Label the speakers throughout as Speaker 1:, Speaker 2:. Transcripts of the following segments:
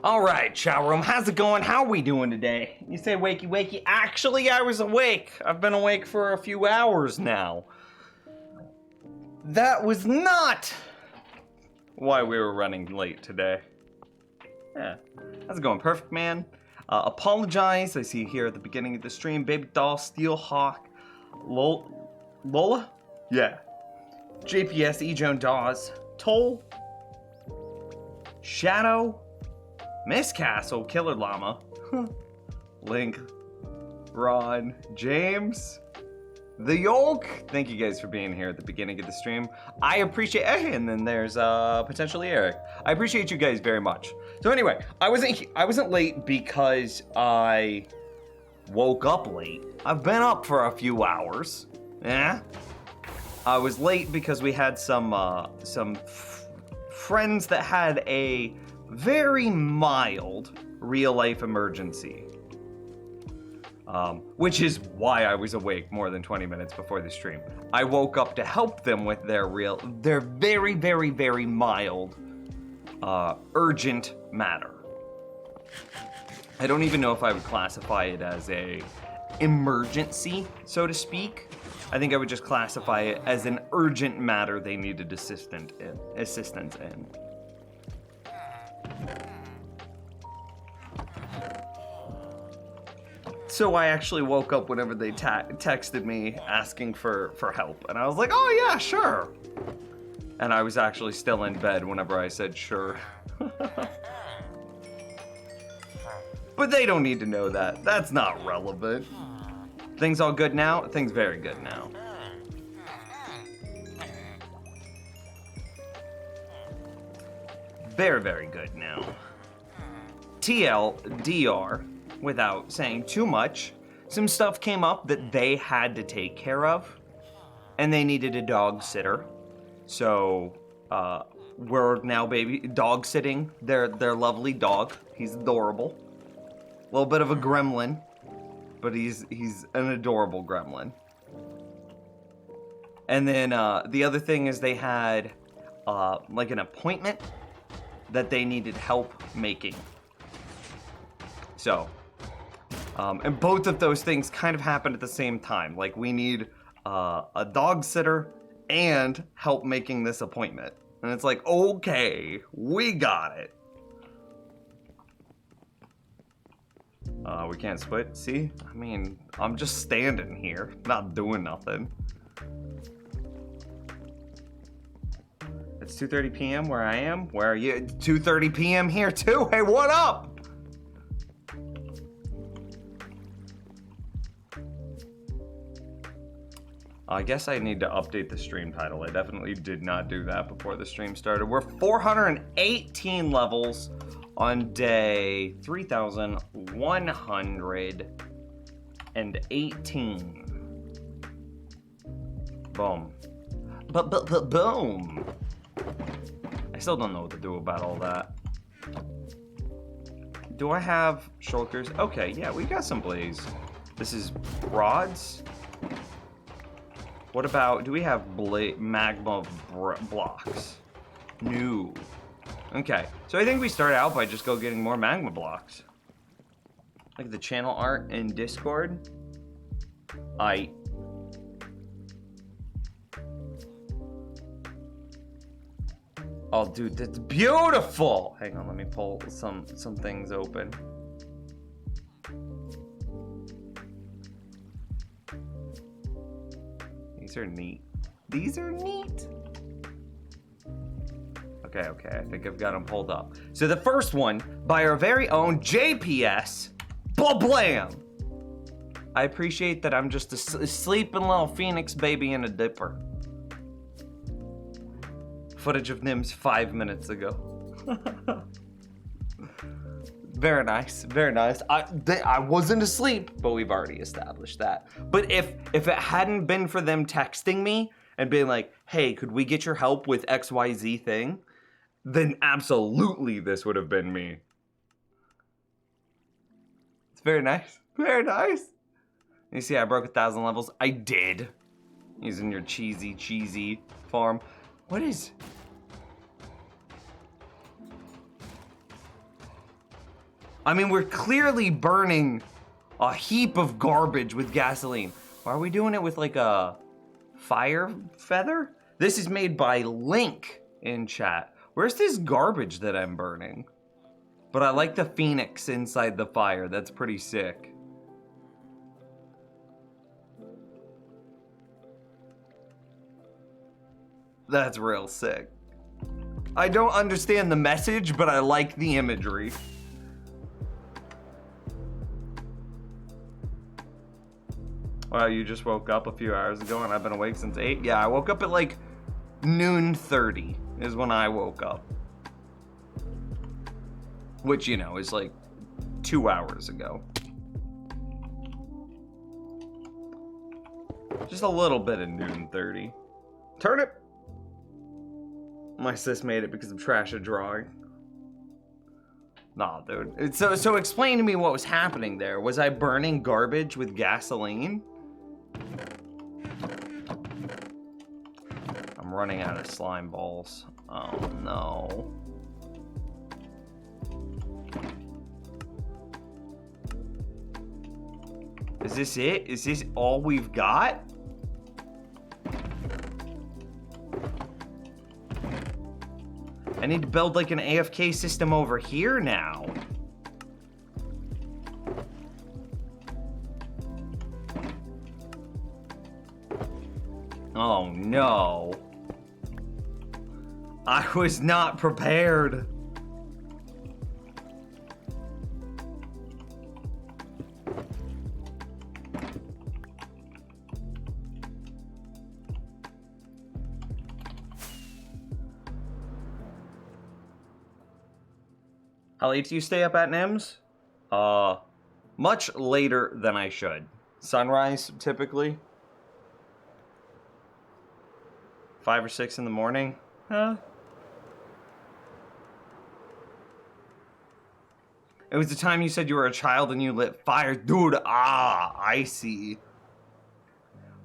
Speaker 1: All right, chat room, how's it going? How are we doing today? You say wakey wakey. Actually, I was awake. I've been awake for a few hours now. That was not why we were running late today. Yeah, how's it going? Perfect man. Apologize. I see here at the beginning of the stream, Baby Doll, Steelhawk, Lola? Yeah. JPS, E-Joan Dawes, Toll, Shadow, Miss Castle, Killer Llama, Link, Ron, James, The Yolk. Thank you guys for being here at the beginning of the stream. I appreciate, and then there's potentially Eric. I appreciate you guys very much. So anyway, I wasn't late because I woke up late. I've been up for a few hours. Yeah. I was late because we had some friends that had a very mild real-life emergency, which is why I was awake more than 20 minutes before the stream. I woke up to help them with their very, very, very mild, urgent matter. I don't even know if I would classify it as a emergency, so to speak. I think I would just classify it as an urgent matter they needed assistance in. So I actually woke up whenever they texted me asking for help, and I was like, oh yeah, sure. And I was actually still in bed whenever I said sure. But they don't need to know that. That's not relevant. Things all good now? Things very good now. Very, very good now. TLDR, without saying too much, some stuff came up that they had to take care of, and they needed a dog sitter. So, we're now dog sitting their lovely dog. He's adorable. A little bit of a gremlin, but he's an adorable gremlin. And then the other thing is they had like an appointment that they needed help making. So, and both of those things kind of happened at the same time. Like we need a dog sitter and help making this appointment. And it's like, okay, we got it. We can't split, see? I mean, I'm just standing here, not doing nothing. It's 2:30 p.m. where I am. Where are you? 2:30 p.m. here too. Hey, what up? I guess I need to update the stream title. I definitely did not do that before the stream started. We're 418 levels on day 3,118. Boom. Boom. I still don't know what to do about all that. Do I have shulkers? Okay, yeah, we got some blaze. This is rods. What about, do we have magma blocks? No. Okay, so I think we start out by just getting more magma blocks. Like the channel art in Discord. Oh, dude, that's beautiful! Hang on, let me pull some things open. These are neat. These are neat. Okay, I think I've got them pulled up. So the first one, by our very own JPS, blam! I appreciate that I'm just a sleeping little phoenix baby in a dipper. Footage of Nims 5 minutes ago. Very nice, very nice. I wasn't asleep, but we've already established that. But if it hadn't been for them texting me and being like, hey, could we get your help with XYZ thing? Then absolutely this would have been me. It's very nice, very nice. You see I broke 1,000 levels? I did. Using your cheesy farm. What is... I mean, we're clearly burning a heap of garbage with gasoline. Why are we doing it with like a fire feather? This is made by Link in chat. Where's this garbage that I'm burning? But I like the phoenix inside the fire. That's pretty sick. That's real sick. I don't understand the message, but I like the imagery. Wow, you just woke up a few hours ago and I've been awake since 8? Yeah, I woke up at like noon 30 is when I woke up. Which, you know, is like 2 hours ago. Just a little bit of noon 30. Turnip! My sis made it because of trash at drawing. Nah, dude. So explain to me what was happening there. Was I burning garbage with gasoline? I'm running out of slime balls. Oh no. Is this it? Is this all we've got? I need to build like an AFK system over here now. Oh no. I was not prepared. How late do you stay up at NIMS? Much later than I should. Sunrise, typically. 5 or 6 in the morning. Huh? It was the time you said you were a child and you lit fire. Dude, I see.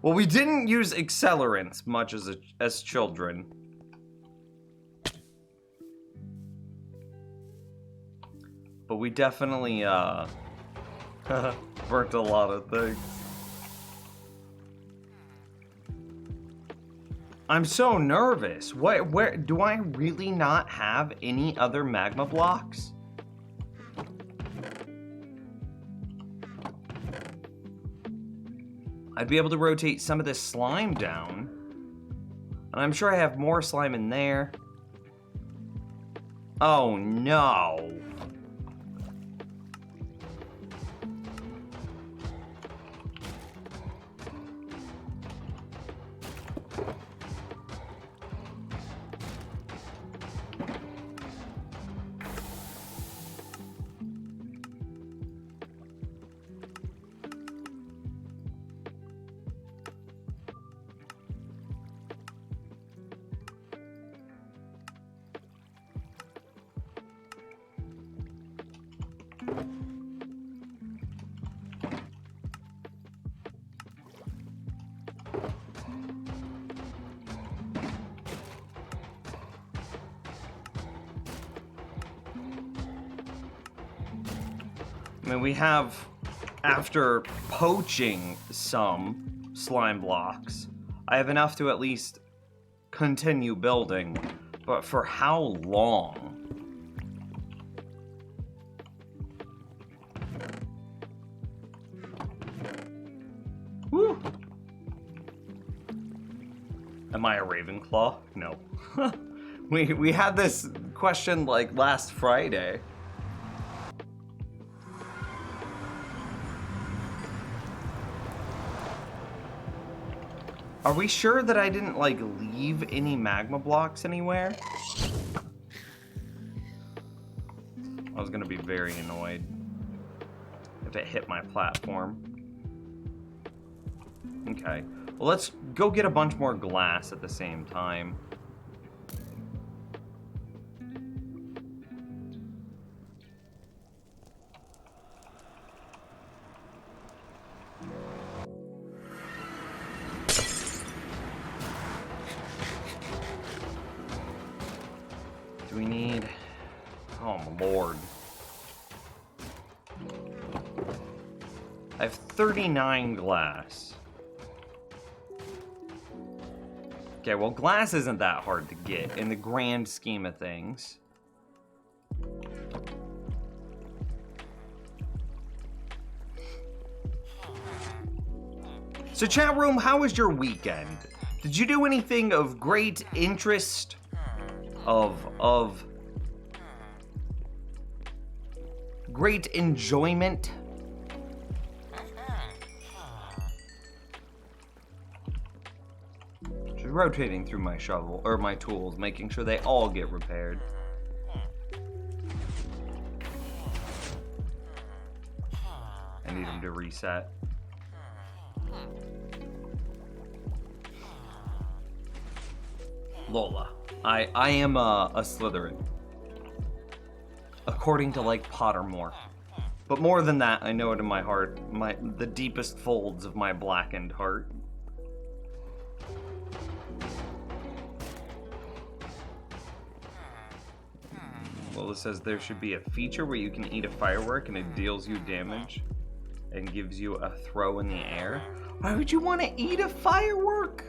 Speaker 1: Well, we didn't use accelerants much as children. But we definitely, burnt a lot of things. I'm so nervous. Where do I really not have any other magma blocks? I'd be able to rotate some of this slime down. And I'm sure I have more slime in there. Oh no. I mean, we have, after poaching some slime blocks, I have enough to at least continue building, but for how long? Woo! Am I a Ravenclaw? No. We had this question like last Friday. Are we sure that I didn't, like, leave any magma blocks anywhere? I was gonna be very annoyed if it hit my platform. Okay. Well, let's go get a bunch more glass at the same time. Do we need... Oh, my lord. I have 39 glass. Okay, well, glass isn't that hard to get in the grand scheme of things. So chat room, how was your weekend? Did you do anything of great interest? Of great enjoyment? Just rotating through my shovel, or my tools, making sure they all get repaired. I need them to reset. Lola. I am a Slytherin. According to, like, Pottermore. But more than that, I know it in my heart. The deepest folds of my blackened heart. Lola says there should be a feature where you can eat a firework and it deals you damage and gives you a throw in the air. Why would you want to eat a firework?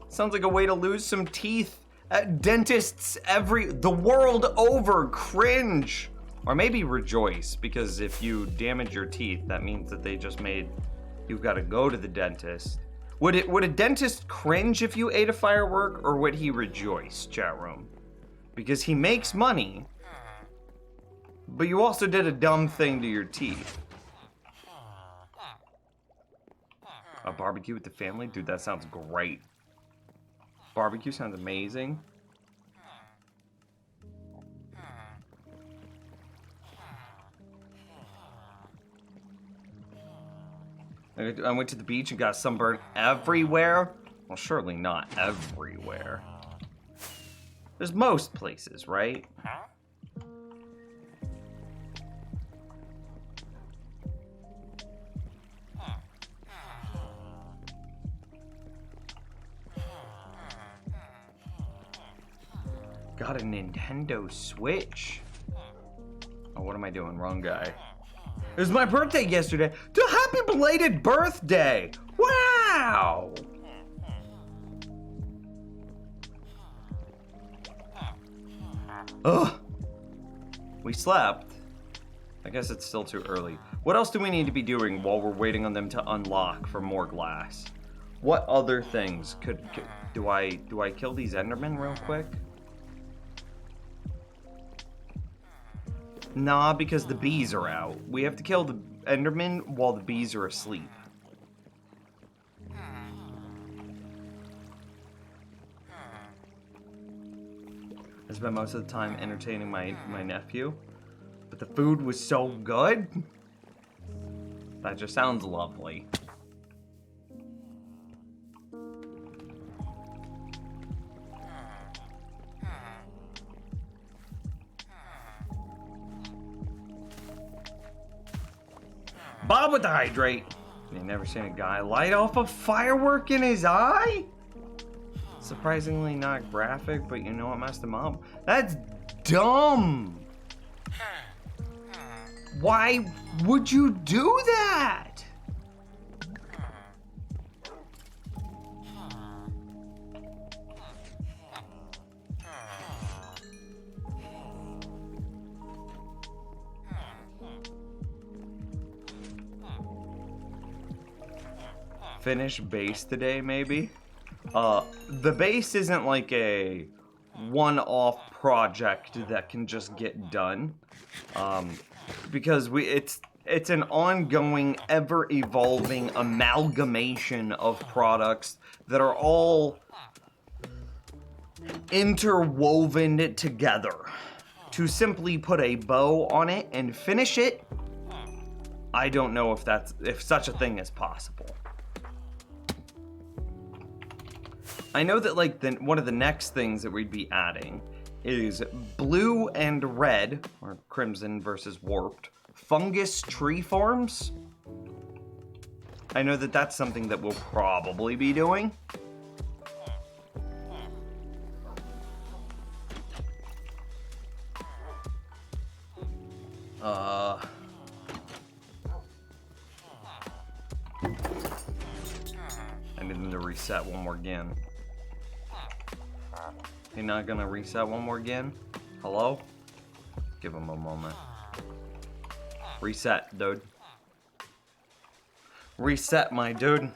Speaker 1: Sounds like a way to lose some teeth. Dentists the world over cringe. Or maybe rejoice, because if you damage your teeth, that means that they just you've got to go to the dentist. Would a dentist cringe if you ate a firework, or would he rejoice, chat room? Because he makes money, but you also did a dumb thing to your teeth. A barbecue with the family? Dude, that sounds great. Barbecue sounds amazing. I went to the beach and got sunburned everywhere. Well, surely not everywhere. There's most places, right? Got a Nintendo Switch. Oh, what am I doing? Wrong guy. It was my birthday yesterday. Happy belated birthday! Wow! Ugh. We slept. I guess it's still too early. What else do we need to be doing while we're waiting on them to unlock for more glass? What other things do I kill these Endermen real quick? Nah, because the bees are out. We have to kill the Endermen while the bees are asleep. I spent most of the time entertaining my nephew, but the food was so good. That just sounds lovely. Bob with the hydrate. You never seen a guy light off a firework in his eye? Surprisingly not graphic, but you know what messed him up? That's dumb. Why would you do that? Finish base today, maybe? The base isn't like a one-off project that can just get done. Because it's an ongoing, ever-evolving amalgamation of products that are all interwoven together. To simply put a bow on it and finish it, I don't know if such a thing is possible. I know that like one of the next things that we'd be adding is blue and red, or crimson versus warped, fungus tree forms. I know that that's something that we'll probably be doing. reset one more again. He not gonna reset one more again? Hello? Give him a moment. Reset, dude. Reset, my dude.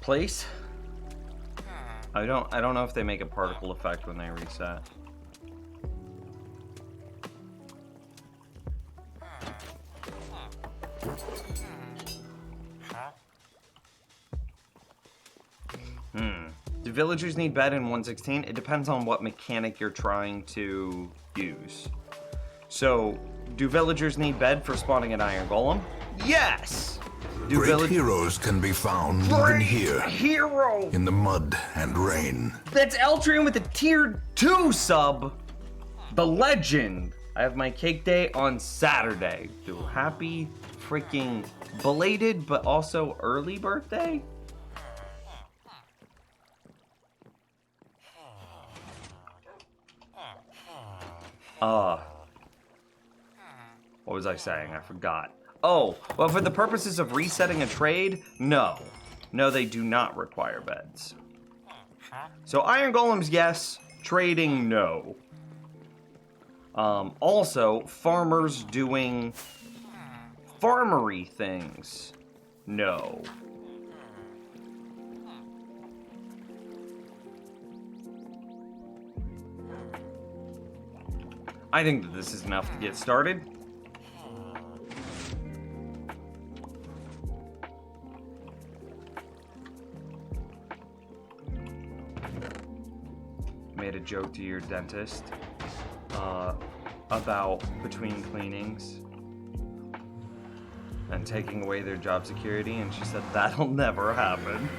Speaker 1: Place? I don't know if they make a particle effect when they reset. Do villagers need bed in 1.16? It depends on what mechanic you're trying to use. So, do villagers need bed for spawning an iron golem? Yes!
Speaker 2: Great heroes can be found even here.
Speaker 1: Hero!
Speaker 2: In the mud and rain.
Speaker 1: That's Eltrian with a tier 2 sub. The legend. I have my cake day on Saturday. So happy freaking belated but also early birthday. What was I saying? I forgot. Oh, well, for the purposes of resetting a trade, no. No, they do not require beds. So iron golems, yes. Trading, no. Also, farmers doing farmery things, no. I think that this is enough to get started. Made a joke to your dentist about between cleanings and taking away their job security, and she said that'll never happen.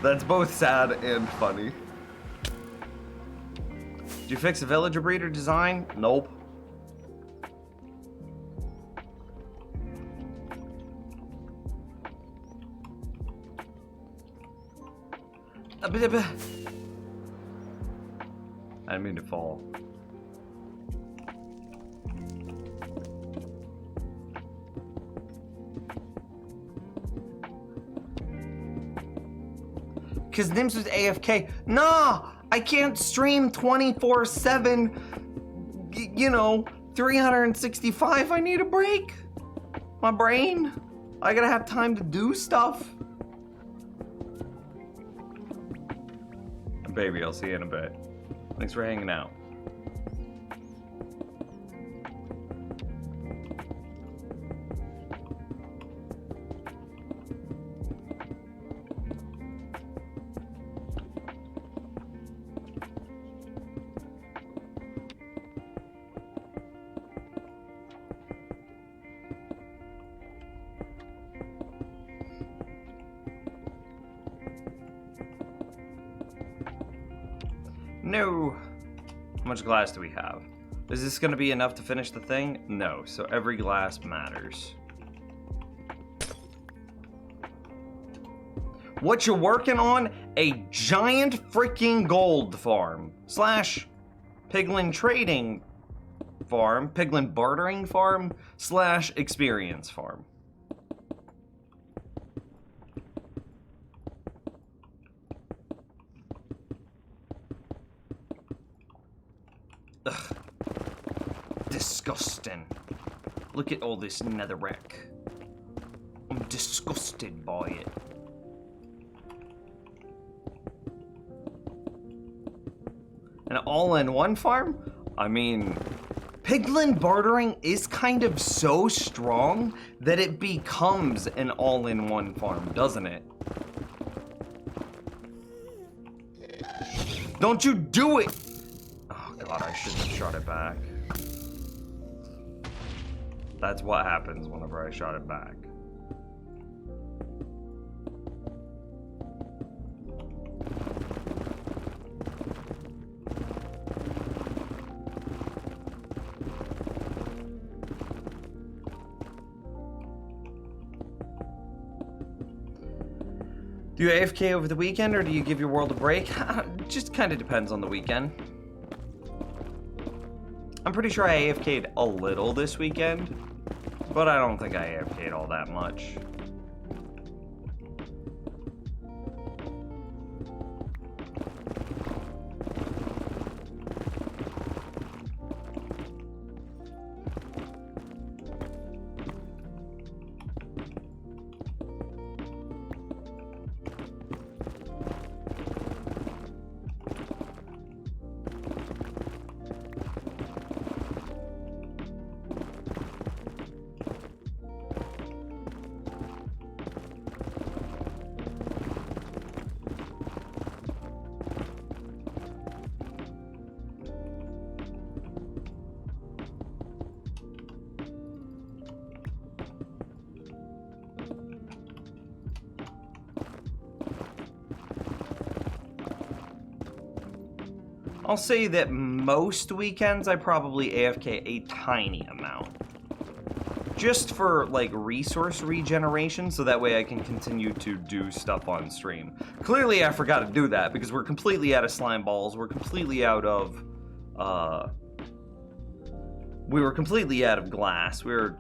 Speaker 1: That's both sad and funny. Did you fix the villager breeder design? Nope. I didn't mean to fall. Cause Nims was AFK. Nah, I can't stream 24/7. You know, 365. I need a break. My brain. I gotta have time to do stuff. Baby, I'll see you in a bit. Thanks for hanging out. No. How much glass do we have? Is this gonna be enough to finish the thing? No, so every glass matters. What you're working on? A giant freaking gold farm slash piglin trading farm, piglin bartering farm slash experience farm. Ugh. Disgusting. Look at all this netherrack. I'm disgusted by it. An all-in-one farm? I mean, piglin bartering is kind of so strong that it becomes an all-in-one farm, doesn't it? Don't you do it! Oh god, I shouldn't have shot it back. That's what happens whenever I shot it back. Do you AFK over the weekend or do you give your world a break? Just kind of depends on the weekend. I'm pretty sure I AFK'd a little this weekend, but I don't think I AFK'd all that much. I'll say that most weekends I probably AFK a tiny amount. Just for, like, resource regeneration, so that way I can continue to do stuff on stream. Clearly I forgot to do that, because we're completely out of slime balls, we're completely out of, we were completely out of glass, we were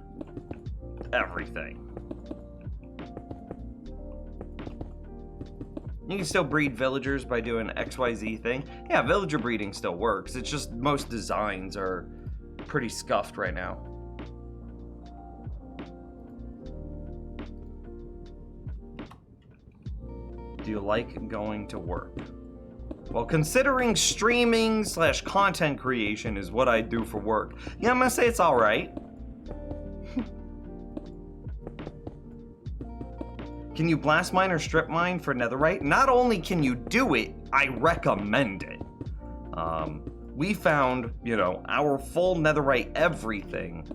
Speaker 1: everything. You can still breed villagers by doing XYZ thing. Yeah, villager breeding still works. It's just most designs are pretty scuffed right now. Do you like going to work? Well, considering streaming / content creation is what I do for work, yeah, I'm gonna say it's alright. Can you blast mine or strip mine for netherite? Not only can you do it, I recommend it. We found, you know, our full netherite everything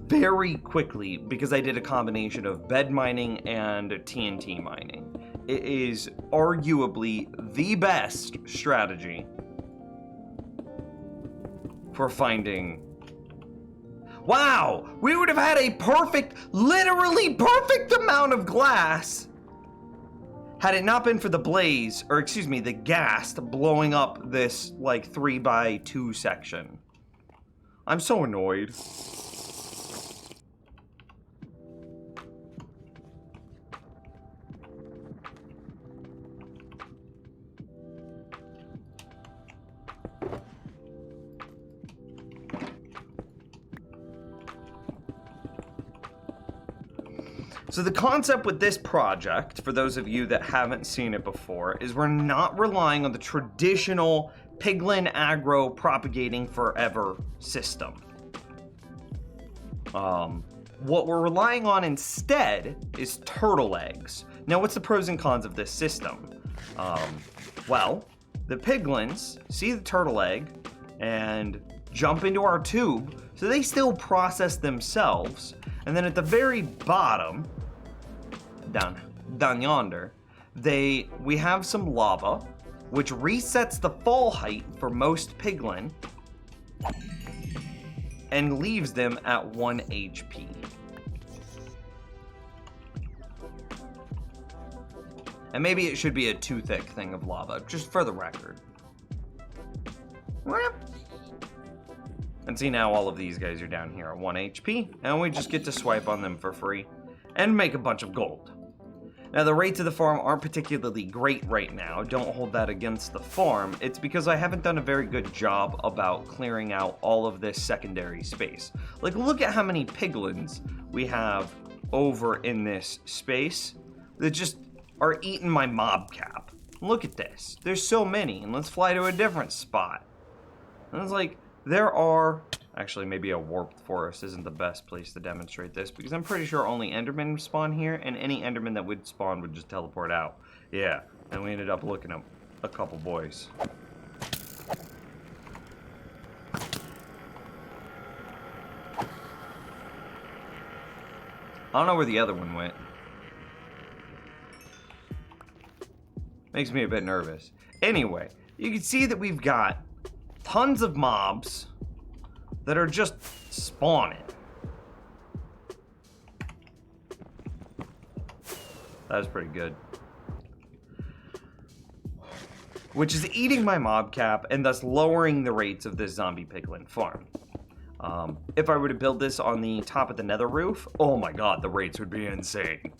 Speaker 1: very quickly because I did a combination of bed mining and TNT mining. It is arguably the best strategy for finding... Wow! We would have had a perfect, literally perfect amount of glass had it not been for the blaze, or excuse me, the ghast blowing up this, like, 3x2 section. I'm so annoyed. So the concept with this project, for those of you that haven't seen it before, is we're not relying on the traditional piglin aggro propagating forever system. What we're relying on instead is turtle eggs. Now, what's the pros and cons of this system? Well, the piglins see the turtle egg and jump into our tube, so they still process themselves, and then at the very bottom, down yonder, we have some lava, which resets the fall height for most piglin and leaves them at 1 HP. And maybe it should be a 2 thick thing of lava, just for the record. And see, now all of these guys are down here at 1 HP, and we just get to swipe on them for free and make a bunch of gold. Now, the rates of the farm aren't particularly great right now. Don't hold that against the farm. It's because I haven't done a very good job about clearing out all of this secondary space. Like, look at how many piglins we have over in this space that just are eating my mob cap. Look at this. There's so many, and let's fly to a different spot. And it's like, there are... Actually, maybe a warped forest isn't the best place to demonstrate this, because I'm pretty sure only Endermen spawn here, and any Enderman that would spawn would just teleport out. Yeah, and we ended up looking at a couple boys. I don't know where the other one went. Makes me a bit nervous. Anyway, you can see that we've got tons of mobs that are just spawning. That was pretty good. which is eating my mob cap and thus lowering the rates of this zombie piglin farm. If I were to build this on the top of the nether roof, oh my god, the rates would be insane.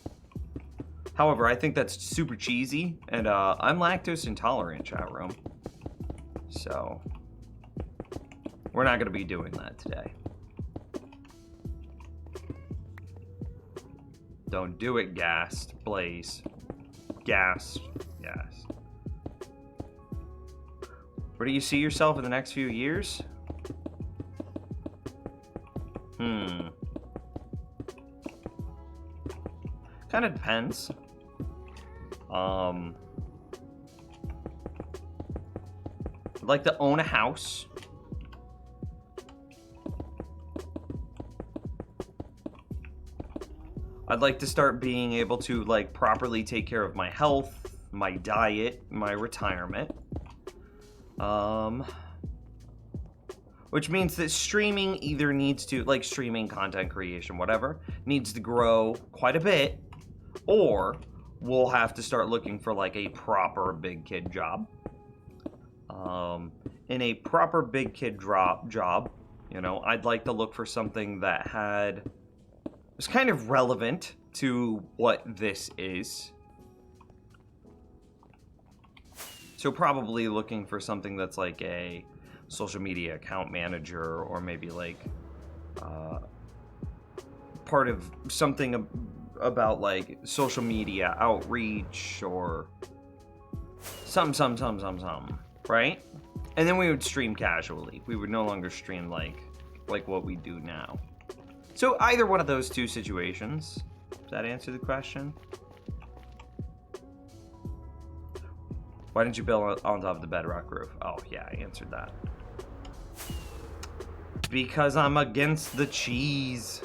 Speaker 1: However, I think that's super cheesy, and I'm lactose intolerant, chat room. So, we're not going to be doing that today. Don't do it, Ghast, Blaze. Ghast, yes. Where do you see yourself in the next few years? Kind of depends. I'd like to own a house. I'd like to start being able to like properly take care of my health, my diet, my retirement. Which means that streaming either needs to, like streaming, content creation, whatever, needs to grow quite a bit, or we'll have to start looking for like a proper big kid job. In a proper big kid job, you know, I'd like to look for something that was kind of relevant to what this is. So probably looking for something that's like a social media account manager, or maybe like part of something about like social media outreach, or some, right? And then we would stream casually. We would no longer stream like what we do now. So either one of those two situations. Does that answer the question? Why didn't you build on top of the bedrock roof? Oh yeah, I answered that. Because I'm against the cheese.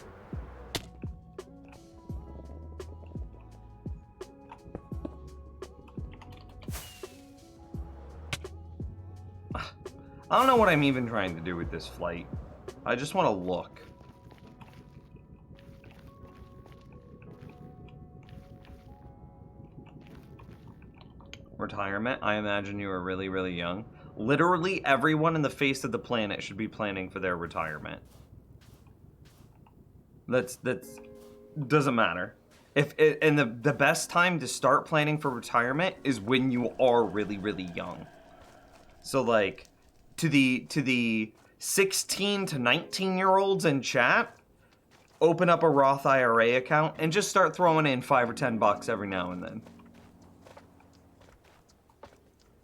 Speaker 1: I don't know what I'm even trying to do with this flight. I just want to look. Retirement? I imagine you were really, really young. Literally everyone in the face of the planet should be planning for their retirement. That's doesn't matter. And the best time to start planning for retirement is when you are really, really young. So like to the 16 to 19-year-olds in chat, open up a Roth IRA account and just start throwing in $5 or $10 every now and then.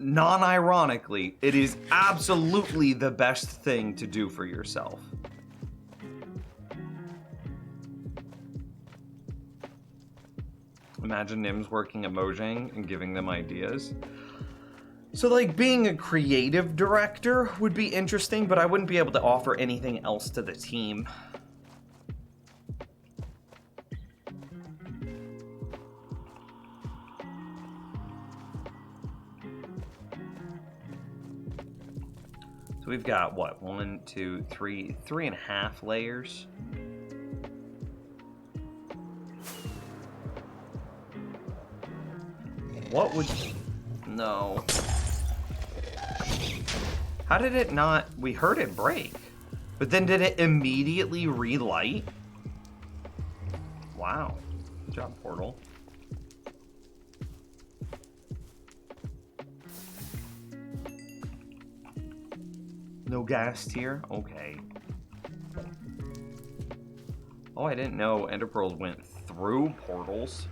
Speaker 1: Non-ironically, it is absolutely the best thing to do for yourself. Imagine Nims working at Mojang and giving them ideas. So like being a creative director would be interesting, but I wouldn't be able to offer anything else to the team. So we've got what? 1, 2, 3, 3.5 layers. What would... No. How did it not... We heard it break. But then did it immediately relight? Wow. Good job, Portal. No gas here? Okay. Oh, I didn't know Ender Pearls went through portals.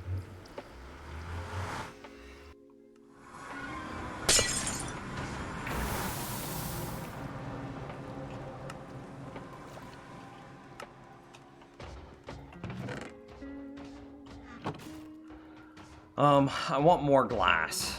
Speaker 1: I want more glass.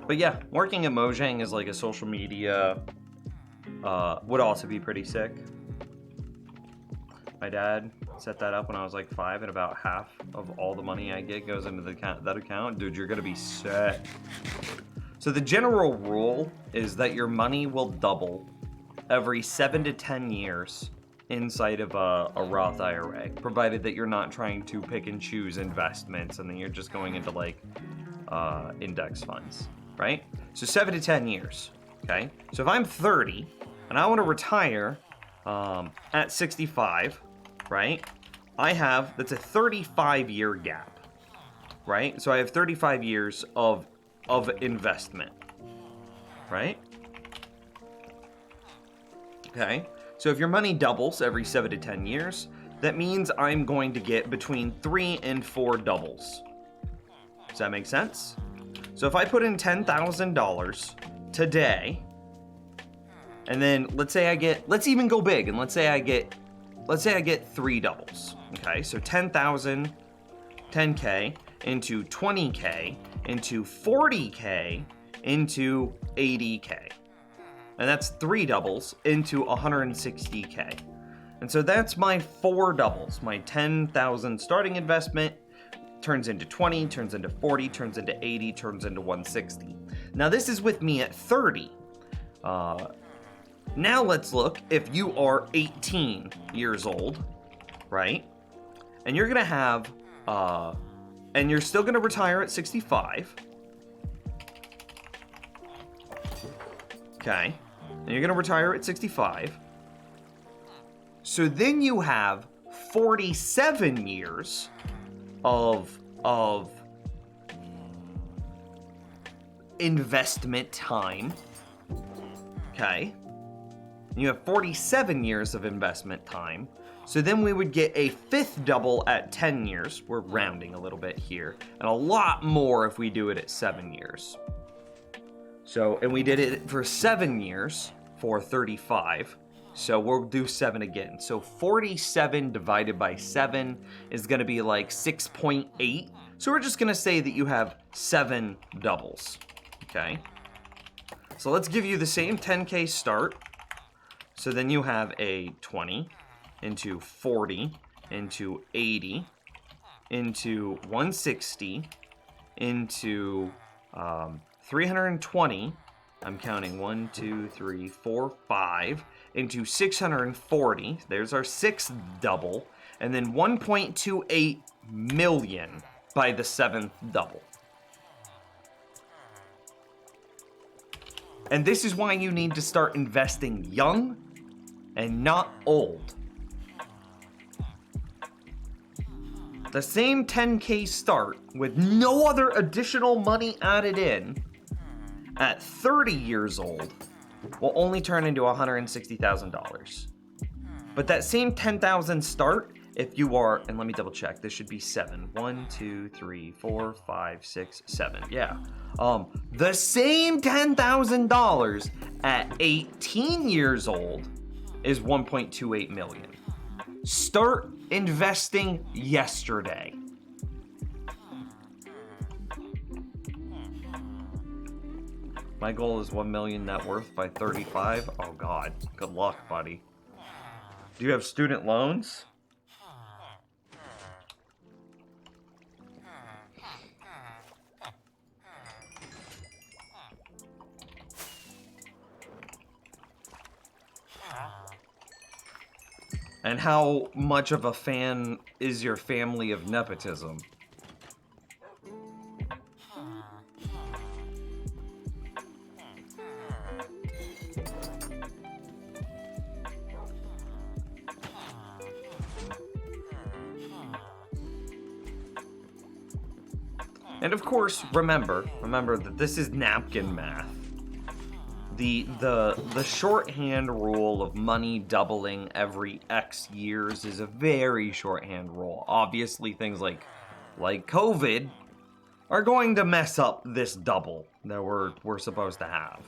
Speaker 1: But yeah, working at Mojang as like a social media would also be pretty sick. My dad set that up when I was like 5, and about half of all the money I get goes into that account. Dude, you're gonna be set. So the general rule is that your money will double every 7 to 10 years inside of a Roth IRA, provided that you're not trying to pick and choose investments and then you're just going into like index funds, right? So 7 to 10 years, okay? So if I'm 30 and I want to retire at 65, right? That's a 35-year gap, right? So I have 35 years of investment, right? Okay, so if your money doubles every 7 to 10 years, that means I'm going to get between 3 and 4 doubles. Does that make sense? So if I put in $10,000 today, and then let's even go big, and let's say I get 3 doubles. Okay, so 10,000, 10K into 20K into 40K into 80K. And that's 3 doubles into 160K. And so that's my 4 doubles. My 10,000 starting investment turns into 20, turns into 40, turns into 80, turns into 160. Now this is with me at 30. Now let's look if you are 18 years old, right? And you're gonna have, and you're still gonna retire at 65. Okay, and you're gonna retire at 65. So then you have 47 years of investment time. Okay, you have 47 years of investment time. So then we would get a 5th double at 10 years. We're rounding a little bit here, and a lot more if we do it at 7 years. So, and we did it for 7 years for 35. So we'll do 7 again. So 47 divided by 7 is gonna be like 6.8. So we're just gonna say that you have 7 doubles, okay? So let's give you the same 10K start. So then you have a 20 into 40 into 80 into 160 into 320. I'm counting 1, 2, 3, 4, 5 into 640. There's our 6th double. And then 1.28 million by the 7th double. And this is why you need to start investing young and not old. The same 10K start with no other additional money added in at 30 years old will only turn into $160,000. But that same 10,000 start, if you are, and let me double check, this should be 7. 1, 2, 3, 4, 5, 6, 7. Yeah. The same $10,000 at 18 years old is 1.28 million. Start investing yesterday. My goal is 1 million net worth by 35. Oh God, good luck, buddy. Do you have student loans? And how much of a fan is your family of nepotism? And of course, remember that this is napkin math. The shorthand rule of money doubling every X years is a very shorthand rule. Obviously, things like COVID are going to mess up this double that we're supposed to have.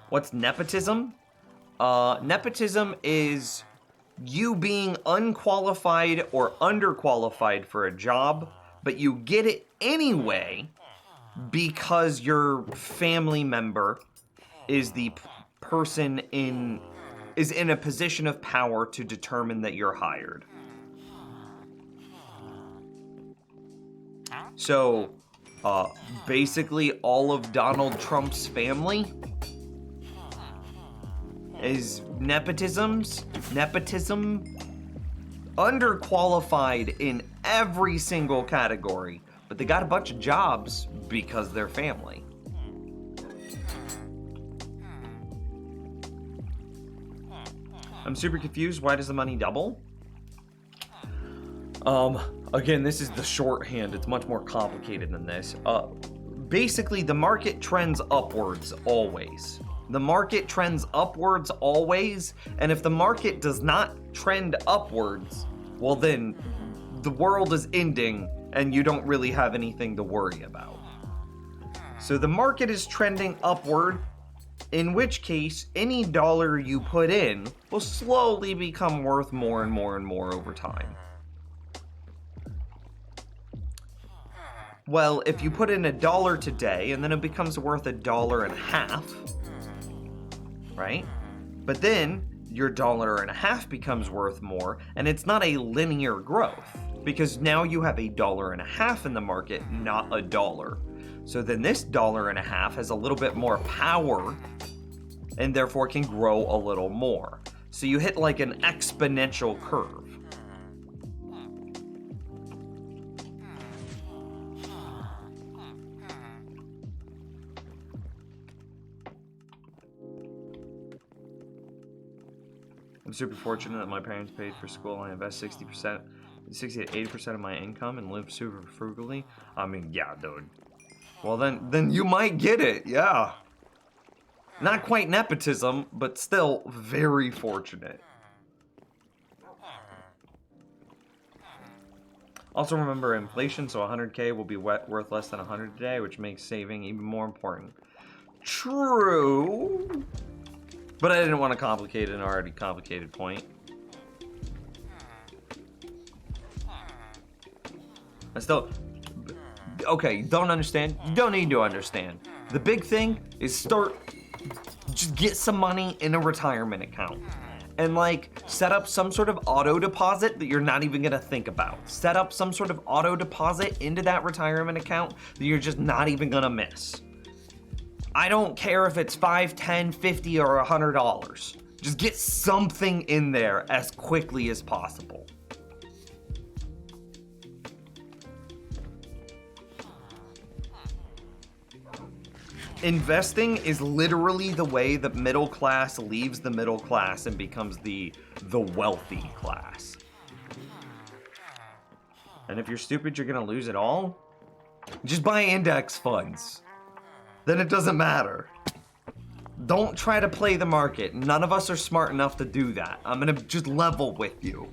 Speaker 1: What's nepotism? Nepotism is you being unqualified or underqualified for a job, but you get it anyway because your family member is the person is in a position of power to determine that you're hired. So, basically all of Donald Trump's family is nepotism, underqualified in every single category, but they got a bunch of jobs because they're family. I'm super confused. Why does the money double? Again, this is the shorthand. It's much more complicated than this. Basically, the market trends upwards always. The market trends upwards always, and if the market does not trend upwards, well then, the world is ending, and you don't really have anything to worry about. So the market is trending upward, in which case, any dollar you put in will slowly become worth more and more and more over time. Well, if you put in $1 today, and then it becomes worth $1.50, right? But then your $1.50 becomes worth more, and it's not a linear growth, because now you have $1.50 in the market, not $1. So then this $1.50 has a little bit more power, and therefore can grow a little more. So you hit like an exponential curve. I'm super fortunate that my parents paid for school. I invest 60 to 80% of my income and live super frugally. I mean, yeah, dude. Well, then you might get it, yeah. Not quite nepotism, but still very fortunate. Also remember inflation, so 100K will be worth less than 100 today, which makes saving even more important. True. But I didn't want to complicate an already complicated point. I still... Okay, you don't understand? You don't need to understand. The big thing is just get some money in a retirement account. And like, set up some sort of auto deposit that you're not even gonna think about. Set up some sort of auto deposit into that retirement account that you're just not even gonna miss. I don't care if it's $5, $10, $50, or $100. Just get something in there as quickly as possible. Investing is literally the way that middle class leaves the middle class and becomes the wealthy class. And if you're stupid, you're gonna lose it all. Just buy index funds. Then it doesn't matter. Don't try to play the market. None of us are smart enough to do that. I'm gonna just level with you.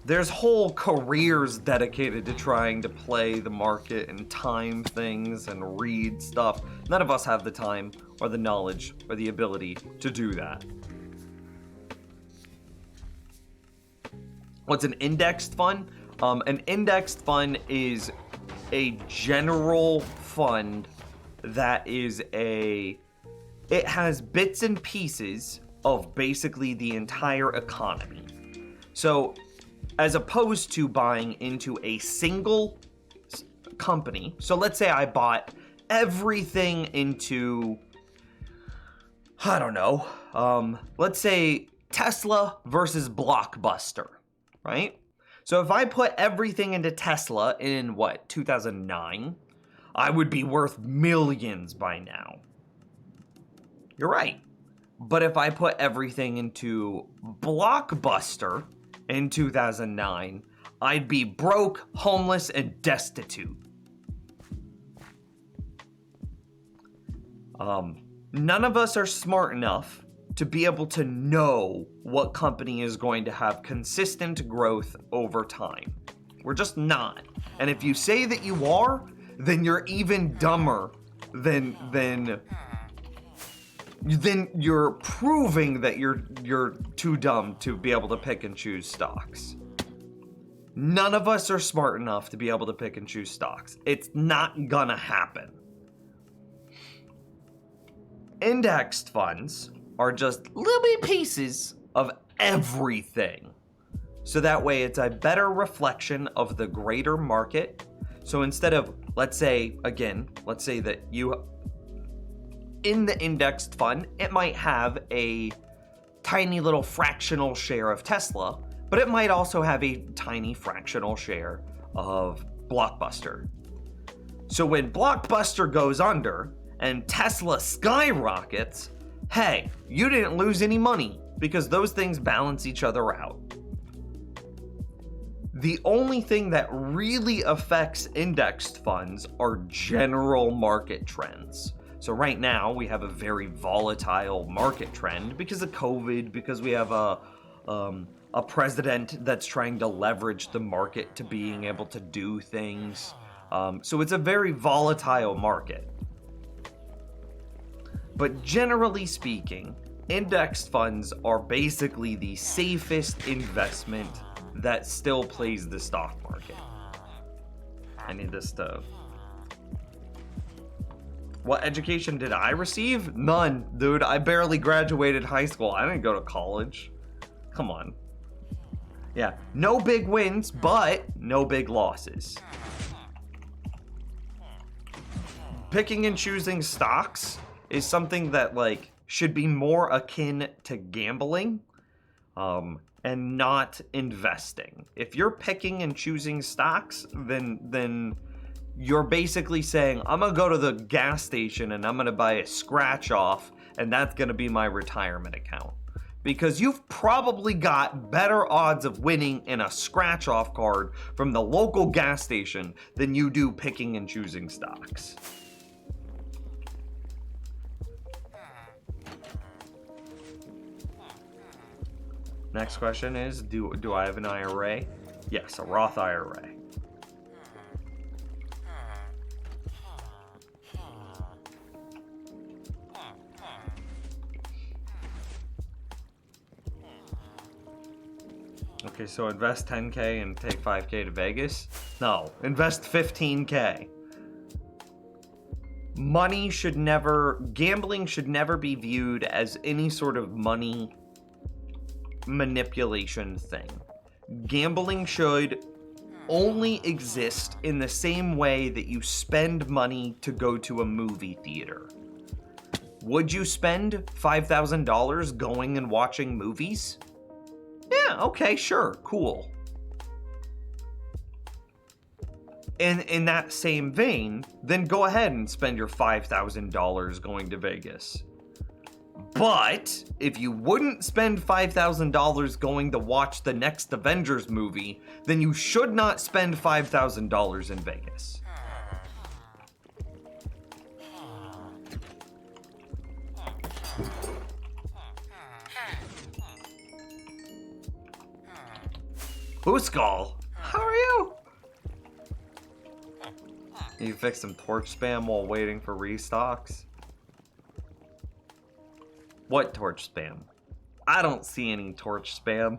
Speaker 1: There's whole careers dedicated to trying to play the market and time things and read stuff. None of us have the time or the knowledge or the ability to do that. What's an indexed fund? An indexed fund is a general fund that is it has bits and pieces of basically the entire economy. So, as opposed to buying into a single company, so let's say I bought everything into, I don't know, let's say Tesla versus Blockbuster. Right? So if I put everything into Tesla in 2009, I would be worth millions by now. You're right. But if I put everything into Blockbuster in 2009, I'd be broke, homeless, and destitute. None of us are smart enough to be able to know what company is going to have consistent growth over time. We're just not. And if you say that you are, then you're even dumber than you're proving that you're too dumb to be able to pick and choose stocks. None of us are smart enough to be able to pick and choose stocks. It's not gonna happen. Indexed funds are just little bit pieces of everything. So that way it's a better reflection of the greater market. So instead of, let's say that you, in the indexed fund, it might have a tiny little fractional share of Tesla, but it might also have a tiny fractional share of Blockbuster. So when Blockbuster goes under and Tesla skyrockets, hey, you didn't lose any money because those things balance each other out. The only thing that really affects indexed funds are general market trends. So right now we have a very volatile market trend because of COVID, because we have a president that's trying to leverage the market to being able to do things. So it's a very volatile market. But generally speaking, indexed funds are basically the safest investment that still plays the stock market. I need this to... What education did I receive? None, dude. I barely graduated high school. I didn't go to college. Come on. Yeah, no big wins, but no big losses. Picking and choosing stocks is something that like should be more akin to gambling and not investing. If you're picking and choosing stocks, then you're basically saying, I'm gonna go to the gas station and I'm gonna buy a scratch off and that's gonna be my retirement account. Because you've probably got better odds of winning in a scratch off card from the local gas station than you do picking and choosing stocks. Next question is, do I have an IRA? Yes, a Roth IRA. Okay, so invest 10K and take 5K to Vegas? No, invest 15K. Gambling should never be viewed as any sort of money manipulation thing. Gambling should only exist in the same way that you spend money to go to a movie theater. Would you spend $5,000 going and watching movies? Yeah, okay, sure, cool. In that same vein, then go ahead and spend your $5,000 going to Vegas. But if you wouldn't spend $5,000 going to watch the next Avengers movie, then you should not spend $5,000 in Vegas. Booskal, how are you? You fix some torch spam while waiting for restocks? What torch spam? I don't see any torch spam.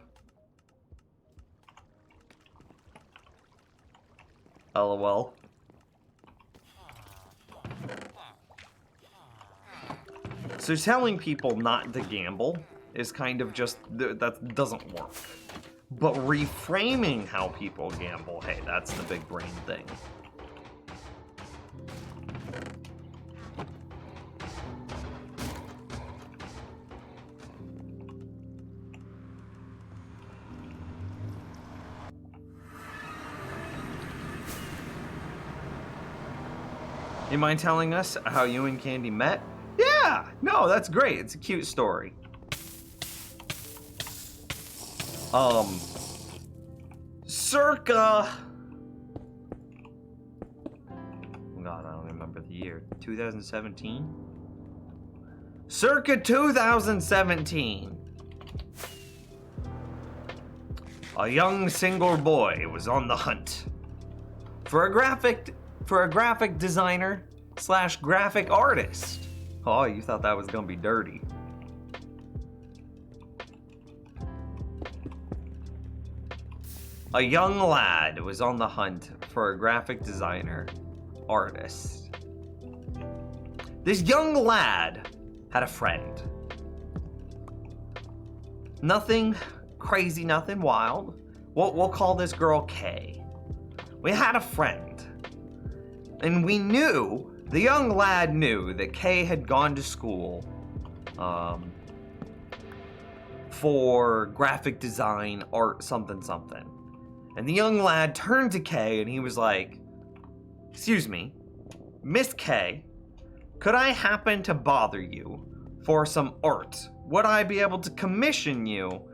Speaker 1: LOL. So telling people not to gamble is kind of just, that doesn't work. But reframing how people gamble, hey, that's the big brain thing. You mind telling us how you and Candy met? Yeah, no, that's great. It's a cute story. Circa... Oh God, I don't remember the year. 2017? Circa 2017. A young single boy was on the hunt for a graphic designer / graphic artist. Oh, you thought that was gonna be dirty. A young lad was on the hunt for a graphic designer, artist. This young lad had a friend. Nothing crazy, nothing wild. We'll call this girl Kay. We had a friend. And we knew, the young lad knew that Kay had gone to school for graphic design, art, something. And the young lad turned to Kay and he was like, "Excuse me, Miss Kay, could I happen to bother you for some art? Would I be able to commission you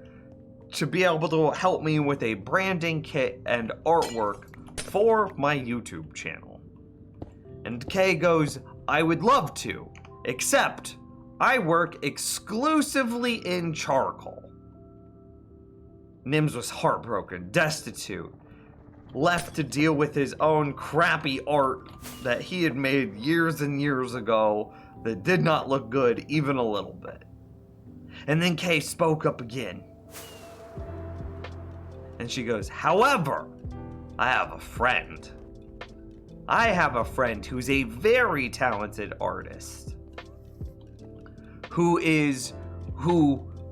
Speaker 1: to be able to help me with a branding kit and artwork for my YouTube channel?" And Kay goes, "I would love to, except I work exclusively in charcoal." Nims was heartbroken, destitute, left to deal with his own crappy art that he had made years and years ago that did not look good even a little bit. And then Kay spoke up again. And she goes, "However, I have a friend. I have a friend who's a very talented artist. Who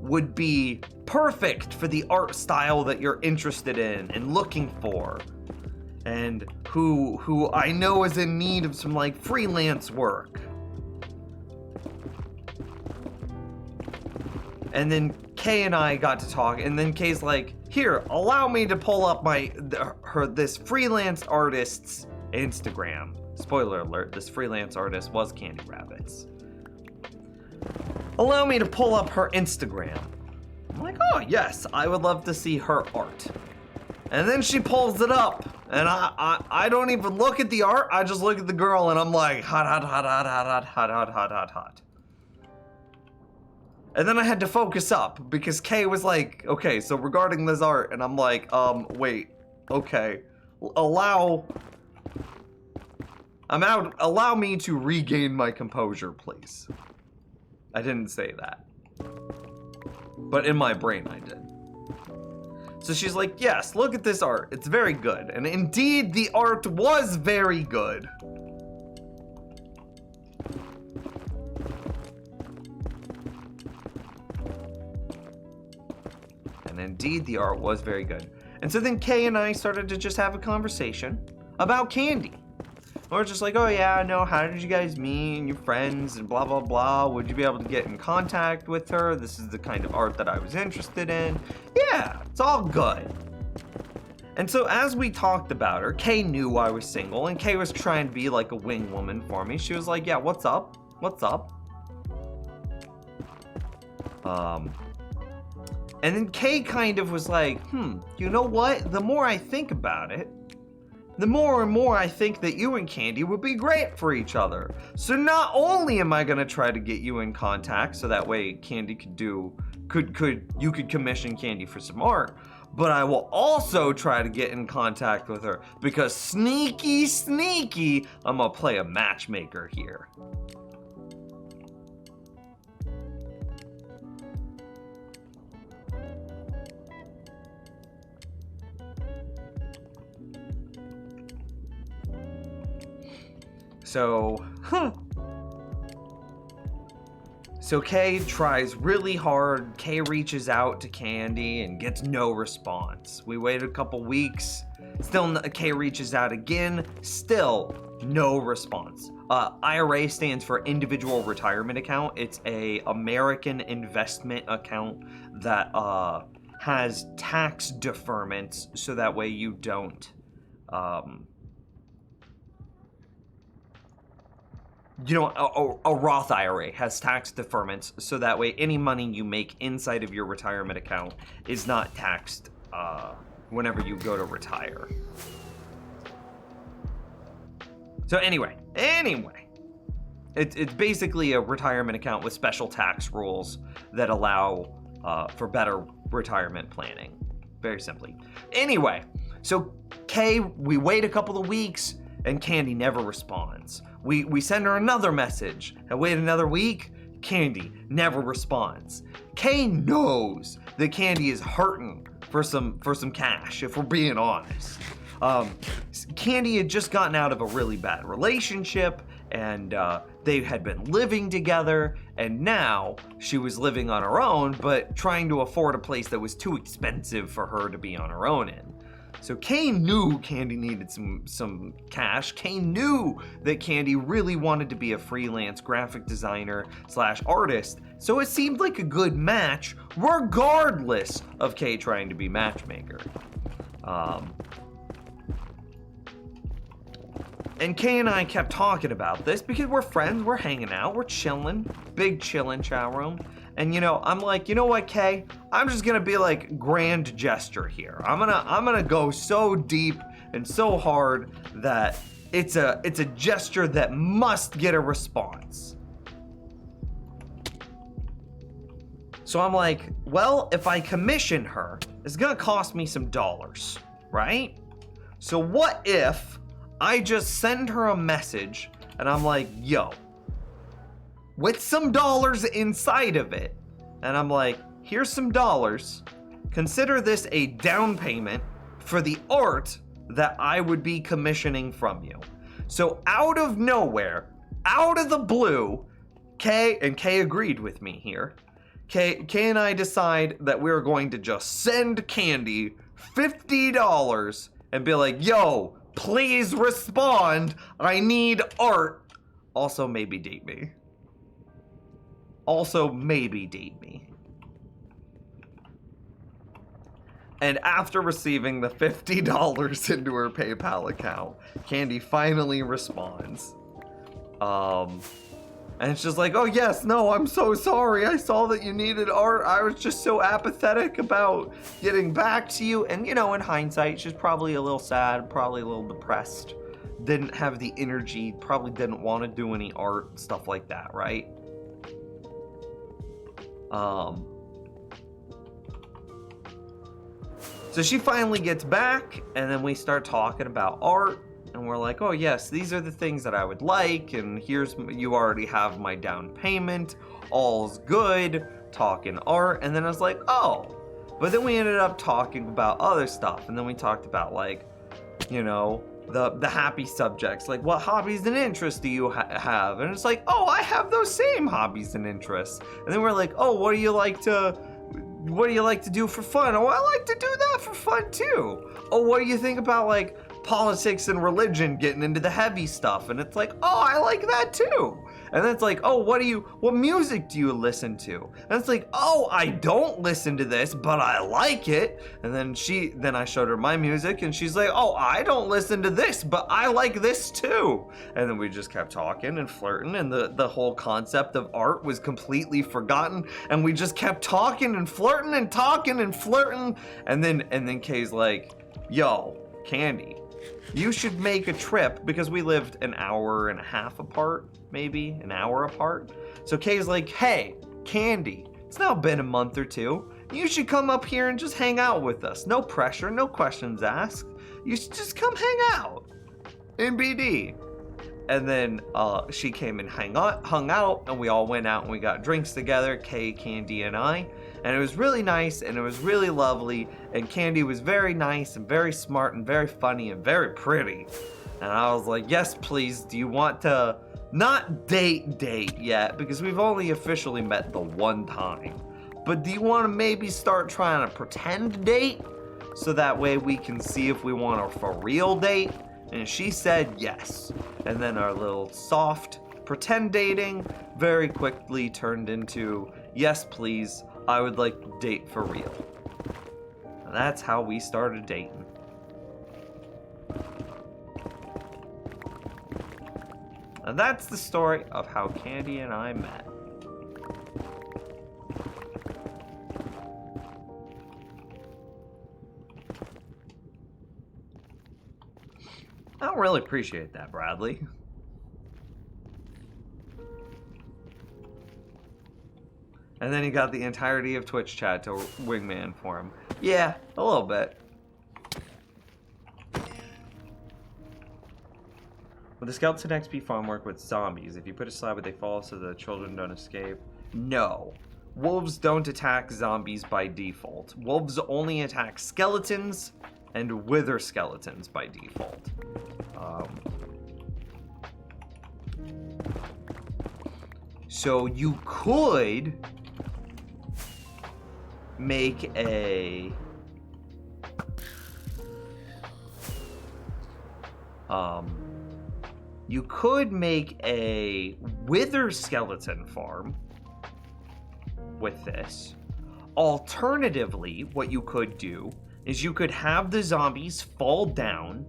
Speaker 1: would be perfect for the art style that you're interested in and looking for. And who I know is in need of some like freelance work." And then Kay and I got to talk, and then Kay's like, "Here, allow me to pull up this freelance artist's Instagram." Spoiler alert, this freelance artist was Candy Rabbits. "Allow me to pull up her Instagram." I'm like, "Oh yes, I would love to see her art." And then she pulls it up, and I don't even look at the art, I just look at the girl and I'm like, hot. And then I had to focus up because Kay was like, "Okay, so regarding this art," and I'm like, wait, okay, allow me to regain my composure, please. I didn't say that, but in my brain I did. So she's like, "Yes, look at this art. It's very good." And indeed, the art was very good. And indeed, the art was very good. And so then Kay and I started to just have a conversation about Candy. We're just like, "Oh yeah, no, how did you guys meet and your friends and blah, blah, blah. Would you be able to get in contact with her? This is the kind of art that I was interested in." Yeah, it's all good. And so as we talked about her, Kay knew I was single and Kay was trying to be like a wing woman for me. She was like, "Yeah, what's up? What's up?" And then Kay kind of was like, "You know what? The more I think about it, the more and more I think that you and Candy would be great for each other. So not only am I gonna try to get you in contact so that way Candy you could commission Candy for some art, but I will also try to get in contact with her because sneaky, I'm gonna play a matchmaker here." So Kay tries really hard. Kay reaches out to Candy and gets no response. We waited a couple weeks. Still, Kay reaches out again. Still no response. IRA stands for Individual Retirement Account. It's a American investment account that has tax deferments, so that way you don't. A Roth IRA has tax deferments, so that way any money you make inside of your retirement account is not taxed whenever you go to retire. So anyway, it's basically a retirement account with special tax rules that allow for better retirement planning, very simply. Anyway, so Kay, we wait a couple of weeks and Candy never responds. We send her another message and wait another week. Candy never responds. Kay knows that Candy is hurting for some cash, if we're being honest. Candy had just gotten out of a really bad relationship, and they had been living together, and now she was living on her own, but trying to afford a place that was too expensive for her to be on her own in. So Kane knew Candy needed some cash. Kane knew that Candy really wanted to be a freelance graphic designer / artist, so it seemed like a good match, regardless of Kay trying to be matchmaker. And Kay and I kept talking about this because we're friends, we're hanging out, we're chilling, big chillin' chat room. And I'm like, you know what, Kay? I'm just gonna be like grand gesture here. I'm gonna go so deep and so hard that it's a gesture that must get a response. So I'm like, well, if I commission her, it's gonna cost me some dollars, right? So what if I just send her a message and I'm like, yo, with some dollars inside of it, and I'm like, here's some dollars, consider this a down payment for the art that I would be commissioning from you. So out of nowhere, out of the blue, Kay agreed with me here. Kay and I decide that we're going to just send Candy $50 and be like, yo, please respond, I need art. Also maybe date me. And after receiving the $50 into her PayPal account, Candy finally responds. And it's just like, oh yes, no, I'm so sorry. I saw that you needed art. I was just so apathetic about getting back to you. And in hindsight, she's probably a little sad, probably a little depressed. Didn't have the energy, probably didn't want to do any art, stuff like that, right? So she finally gets back, and then we start talking about art, and we're like, oh yes, these are the things that I would like, and you already have my down payment, all's good, talking art. And then I was like, oh, but then we ended up talking about other stuff, and then we talked about like, the happy subjects, like what hobbies and interests do you have? And it's like, oh, I have those same hobbies and interests. And then we're like, oh, what do you like to do for fun? Oh, I like to do that for fun too. Oh, what do you think about like politics and religion, getting into the heavy stuff? And it's like, oh, I like that too. And then it's like, oh, what music do you listen to? And it's like, oh, I don't listen to this, but I like it. And then I showed her my music, and she's like, oh, I don't listen to this, but I like this too. And then we just kept talking and flirting, and the whole concept of art was completely forgotten. And we just kept talking and flirting and talking and flirting. And then Kay's like, yo, Candy, you should make a trip, because we lived an hour and a half apart, maybe an hour apart. So Kay's like, hey, Candy, it's now been a month or two. You should come up here and just hang out with us. No pressure, no questions asked. You should just come hang out in BD. And then she came and hung out, and we all went out and we got drinks together, Kay, Candy, and I. And it was really nice, and it was really lovely, and Candy was very nice and very smart and very funny and very pretty. And I was like, yes, please, do you want to not date yet, because we've only officially met the one time, but do you want to maybe start trying to pretend date, so that way we can see if we want a for real date? And she said yes. And then our little soft pretend dating very quickly turned into, yes, please, I would like to date for real. And that's how we started dating. And that's the story of how Candy and I met. I don't really appreciate that, Bradley. And then he got the entirety of Twitch chat to wingman for him. Yeah, a little bit. Will the Scouts and XP farm work with zombies? If you put a slab, would they fall so the children don't escape? No. wolves don't attack zombies by default. Wolves only attack skeletons and wither skeletons by default. So you could make a wither skeleton farm with this. Alternatively, what you could do is you could have the zombies fall down,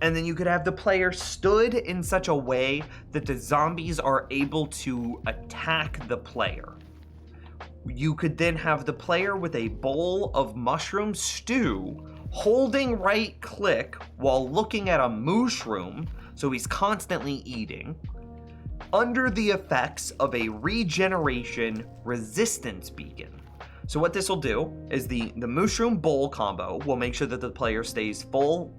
Speaker 1: and then you could have the player stood in such a way that the zombies are able to attack the player. You could then have the player with a bowl of mushroom stew, holding right click while looking at a mushroom, so he's constantly eating, under the effects of a regeneration resistance beacon. So what this will do is the mushroom bowl combo will make sure that the player stays full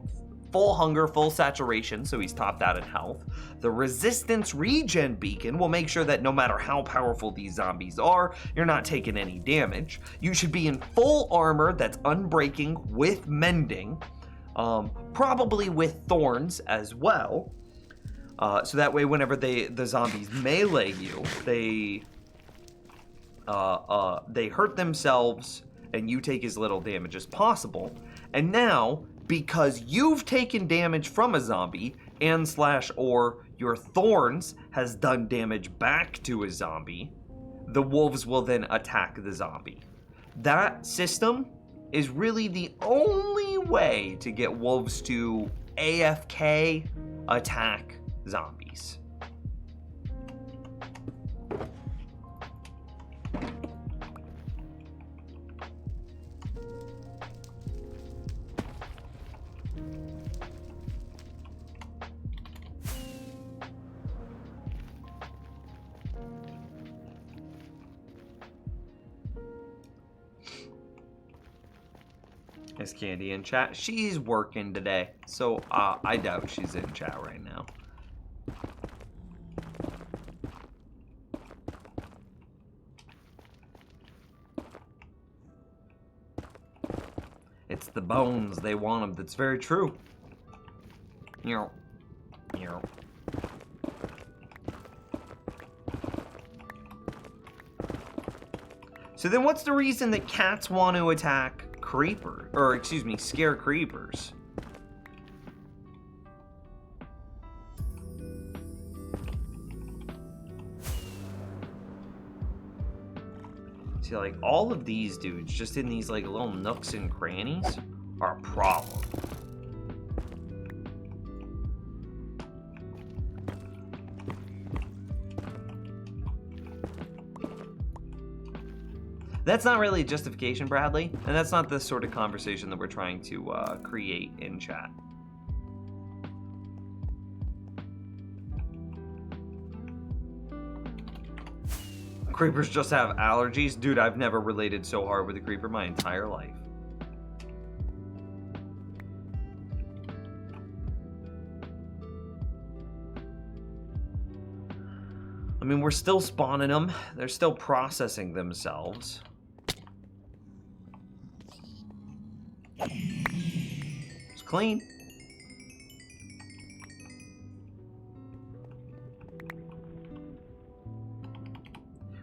Speaker 1: hunger, full saturation, so he's topped out in health. The resistance regen beacon will make sure that no matter how powerful these zombies are, you're not taking any damage. You should be in full armor that's unbreaking with mending, probably with thorns as well. So that way whenever the zombies melee you, they hurt themselves and you take as little damage as possible. And now, because you've taken damage from a zombie or your thorns has done damage back to a zombie, the wolves will then attack the zombie. That system is really the only way to get wolves to AFK attack zombies. Is Candy in chat? She's working today, so I doubt she's in chat right now. It's the bones, they want them. That's very true. You know. So then what's the reason that cats want to attack scare creepers? See, like, all of these dudes just in these like little nooks and crannies are a problem. That's not really a justification, Bradley, and that's not the sort of conversation that we're trying to create in chat. Creepers just have allergies? Dude, I've never related so hard with a creeper my entire life. I mean, we're still spawning them. They're still processing themselves. It's clean.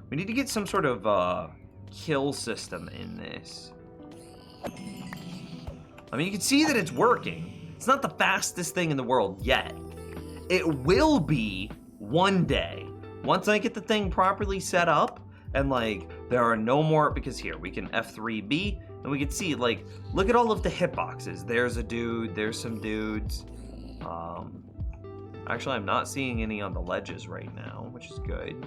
Speaker 1: We need to get some sort of kill system in this. I mean, you can see that it's working. It's not the fastest thing in the world yet. It will be one day. Once I get the thing properly set up, and like, there are no more, because here, we can F3B, and we can see, like, look at all of the hitboxes. There's a dude, there's some dudes. Actually, I'm not seeing any on the ledges right now, which is good.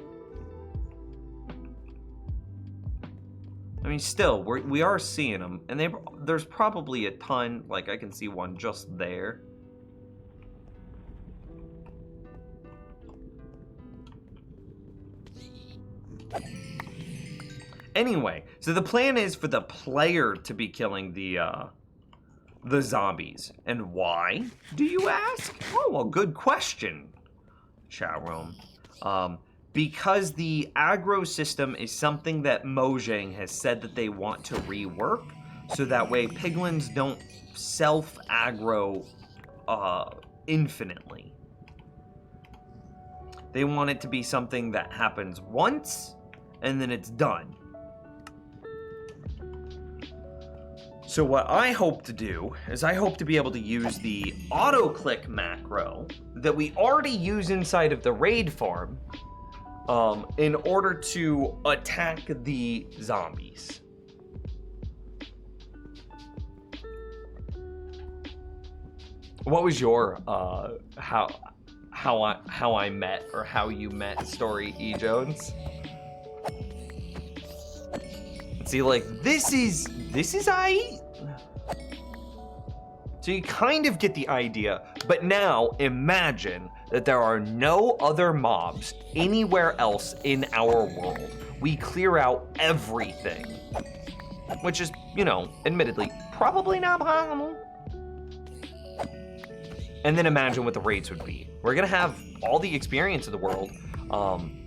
Speaker 1: I mean, still, we are seeing them, and there's probably a ton, like, I can see one just there. Anyway, so the plan is for the player to be killing the zombies. And why, do you ask? Oh, well, good question, chat room. because the aggro system is something that Mojang has said that they want to rework, so that way piglins don't self-aggro infinitely. They want it to be something that happens once, and then it's done. So what I hope to do is I hope to be able to use the auto-click macro that we already use inside of the raid farm in order to attack the zombies. What was your how I met or how you met story, E. Jones? See, like, this is I. So you kind of get the idea, but now imagine that there are no other mobs anywhere else in our world. We clear out everything, which is, you know, admittedly, probably not possible. And then imagine what the raids would be. We're gonna have all the experience in the world.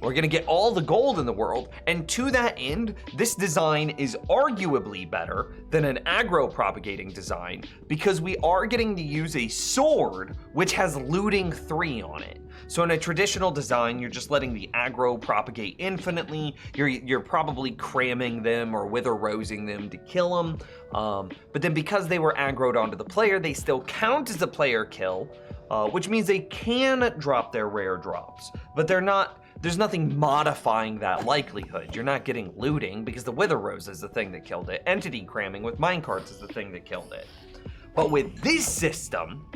Speaker 1: We're gonna get all the gold in the world, and to that end, this design is arguably better than an aggro propagating design because we are getting to use a sword which has looting 3 on it. So in a traditional design, you're just letting the aggro propagate infinitely. You're probably cramming them or wither rosing them to kill them. But then because they were aggroed onto the player, they still count as a player kill, which means they can drop their rare drops, but there's nothing modifying that likelihood. You're not getting looting because the wither rose is the thing that killed it. Entity cramming with minecarts is the thing that killed it. But with this system,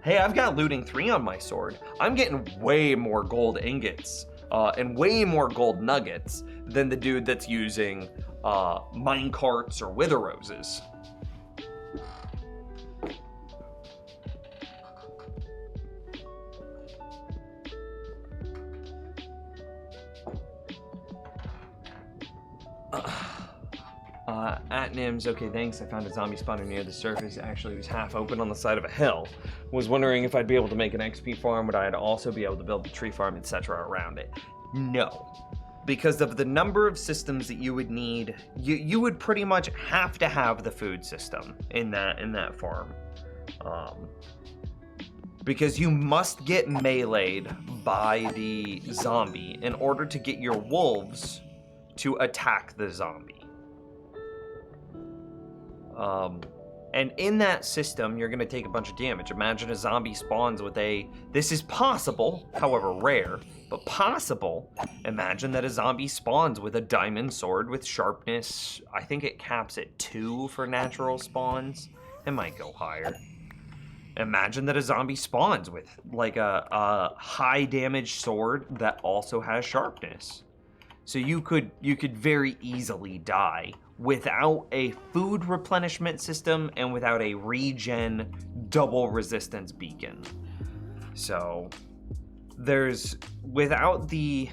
Speaker 1: hey, I've got looting 3 on my sword. I'm getting way more gold ingots and way more gold nuggets than the dude that's using minecarts or wither roses. At Nims, okay, thanks. I found a zombie spawner near the surface. Actually, it was half open on the side of a hill. Was wondering if I'd be able to make an XP farm, but I'd also be able to build a tree farm, etc. around it. No. Because of the number of systems that you would need, you would pretty much have to have the food system in that farm. Because you must get meleeed by the zombie in order to get your wolves to attack the zombie. And in that system, you're gonna take a bunch of damage. Imagine a zombie spawns with this is possible, however rare, but possible. Imagine that a zombie spawns with a diamond sword with sharpness. I think it caps at 2 for natural spawns. It might go higher. Imagine that a zombie spawns with like a high damage sword that also has sharpness. So you could very easily die without a food replenishment system and without a regen double resistance beacon. So there's without the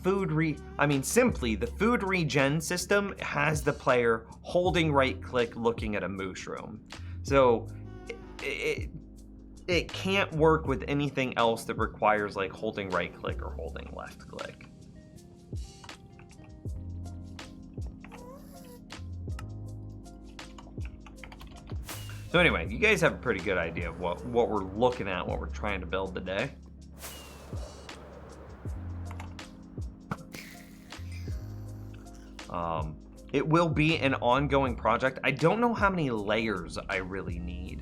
Speaker 1: food simply the food regen system has the player holding right click looking at a mushroom. So it can't work with anything else that requires like holding right click or holding left click. So anyway, you guys have a pretty good idea of what we're looking at, what we're trying to build today. It will be an ongoing project. I don't know how many layers I really need.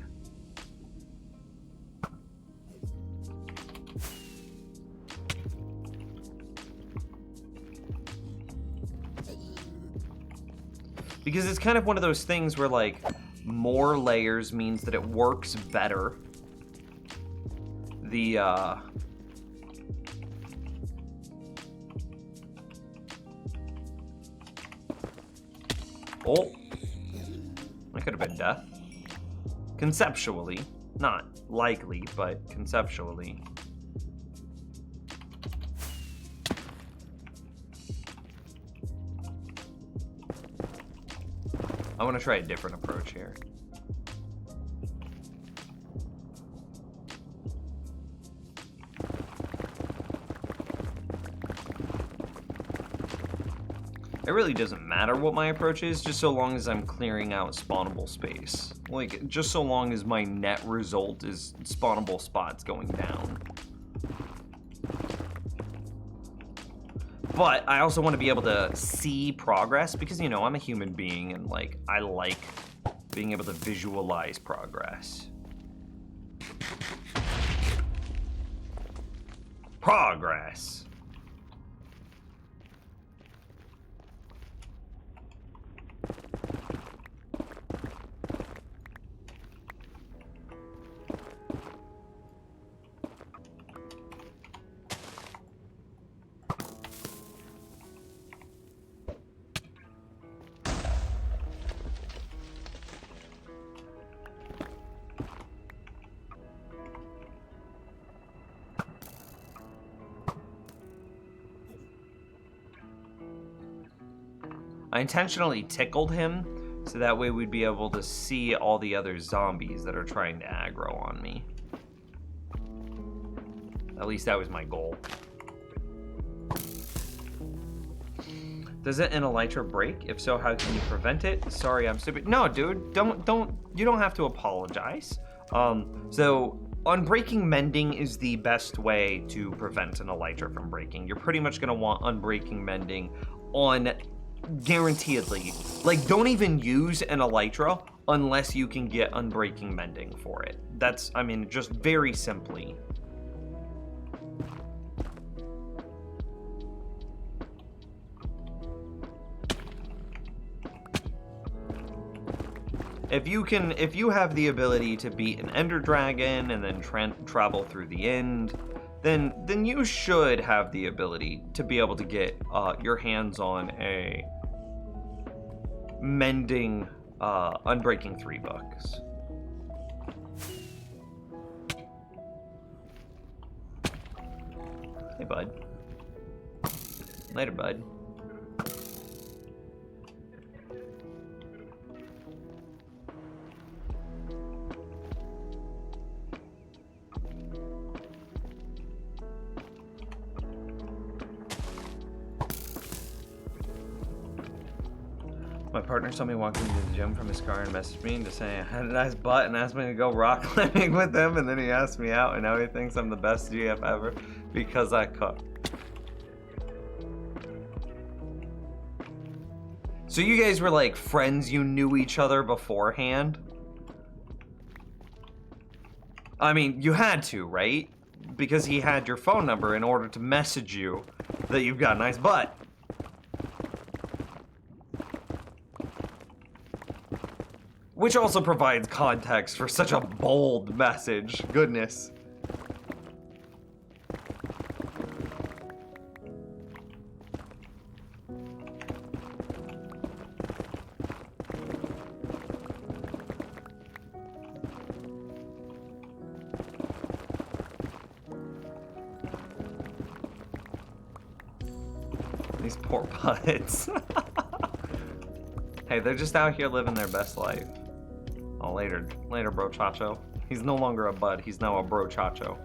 Speaker 1: Because it's kind of one of those things where like, more layers means that it works better. Oh, that could have been death. Conceptually, not likely, but conceptually. I want to try a different approach here. It really doesn't matter what my approach is, just so long as I'm clearing out spawnable space. Like, just so long as my net result is spawnable spots going down. But I also want to be able to see progress because, you know, I'm a human being and, like, I like being able to visualize progress. Progress. I intentionally tickled him so that way we'd be able to see all the other zombies that are trying to aggro on me. At least that was my goal. Does it in Elytra break? If so, how can you prevent it? Sorry, I'm stupid. No, dude, you don't have to apologize. So unbreaking mending is the best way to prevent an Elytra from breaking. You're pretty much gonna want unbreaking mending on guaranteedly. Like, don't even use an Elytra unless you can get unbreaking mending for it. That's, I mean, just very simply. If you have the ability to beat an Ender Dragon and then travel through the end, then you should have the ability to be able to get your hands on a mending Unbreaking 3 books. Hey, bud. Later, bud. My partner saw me walking to the gym from his car and messaged me to say I had a nice butt and asked me to go rock climbing with him, and then he asked me out, and now he thinks I'm the best GF ever because I cook. So you guys were like friends, you knew each other beforehand? I mean, you had to, right? Because he had your phone number in order to message you that you've got a nice butt. Which also provides context for such a bold message. Goodness. These poor butts. Hey, they're just out here living their best life. Oh, later, bro chacho. He's no longer a bud, he's now a bro chacho.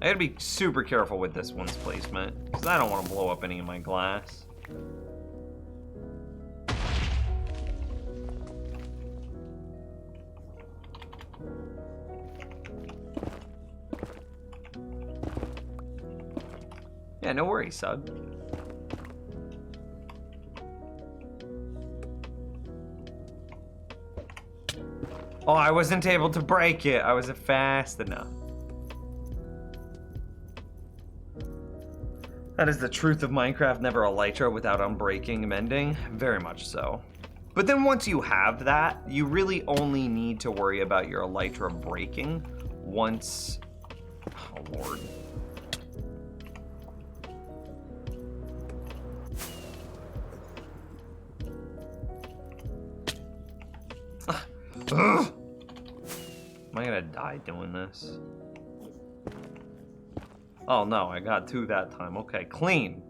Speaker 1: I gotta be super careful with this one's placement, because I don't want to blow up any of my glass. Yeah, no worries, Sug. Oh, I wasn't able to break it. I wasn't fast enough. That is the truth of Minecraft, never Elytra without unbreaking mending. Very much so. But then once you have that, you really only need to worry about your Elytra breaking once... Oh, Lord. Ugh. Am I gonna die doing this? Oh no, I got 2 that time. Okay, clean.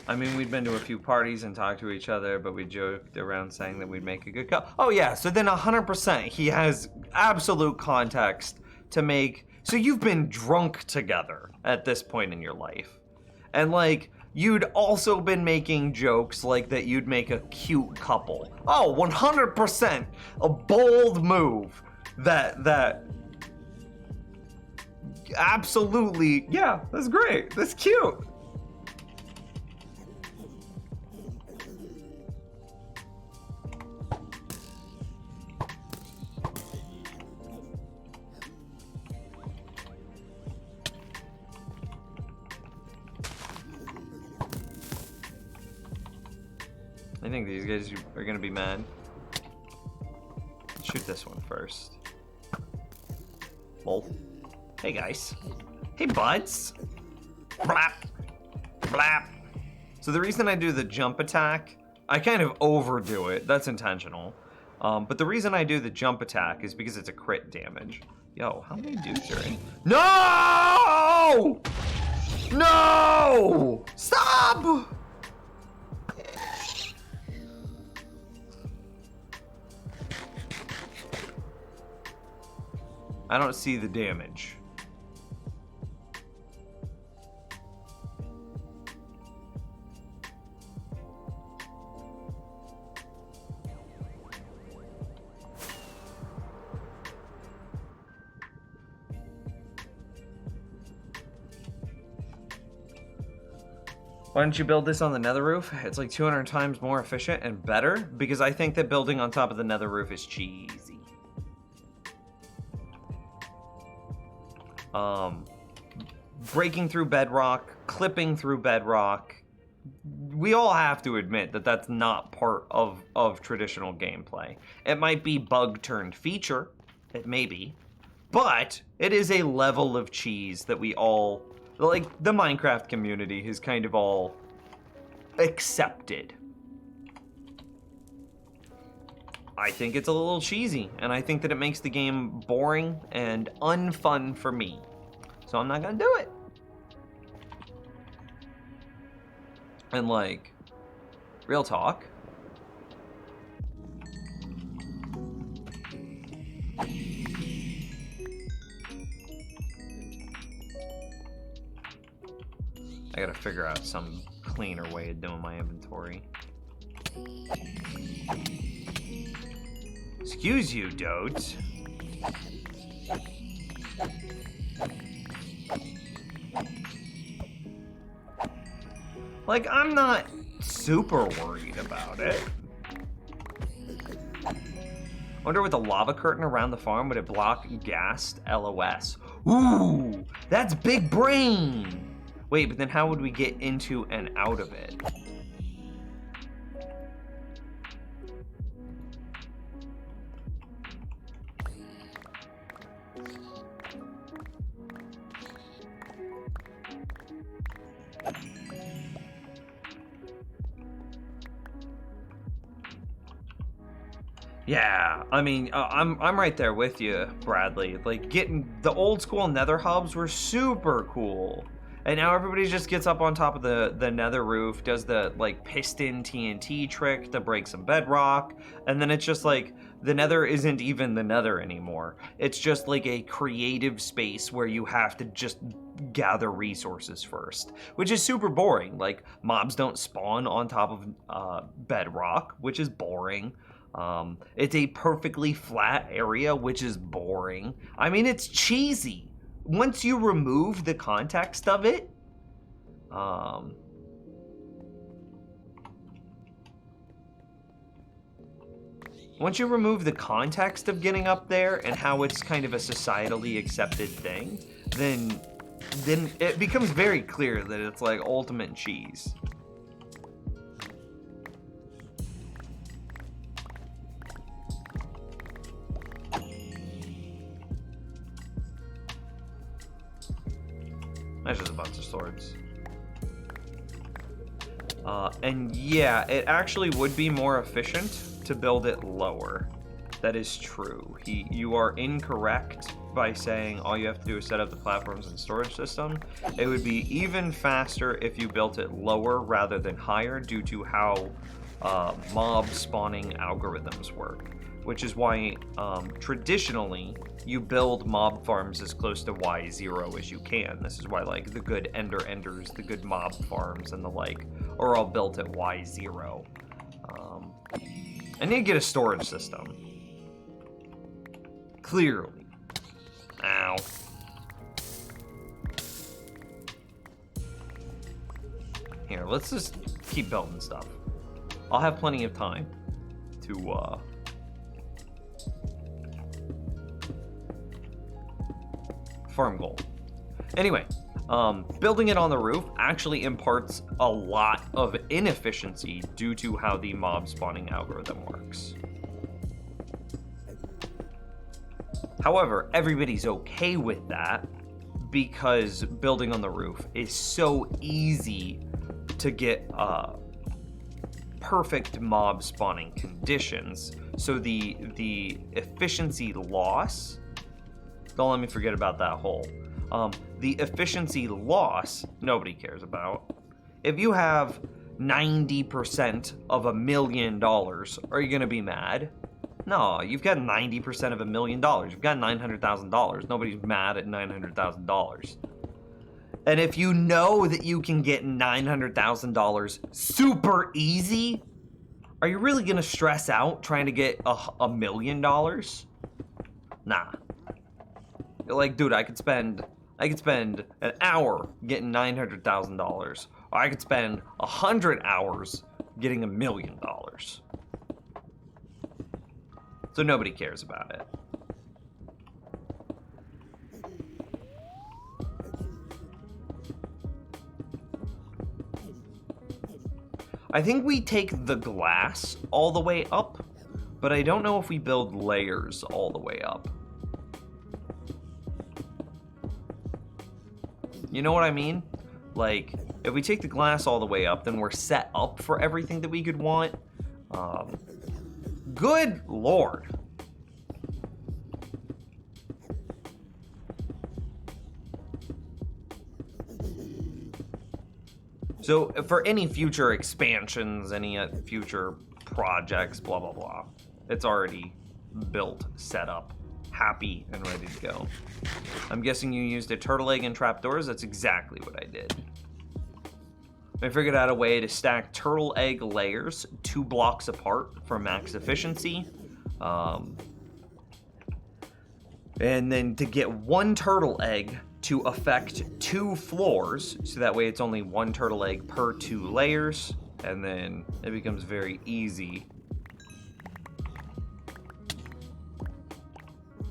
Speaker 1: I mean, we'd been to a few parties and talked to each other, but we joked around saying that we'd make a good couple. Oh yeah, so then 100% he has absolute context to make. So you've been drunk together at this point in your life. And like, you'd also been making jokes like that you'd make a cute couple. Oh, 100% a bold move that absolutely, yeah, that's great. That's cute. I think these guys are gonna be mad. Shoot this one first. Lol. Hey guys. Hey buds. Blap. Blap. So the reason I do the jump attack, I kind of overdo it. That's intentional. But the reason I do the jump attack is because it's a crit damage. Yo, how many dudes are in? No! No! Stop! I don't see the damage. Why don't you build this on the nether roof? It's like 200 times more efficient and better because I think that building on top of the nether roof is cheesy. Breaking through bedrock, clipping through bedrock. We all have to admit that that's not part of traditional gameplay. It might be bug turned feature, it may be, but it is a level of cheese that we all, like the Minecraft community has kind of all accepted. I think it's a little cheesy, and I think that it makes the game boring and unfun for me. So I'm not gonna do it. And like, real talk. I gotta figure out some cleaner way of doing my inventory. Excuse you, Dote. Like, I'm not super worried about it. Wonder with the lava curtain around the farm, would it block gassed LOS? Ooh, that's big brain. Wait, but then how would we get into and out of it? Yeah, I mean, I'm right there with you, Bradley. Like, getting the old school nether hubs were super cool. And now everybody just gets up on top of the nether roof, does the, like, piston TNT trick to break some bedrock, and then it's just like, the nether isn't even the nether anymore. It's just like a creative space where you have to just gather resources first, which is super boring. Like, mobs don't spawn on top of bedrock, which is boring. It's a perfectly flat area, which is boring. I mean, it's cheesy. Once you remove the context of it, once you remove the context of getting up there and how it's kind of a societally accepted thing, then it becomes very clear that it's like ultimate cheese. That's just a bunch of swords. And yeah, it actually would be more efficient to build it lower. That is true. You are incorrect by saying all you have to do is set up the platforms and storage system. It would be even faster if you built it lower rather than higher due to how mob spawning algorithms work, which is why traditionally you build mob farms as close to Y0 as you can. This is why like the good enders, the good mob farms and the like are all built at Y0. I need to get a storage system. Clearly. Ow. Here, let's just keep building stuff. I'll have plenty of time to, farm gold. Anyway, building it on the roof actually imparts a lot of inefficiency due to how the mob spawning algorithm works. However, everybody's okay with that because building on the roof is so easy to get perfect mob spawning conditions. So the efficiency loss, don't let me forget about that hole. The efficiency loss, nobody cares about. If you have 90% of $1 million, are you gonna be mad? No, you've got 90% of $1 million. You've got $900,000. Nobody's mad at $900,000. And if you know that you can get $900,000 super easy, are you really gonna stress out trying to get $1 million? Nah. Like, dude, I could spend an hour getting $900,000, or I could spend 100 hours getting $1 million. So nobody cares about it. I think we take the glass all the way up, but I don't know if we build layers all the way up. You know what I mean? Like, if we take the glass all the way up, then we're set up for everything that we could want. Good Lord. So for any future expansions, any future projects, blah, blah, blah, it's already built, set up, happy, and ready to go. I'm guessing you used a turtle egg and trapdoors. That's exactly what I did. I figured out a way to stack turtle egg layers 2 blocks apart for max efficiency. And then to get 1 turtle egg to affect 2 floors, so that way it's only 1 turtle egg per 2 layers, and then it becomes very easy.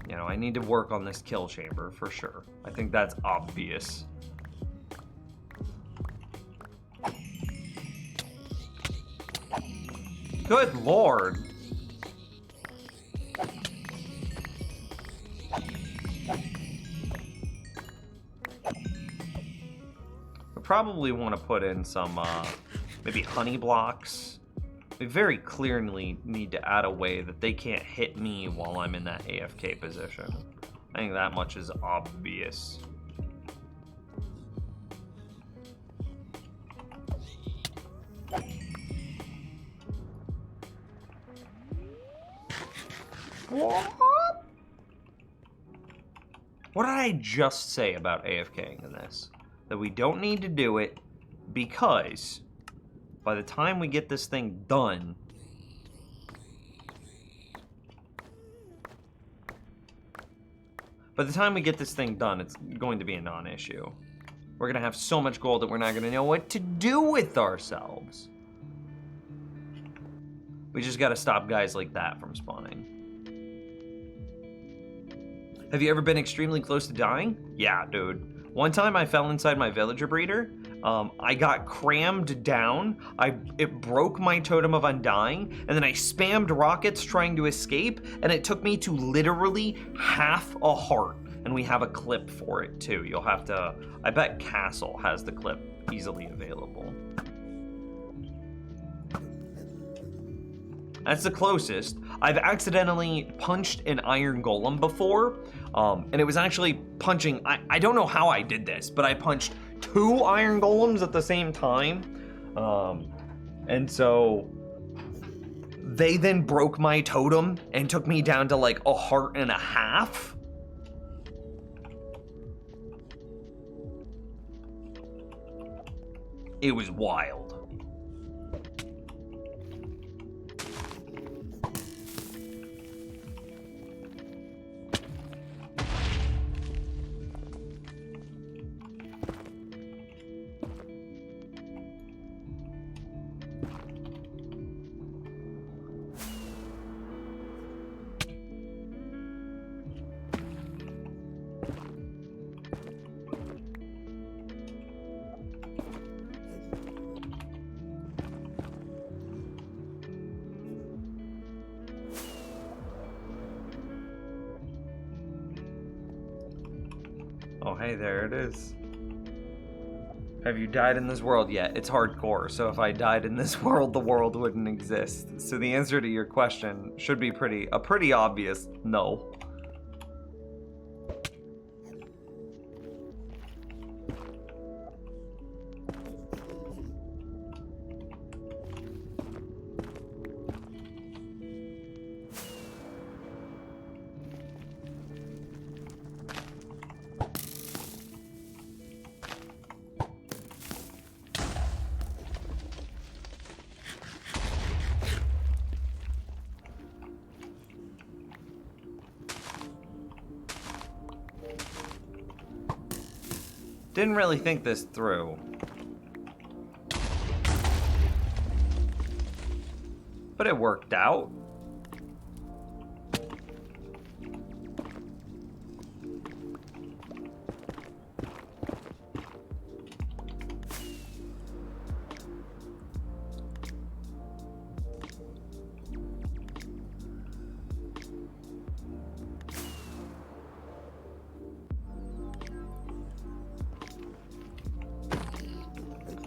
Speaker 1: You know, I need to work on this kill chamber for sure. I think that's obvious. Good Lord. I probably want to put in some, maybe honey blocks. We very clearly need to add a way that they can't hit me while I'm in that AFK position. I think that much is obvious. What did I just say about AFKing in this? That we don't need to do it because by the time we get this thing done, it's going to be a non-issue. We're going to have so much gold that we're not going to know what to do with ourselves. We just got to stop guys like that from spawning. Have you ever been extremely close to dying? Yeah, dude. One time I fell inside my villager breeder. I got crammed down. It broke my totem of undying, and then I spammed rockets trying to escape, and it took me to literally half a heart. And we have a clip for it too. You'll have to, I bet Castle has the clip easily available. That's the closest. I've accidentally punched an iron golem before, and it was actually punching, I don't know how I did this, but I punched 2 iron golems at the same time. And so they then broke my totem and took me down to like 1.5 hearts. It was wild. Oh, hey, there it is. Have you died in this world yet? It's hardcore, so if I died in this world, the world wouldn't exist. So the answer to your question should be a pretty obvious no. Didn't really think this through. But it worked out.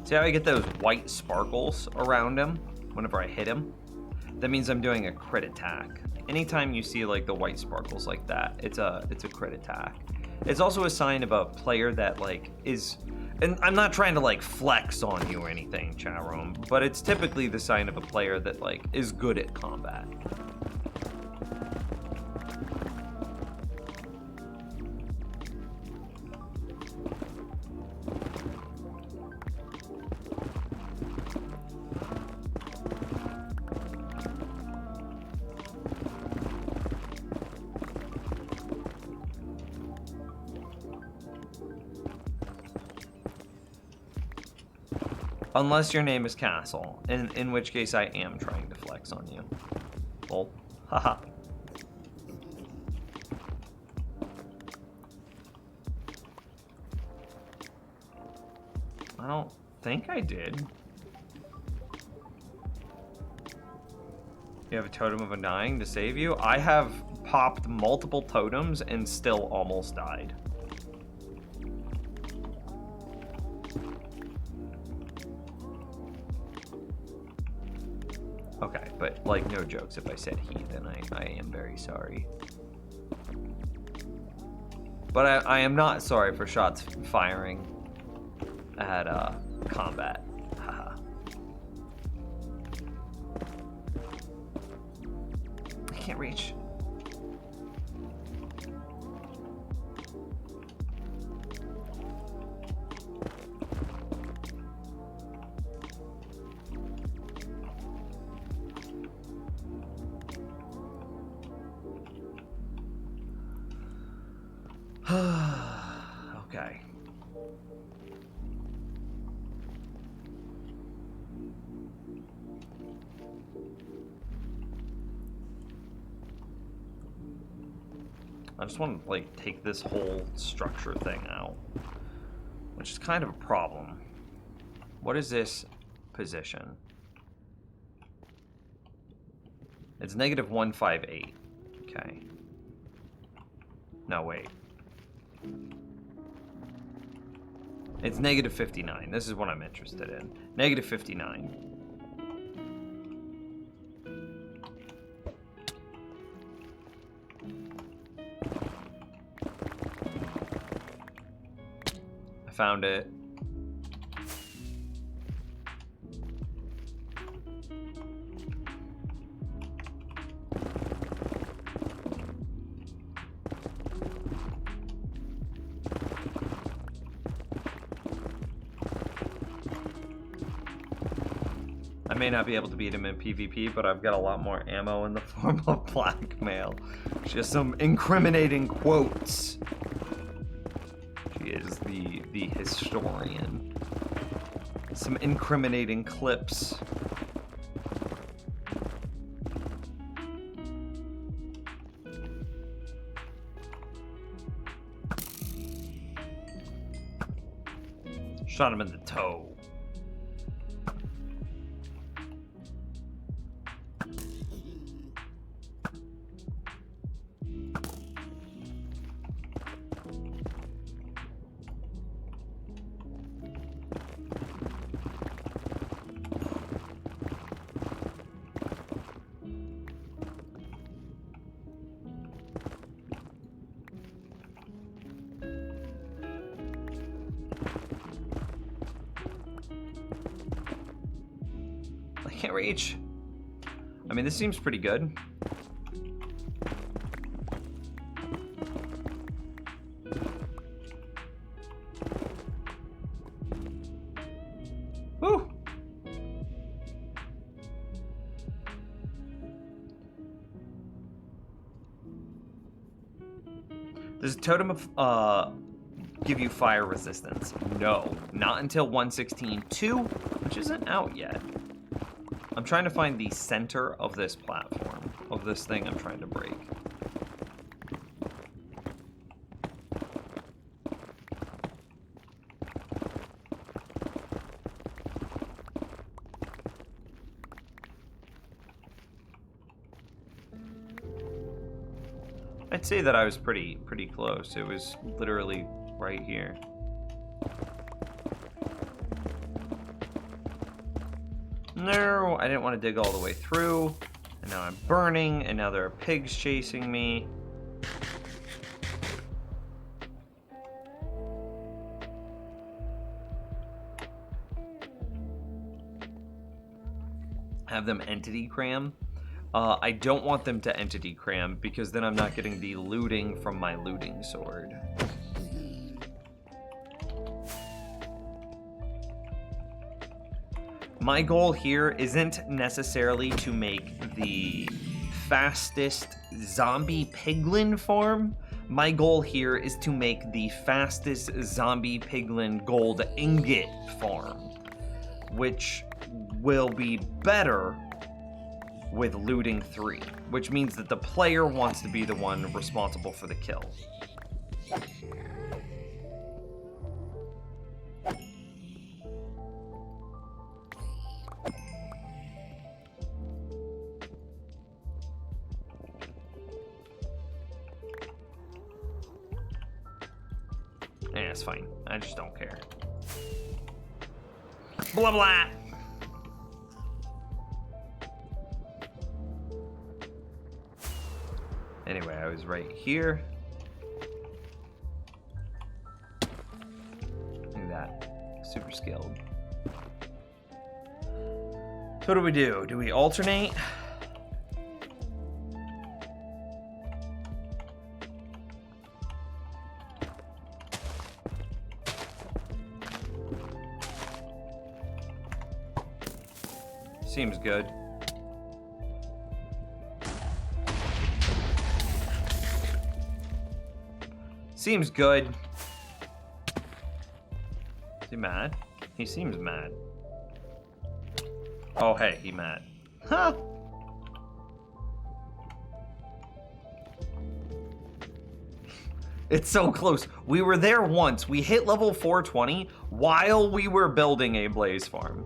Speaker 1: See how I get those white sparkles around him whenever I hit him? That means I'm doing a crit attack. Anytime you see like the white sparkles like that, it's a crit attack. It's also a sign of a player that like is, and I'm not trying to like flex on you or anything, chat room, but it's typically the sign of a player that like is good at combat. Unless your name is Castle, in which case I am trying to flex on you. Lol. Haha. I don't think I did. You have a totem of undying to save you? I have popped multiple totems and still almost died. Okay, but like no jokes, if I said he, then I am very sorry. But I am not sorry for shots firing at combat. Haha. I can't reach. Okay. I just want to like take this whole structure thing out, which is kind of a problem. What is this position? It's -158. Okay. No, wait. It's -59. This is what I'm interested in. -59. found it. I may not be able to beat him in PvP, but I've got a lot more ammo in the form of blackmail. Just some incriminating quotes. She is the historian. Some incriminating clips. Shot him in the toe. Can't reach. I mean, this seems pretty good. Woo! Does a totem of give you fire resistance? No, not until 116.2, which isn't out yet. I'm trying to find the center of this platform, of this thing I'm trying to break. I'd say that I was pretty close. It was literally right here. No, I didn't want to dig all the way through. And now I'm burning, and now there are pigs chasing me. Have them entity cram. I don't want them to entity cram because then I'm not getting the looting from my looting sword. My goal here isn't necessarily to make the fastest zombie piglin farm. My goal here is to make the fastest zombie piglin gold ingot farm, which will be better with looting 3, which means that the player wants to be the one responsible for the kill. Yeah, it's fine. I just don't care. Blah, blah. Anyway, I was right here. Look at that. Super skilled. So what do we do? Do we alternate? Seems good. Seems good. Is he mad? He seems mad. Oh, hey, he mad. Huh? It's so close. We were there once. We hit level 420 while we were building a blaze farm.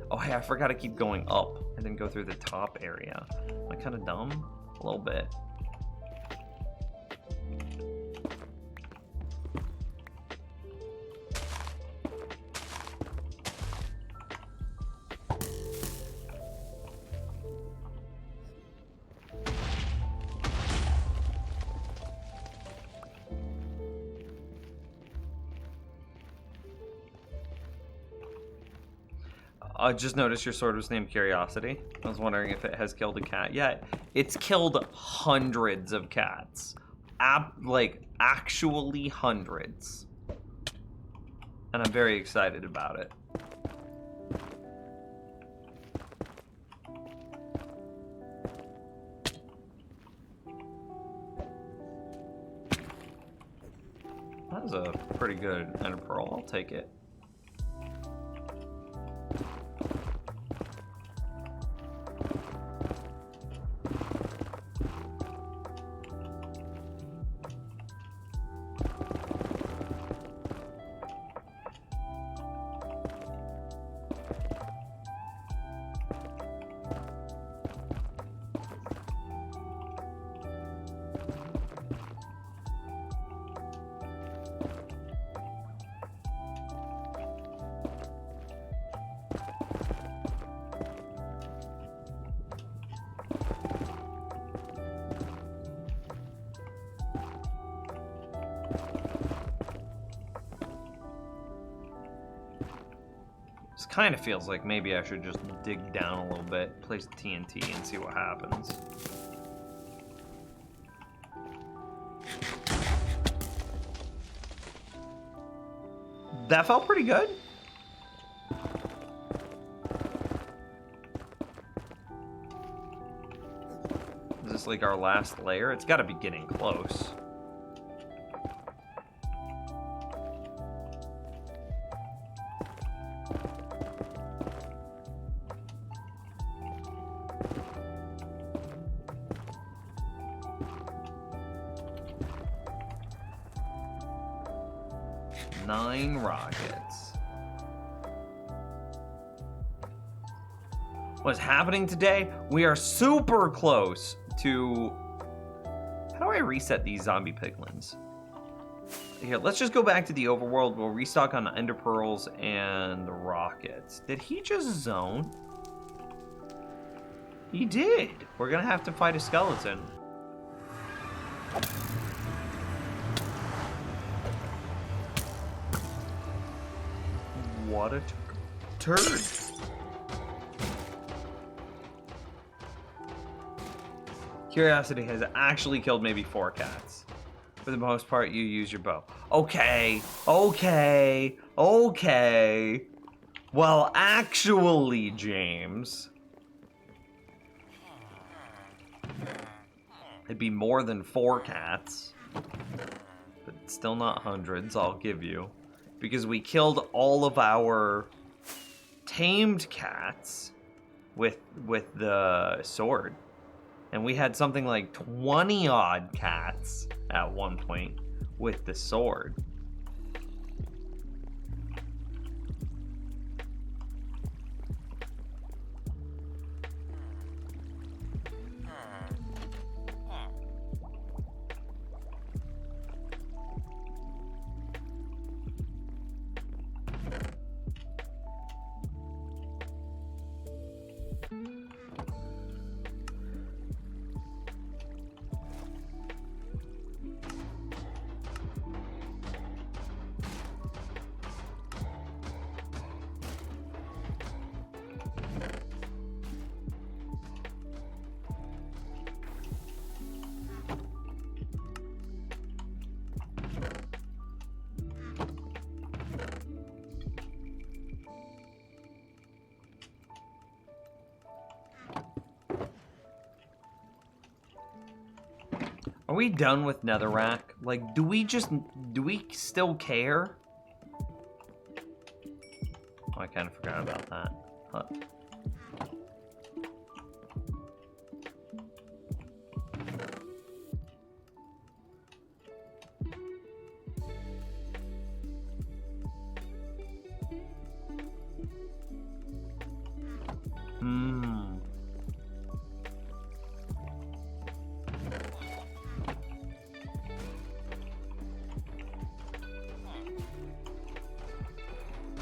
Speaker 1: Oh, hey, I forgot to keep going up and then go through the top area. Am I kind of dumb? A little bit. I just noticed your sword was named Curiosity. I was wondering if it has killed a cat yet. It's killed hundreds of cats. Like, actually hundreds. And I'm very excited about it. That was a pretty good ender pearl. I'll take it. This kind of feels like maybe I should just dig down a little bit, place TNT, and see what happens. That felt pretty good. Is this like our last layer? It's got to be getting close. Nine rockets. What's happening today? We are super close to... How do I reset these zombie piglins? Here, let's just go back to the overworld. We'll restock on ender pearls and the rockets. Did he just zone? He did. We're gonna have to fight a skeleton. What a turd. Curiosity has actually killed maybe 4 cats. For the most part, you use your bow. Okay, okay, okay. Well, actually, James, it'd be more than 4 cats, but still not hundreds, I'll give you. Because we killed all of our tamed cats with the sword. And we had something like 20 odd cats at one point with the sword. Are we done with Netherrack? Like, do we still care? Oh, I kind of forgot about that. Huh.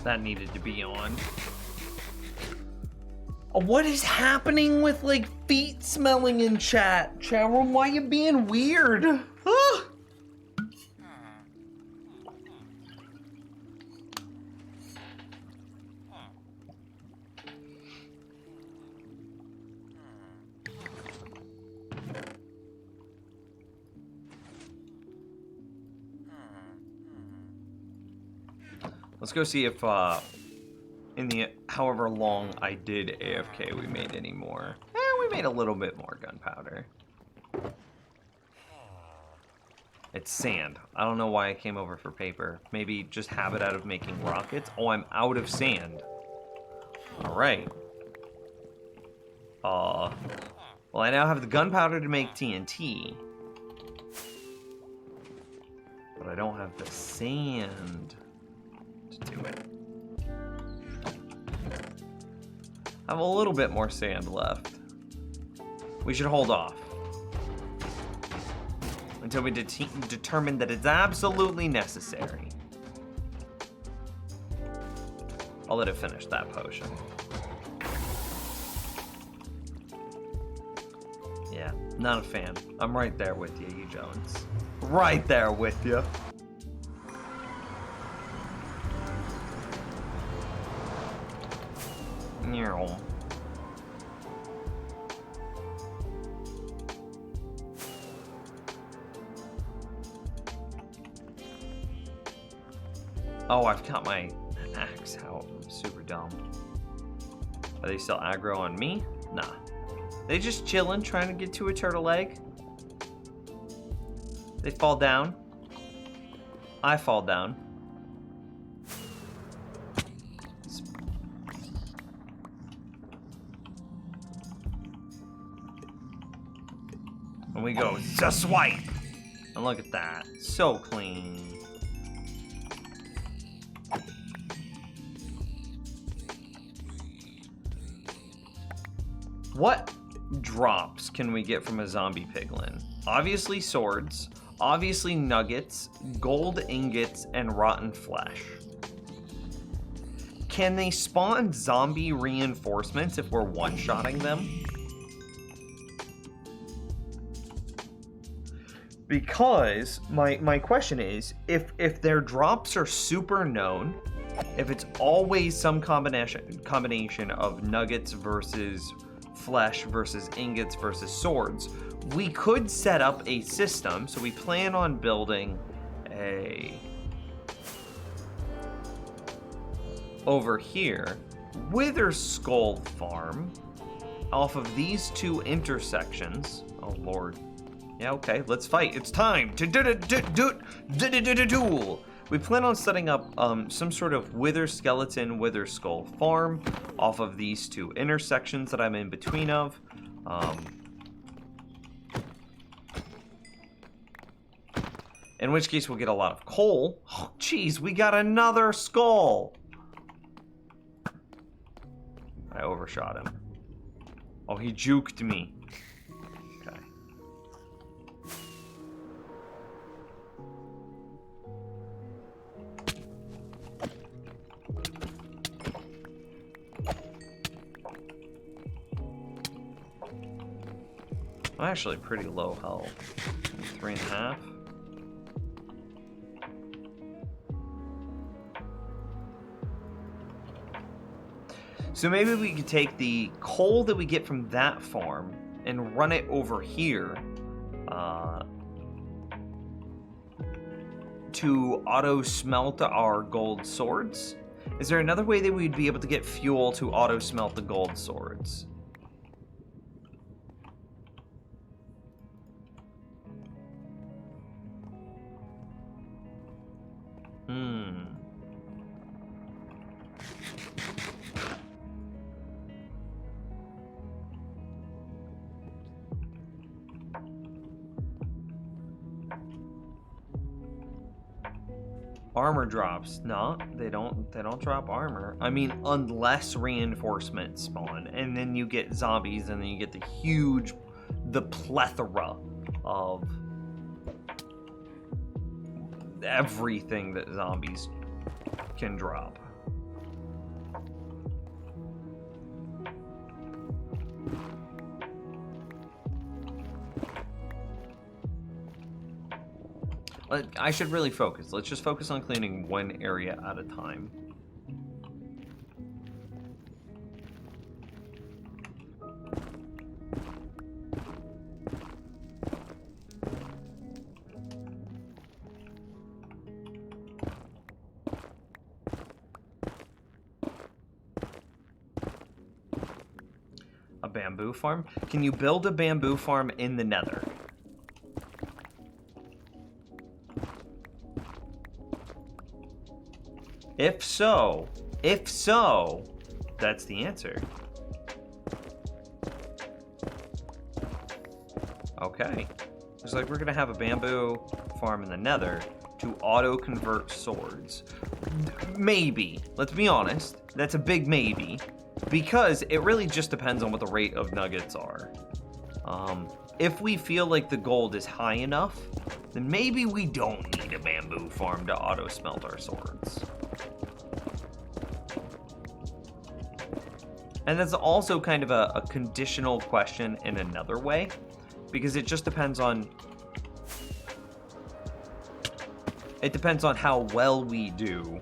Speaker 1: That needed to be on. What is happening with, like, feet smelling in chat? Chat room, why you being weird? Ah! Let's go see if, in the however long I did AFK, we made any more. We made a little bit more gunpowder. It's sand. I don't know why I came over for paper. Maybe just habit out of making rockets. Oh, I'm out of sand. Alright. Well, I now have the gunpowder to make TNT. But I don't have the sand to do it. I have a little bit more sand left. We should hold off until we determine that it's absolutely necessary. I'll let it finish that potion. Yeah, not a fan. I'm right there with you, you Jones. Right there with you. Meow. Oh, I've got my axe out. I'm super dumb. Are they still aggro on me? Nah. They just chilling, trying to get to a turtle egg. They fall down. I fall down. And we go, swipe! And look at that. So clean. What drops can we get from a zombie piglin? Obviously swords, obviously nuggets, gold ingots, and rotten flesh. Can they spawn zombie reinforcements if we're one-shotting them? Because my question is, if their drops are super known, if it's always some combination of nuggets versus flesh versus ingots versus swords, we could set up a system. So we plan on building a over here Wither Skull farm off of these two intersections. Oh lord. Yeah, okay, let's fight. It's time to duel. We plan on setting up some sort of Wither Skeleton, Wither Skull farm off of these two intersections that I'm in between of. In which case we'll get a lot of coal. Oh, jeez, we got another skull. I overshot him. Oh, he juked me. Okay. I'm actually pretty low health. 3.5. So maybe we could take the coal that we get from that farm and run it over here to auto smelt our gold swords. Is there another way that we'd be able to get fuel to auto smelt the gold swords? Armor drops. No, they don't drop armor. I mean, unless reinforcements spawn, and then you get zombies, and then you get the plethora of everything that zombies can drop. I should really focus. Let's just focus on cleaning one area at a time. bamboo farm? Can you build a bamboo farm in the Nether? If so, that's the answer. Okay. Looks like we're gonna have a bamboo farm in the Nether to auto-convert swords. Maybe. Let's be honest. That's a big maybe. Because it really just depends on what the rate of nuggets are. If we feel like the gold is high enough, then maybe we don't need a bamboo farm to auto-smelt our swords. And that's also kind of a conditional question in another way, because it just depends on... It depends on how well we do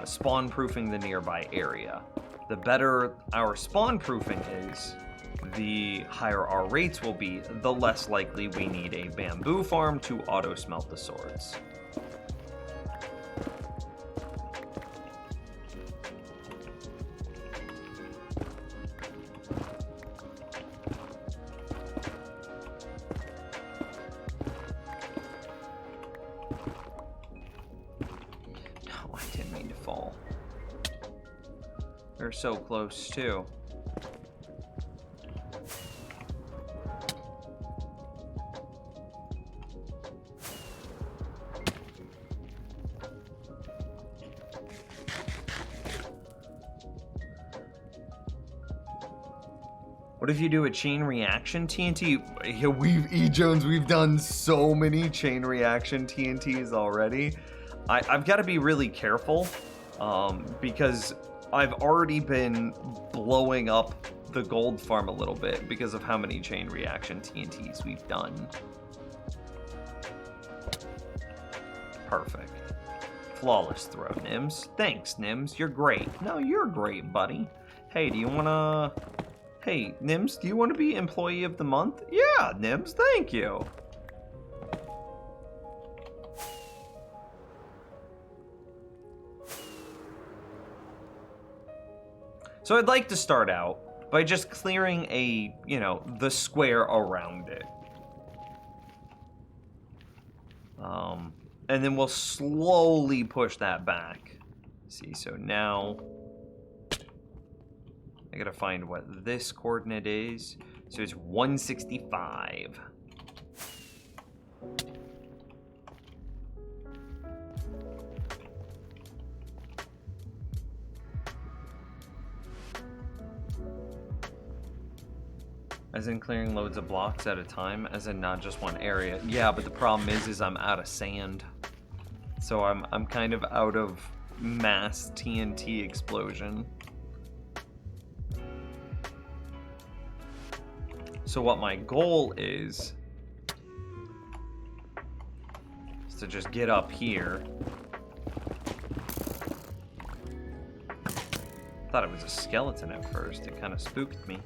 Speaker 1: spawn-proofing the nearby area. The better our spawn-proofing is, the higher our rates will be, the less likely we need a bamboo farm to auto-smelt the swords. They're so close, too. What if you do a chain reaction TNT? We've done so many chain reaction TNTs already. I've got to be really careful, because I've already been blowing up the gold farm a little bit because of how many chain reaction TNTs we've done. Perfect. Flawless throw, Nims. Thanks, Nims. You're great. No, you're great, buddy. Hey, do you wanna... Hey, Nims, do you want to be Employee of the Month? Yeah, Nims, thank you. So I'd like to start out by just clearing the square around it. And then we'll slowly push that back. See, so now I gotta find what this coordinate is. So it's 165. As in clearing loads of blocks at a time, as in not just one area. Yeah, but the problem is I'm out of sand. So I'm kind of out of mass TNT explosion. So what my goal is to just get up here. Thought it was a skeleton at first. It kind of spooked me.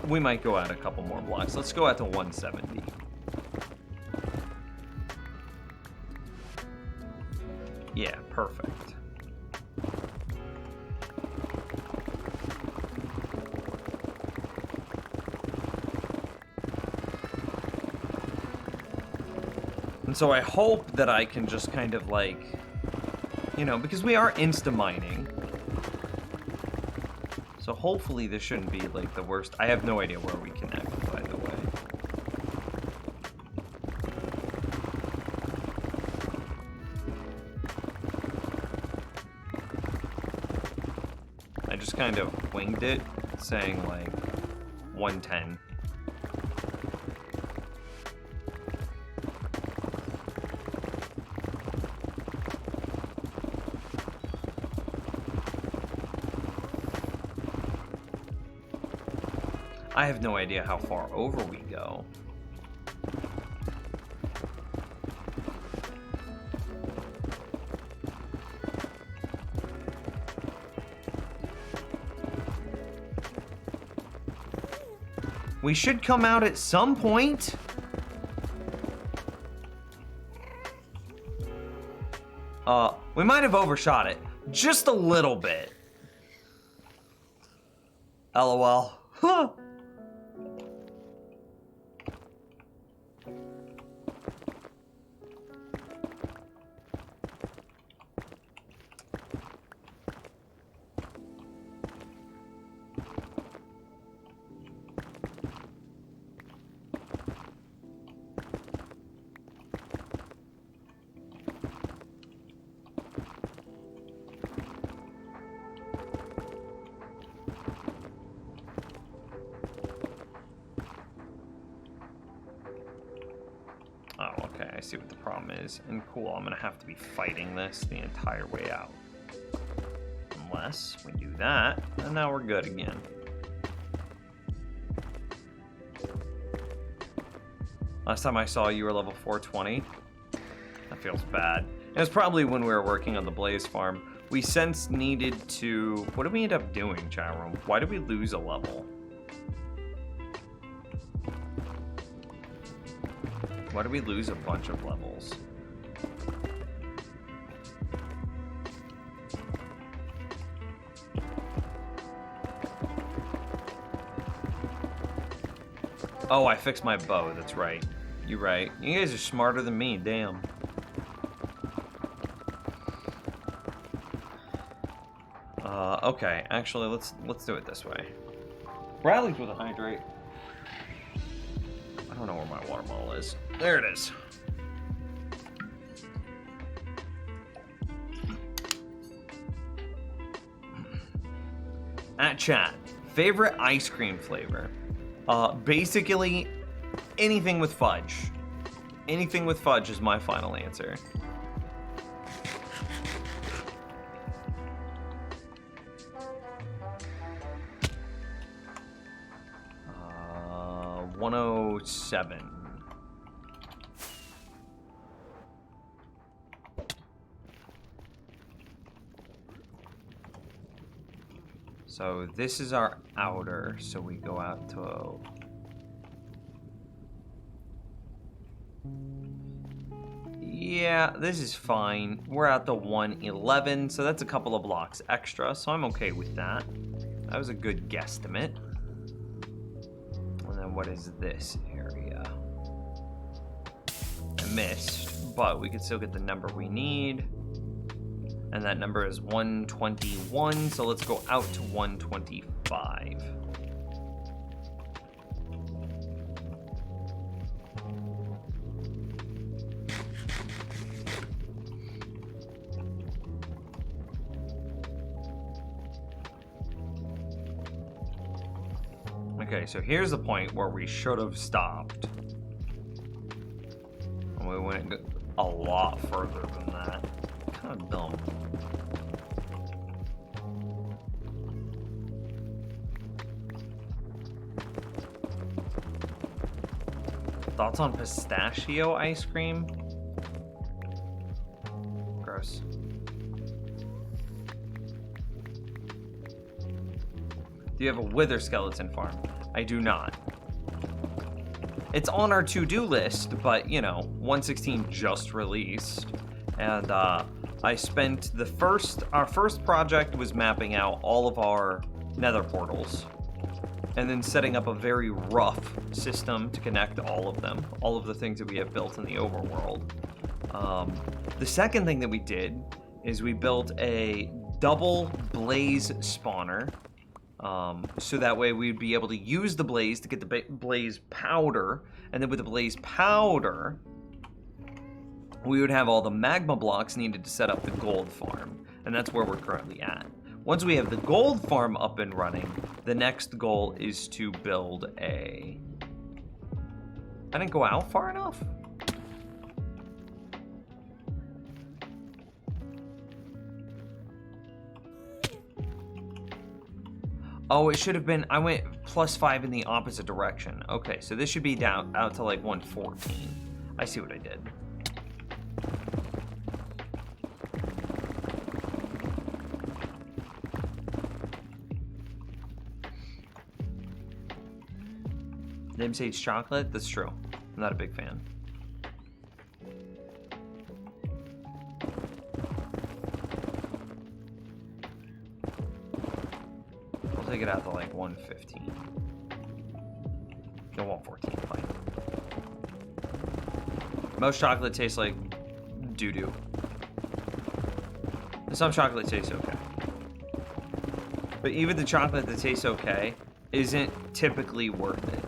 Speaker 1: We might go out a couple more blocks. Let's go out to 170. Yeah, perfect. And so I hope that I can just kind of like, because we are insta-mining. So hopefully this shouldn't be like the worst. I have no idea where we connect, by the way. I just kind of winged it, saying like 110. I have no idea how far over we go. We should come out at some point. We might have overshot it. Just a little bit. LOL. Huh. Oh, okay, I see what the problem is. And cool, I'm gonna have to be fighting this the entire way out. Unless we do that, and now we're good again. Last time I saw you were level 420. That feels bad. It was probably when we were working on the Blaze farm. We since needed to... What did we end up doing, chat room? Why did we lose a level? Why did we lose a bunch of levels? Oh, I fixed my bow, that's right. You're right. You guys are smarter than me, damn. Okay, actually, let's do it this way. Bradley's with a hydrate. I don't know where my water bottle is. There it is. At chat, favorite ice cream flavor? Basically, anything with fudge. Anything with fudge is my final answer. 107. So this is our outer, so we go out to yeah, this is fine. We're at the 111, so that's a couple of blocks extra, so I'm okay with that. That was a good guesstimate. And then what is this area? I missed, but we could still get the number we need. And that number is 121, so let's go out to 125. Okay, so here's the point where we should have stopped. And we went a lot further than that. Kind of dumb. Thoughts on pistachio ice cream? Gross. Do you have a wither skeleton farm? I do not. It's on our to-do list, but you know, 116 just released. And I spent our first project was mapping out all of our nether portals. And then setting up a very rough system to connect all of them, all of the things that we have built in the overworld. The second thing that we did is we built a double blaze spawner, so that way we'd be able to use the blaze to get the blaze powder, and then with the blaze powder, we would have all the magma blocks needed to set up the gold farm, and that's where we're currently at. Once we have the gold farm up and running, the next goal is to build a... I didn't go out far enough? Oh, it should have been... I went +5 in the opposite direction. Okay, so this should be down out to like 114. I see what I did. Name Sage chocolate? That's true. I'm not a big fan. We'll take it out to like 115. No, 114, fine. Most chocolate tastes like doo-doo. Some chocolate tastes okay. But even the chocolate that tastes okay isn't typically worth it.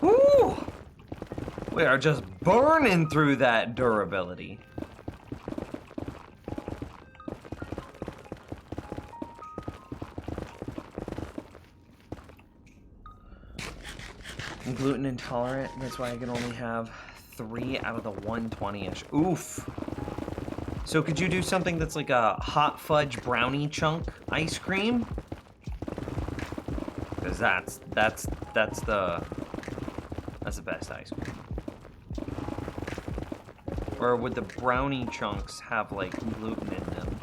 Speaker 1: Woo! We are just burning through that durability. I'm gluten intolerant, that's why I can only have 3 out of the 120-ish. Oof. So could you do something that's like a hot fudge brownie chunk ice cream? Because that's the best ice cream. Or would the brownie chunks have like gluten in them?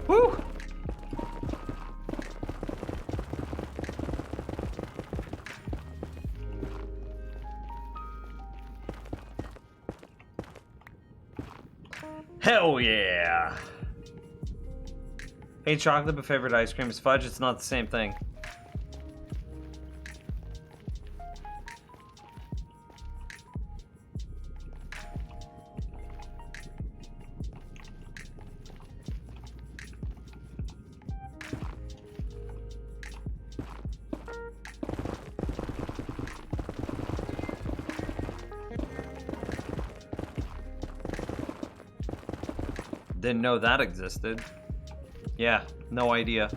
Speaker 1: Woo! Hell yeah! Hate chocolate, but favorite ice cream is fudge. It's not the same thing. Didn't know that existed. Yeah, no idea.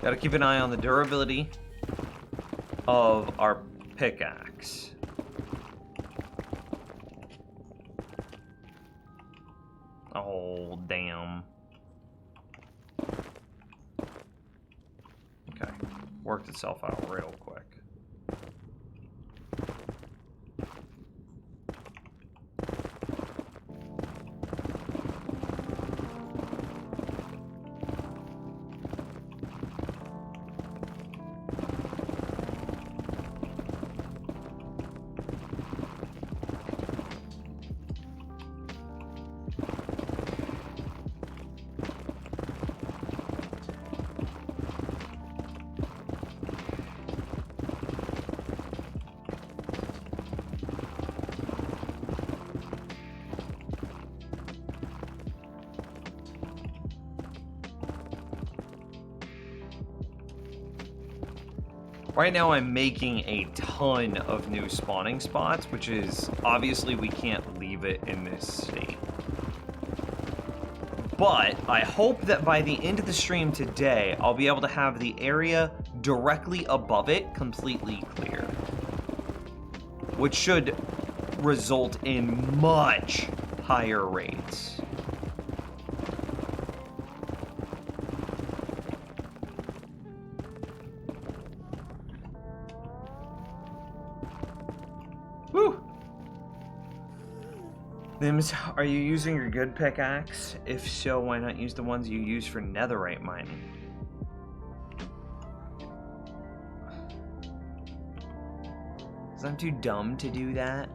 Speaker 1: Gotta keep an eye on the durability of our pickaxe. Oh, damn. Okay. Worked itself out real quick. Right now I'm making a ton of new spawning spots, which is obviously we can't leave it in this state. But I hope that by the end of the stream today, I'll be able to have the area directly above it completely clear, which should result in much higher rates. Nims, are you using your good pickaxe? If so, why not use the ones you use for netherite mining? Because I'm too dumb to do that.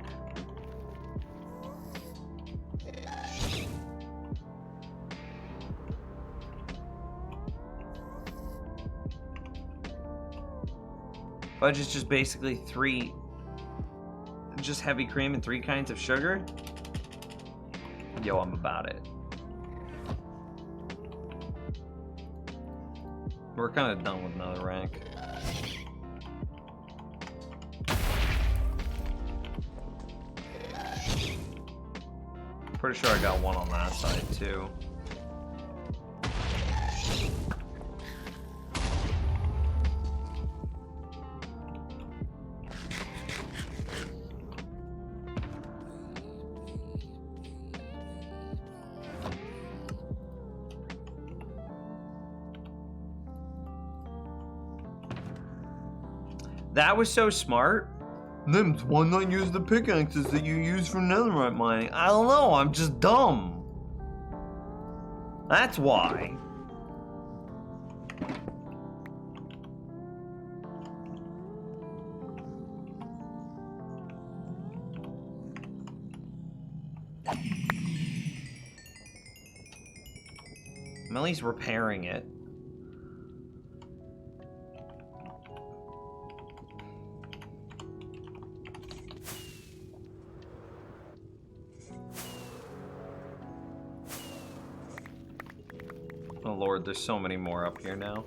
Speaker 1: Fudge is just basically just heavy cream and 3 kinds of sugar? Yo, I'm about it. We're kind of done with another rank. Pretty sure I got one on that side too. That was so smart. Nims, why not use the pickaxes that you use for netherite mining? I don't know, I'm just dumb. That's why. I'm at least repairing it. Oh lord, there's so many more up here now.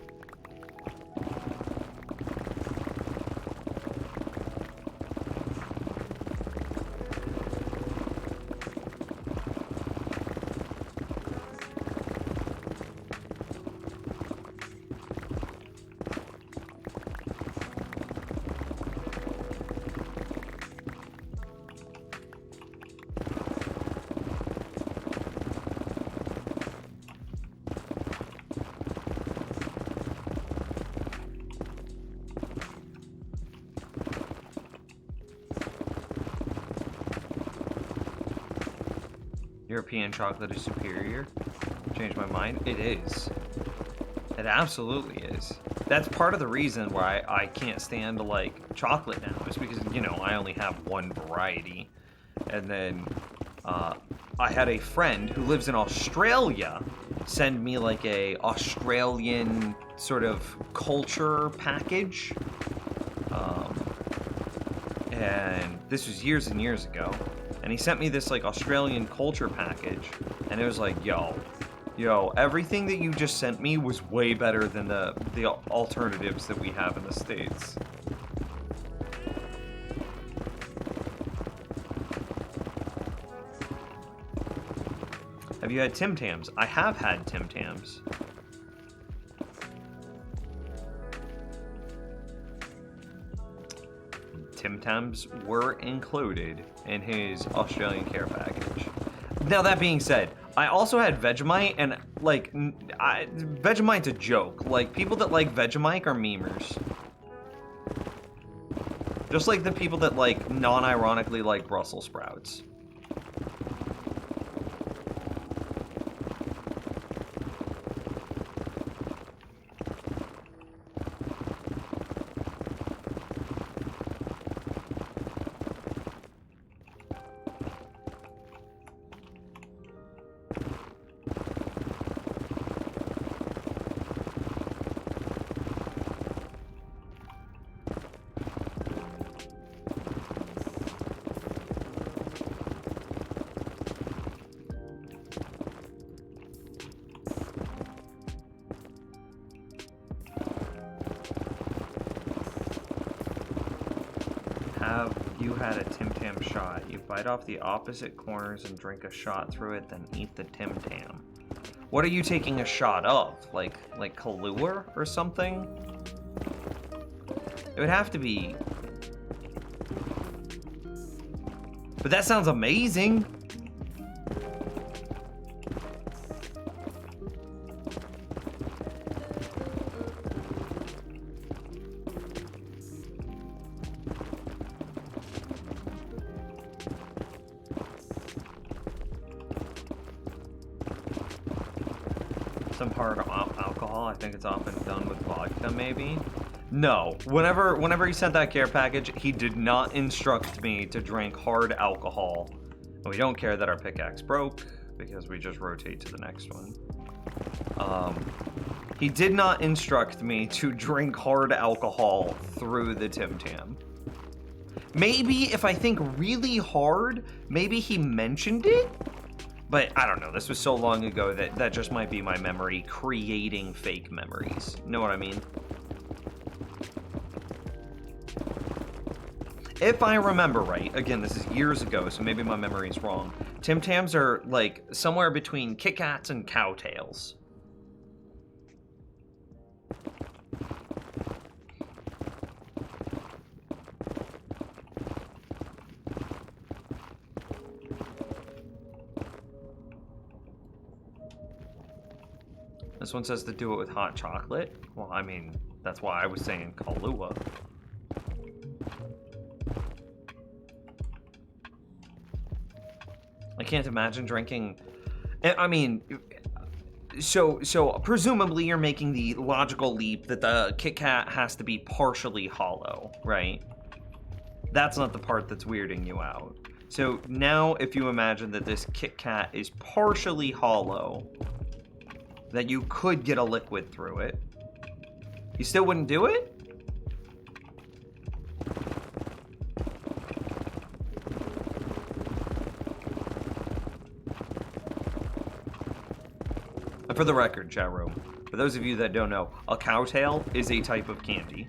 Speaker 1: European chocolate is superior. Changed my mind. It is. It absolutely is. That's part of the reason why I can't stand like chocolate now, is because, you know, I only have one variety. And then I had a friend who lives in Australia send me like a Australian sort of culture package. And this was years and years ago. And he sent me this like Australian culture package, and it was like, yo, everything that you just sent me was way better than the alternatives that we have in the States. Have you had Tim Tams? I have had Tim Tams. Tim Tams were included in his Australian care package. Now that being said, I also had Vegemite, and like, Vegemite's a joke. Like, people that like Vegemite are memers. Just like the people that like non-ironically like Brussels sprouts. Have you had a Tim Tam shot? You bite off the opposite corners and drink a shot through it, then eat the Tim Tam. What are you taking a shot of? Like Kahlua or something? It would have to be. But that sounds amazing. some hard alcohol. I think it's often done with vodka, maybe. No. Whenever he sent that care package, he did not instruct me to drink hard alcohol. And we don't care that our pickaxe broke because we just rotate to the next one. He did not instruct me to drink hard alcohol through the Tim Tam. Maybe if I think really hard, maybe he mentioned it? But I don't know, this was so long ago that just might be my memory creating fake memories. Know what I mean? If I remember right, again, this is years ago, so maybe my memory is wrong. Tim Tams are like somewhere between Kit Kats and Cow Tails. This one says to do it with hot chocolate. Well, I mean, that's why I was saying Kahlua. I can't imagine drinking. I mean, so presumably you're making the logical leap that the Kit Kat has to be partially hollow, right? That's not the part that's weirding you out. So now if you imagine that this Kit Kat is partially hollow, that you could get a liquid through it, you still wouldn't do it? And for the record, chat room, for those of you that don't know, a cowtail is a type of candy.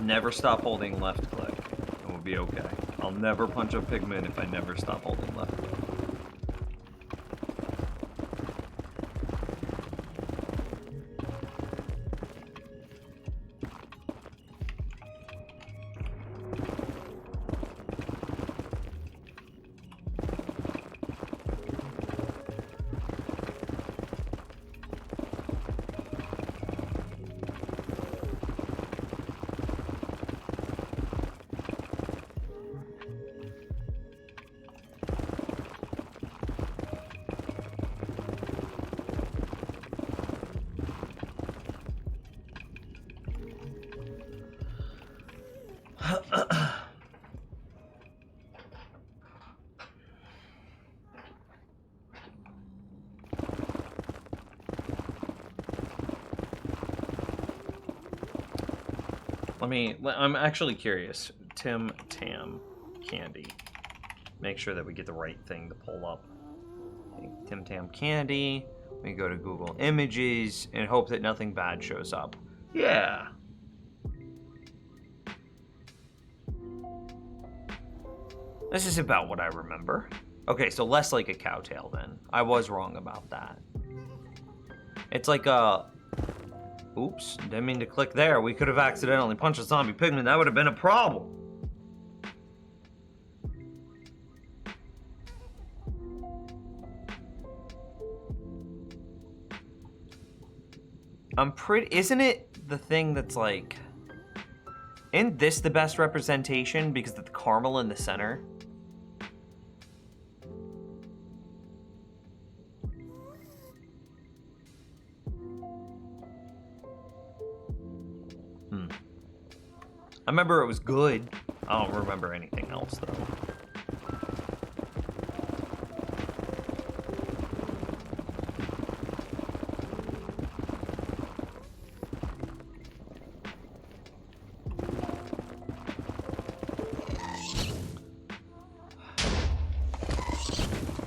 Speaker 1: Never stop holding left click, and we'll be okay. I'll never punch a pigment if I never stop holding left click. I'm actually curious. Tim Tam candy. Make sure that we get the right thing to pull up. Okay, Tim Tam candy. We go to Google Images and hope that nothing bad shows up. Yeah. This is about what I remember. Okay, so less like a cowtail then. I was wrong about that. It's like a... Oops, didn't mean to click there. We could have accidentally punched a zombie pigment. That would have been a problem. Isn't it the thing that's like... Isn't this the best representation because of the caramel in the center? I remember it was good. I don't remember anything else, though.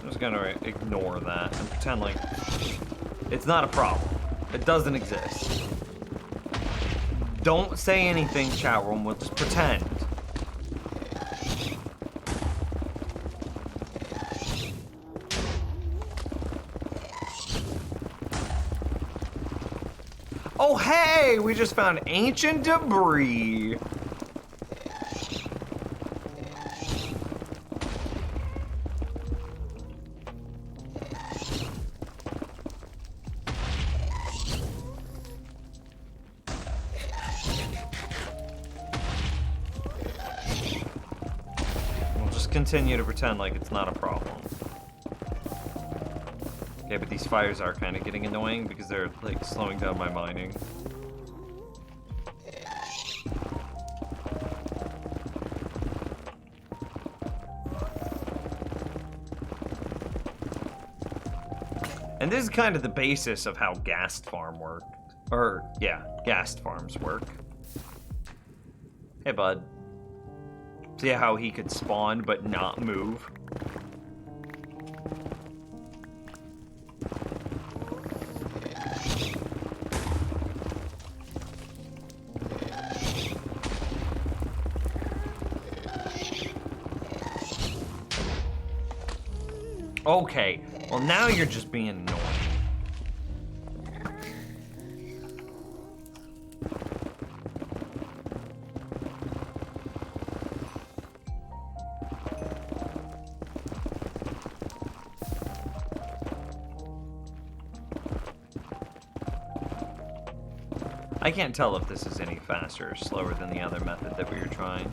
Speaker 1: I'm just gonna ignore that and pretend like it's not a problem. It doesn't exist. Don't say anything, chat room. We'll just pretend. Oh, hey! We just found ancient debris. just continue to pretend like it's not a problem. Okay, but these fires are kind of getting annoying because they're, like, slowing down my mining. And this is kind of the basis of how Ghast Farm work. Or, yeah, Ghast Farms work. Hey, bud. See how he could spawn but not move? Okay, well now you're just being annoying. I can't tell if this is any faster or slower than the other method that we were trying.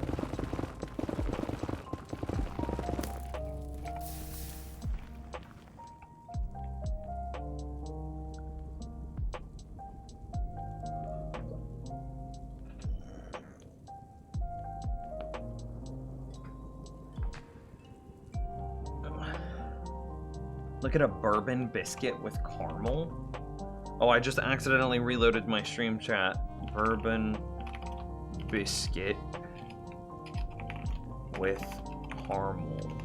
Speaker 1: Look at a bourbon biscuit with caramel. Oh, I just accidentally reloaded my stream chat. Bourbon biscuit with caramel.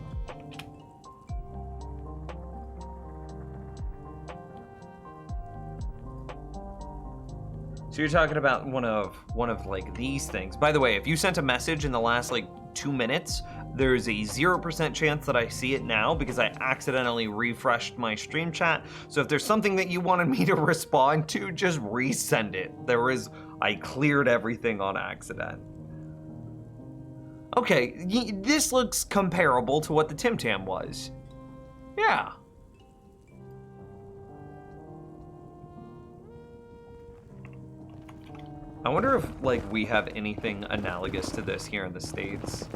Speaker 1: So you're talking about one of like these things. By the way, if you sent a message in the last like 2 minutes, there's a 0% chance that I see it now because I accidentally refreshed my stream chat. So if there's something that you wanted me to respond to, just resend it. I cleared everything on accident. Okay, this looks comparable to what the Tim Tam was. Yeah. I wonder if, like, we have anything analogous to this here in the States.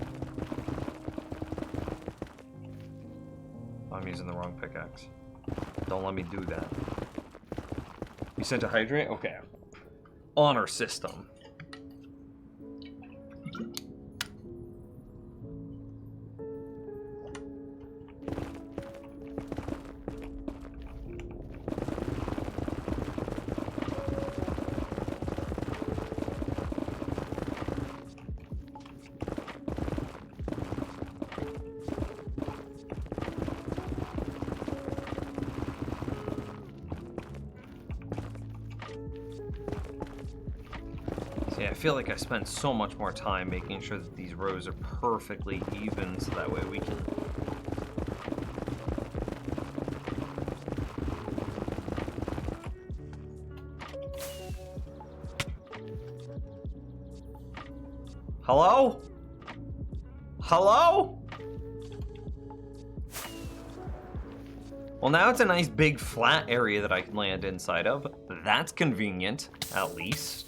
Speaker 1: I'm using the wrong pickaxe. Don't let me do that. You sent a hydrate? Okay. Honor system. I feel like I spent so much more time making sure that these rows are perfectly even so that way we can... Hello? Hello? Well, now it's a nice big flat area that I can land inside of. That's convenient, at least.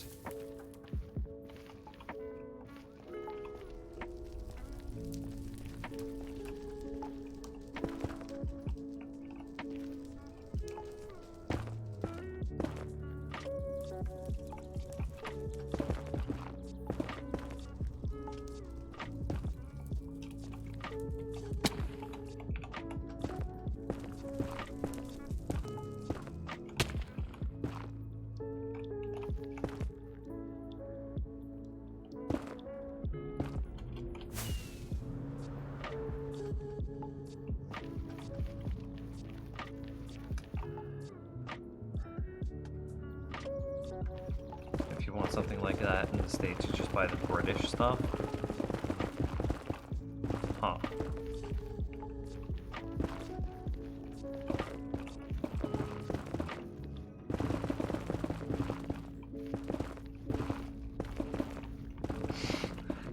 Speaker 1: Something like that in the States, you just buy the British stuff. Huh.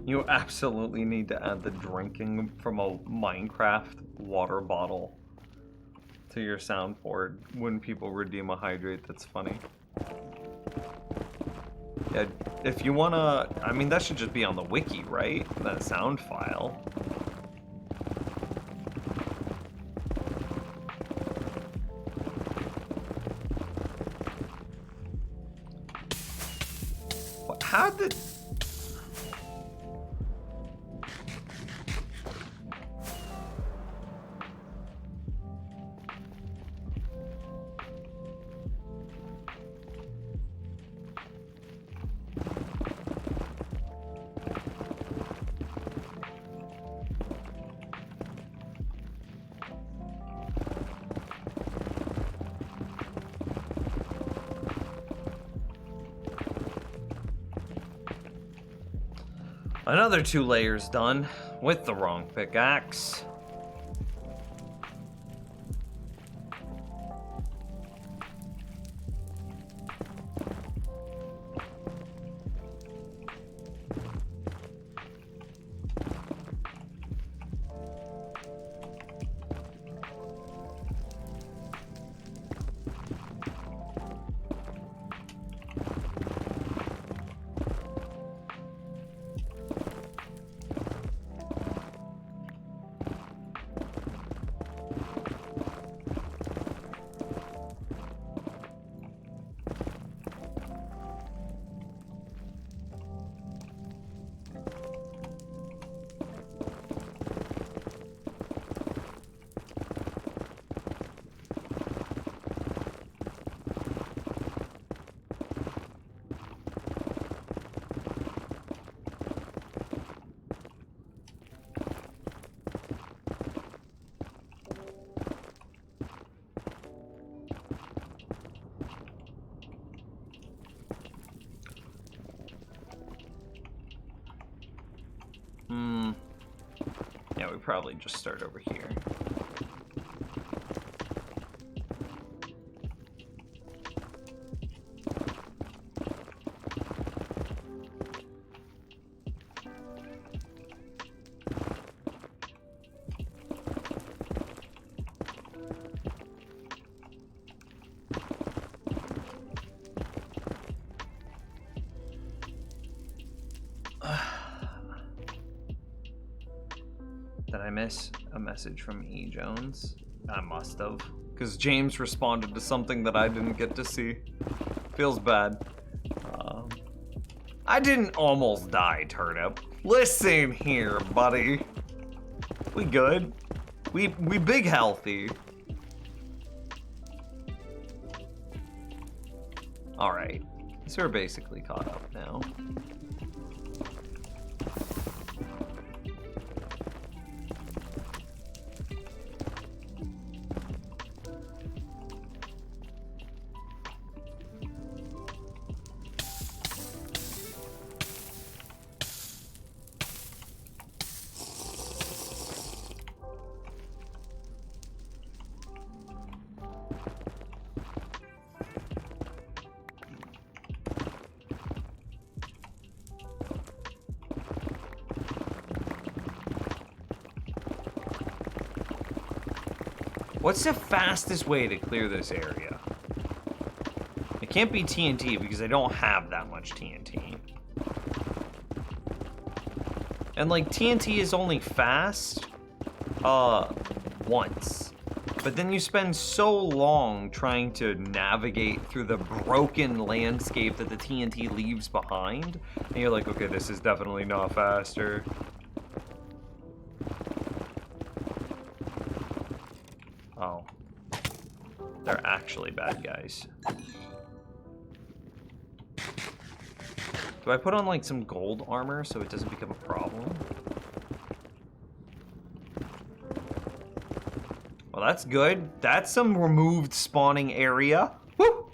Speaker 1: You absolutely need to add the drinking from a Minecraft water bottle to your soundboard when people redeem a hydrate. That's funny. Yeah, if you wanna, I mean, that should just be on the wiki, right? That sound file. How'd the... Another 2 layers done with the wrong pickaxe. Yeah, we probably just start over here. Did I miss a message from E. Jones? I must have. Because James responded to something that I didn't get to see. Feels bad. I didn't almost die, Turnip. Listen here, buddy. We good. We big healthy. Alright. So we're basically caught up now. What's the fastest way to clear this area? It can't be TNT because I don't have that much TNT. And like TNT is only fast once. But then you spend so long trying to navigate through the broken landscape that the TNT leaves behind. And you're like, okay, this is definitely not faster. Oh. They're actually bad guys. Do I put on like some gold armor so it doesn't become a problem? Well, that's good. That's some removed spawning area. Woo!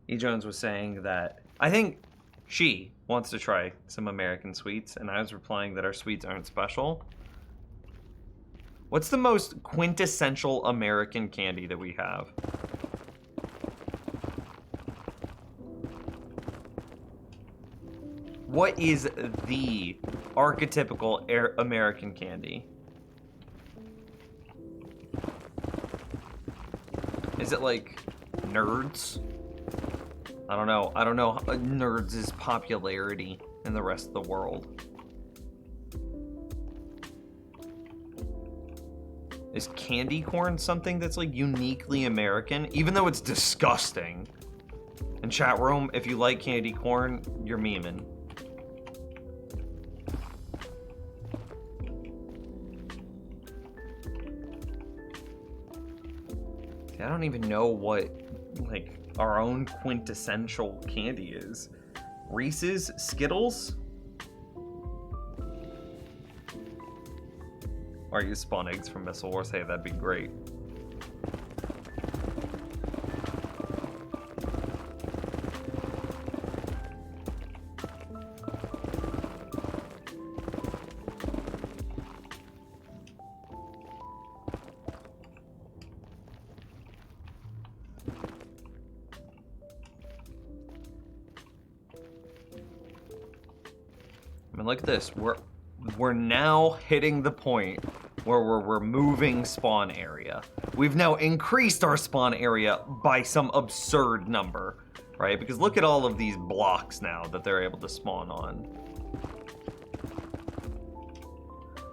Speaker 1: E. Jones was saying that I think she wants to try some American sweets, and I was replying that our sweets aren't special. What's the most quintessential American candy that we have? What is the archetypical American candy? Is it like Nerds? I don't know. I don't know Nerds' popularity in the rest of the world. Is candy corn something that's like uniquely American? Even though it's disgusting. And chat room, if you like candy corn, you're memeing. I don't even know what, like, our own quintessential candy is. Reese's? Skittles? Or you spawn eggs from Missile Wars? Hey, that'd be great. I mean, look at this. We're now hitting the point where we're removing spawn area. We've now increased our spawn area by some absurd number, right? Because look at all of these blocks now that they're able to spawn on.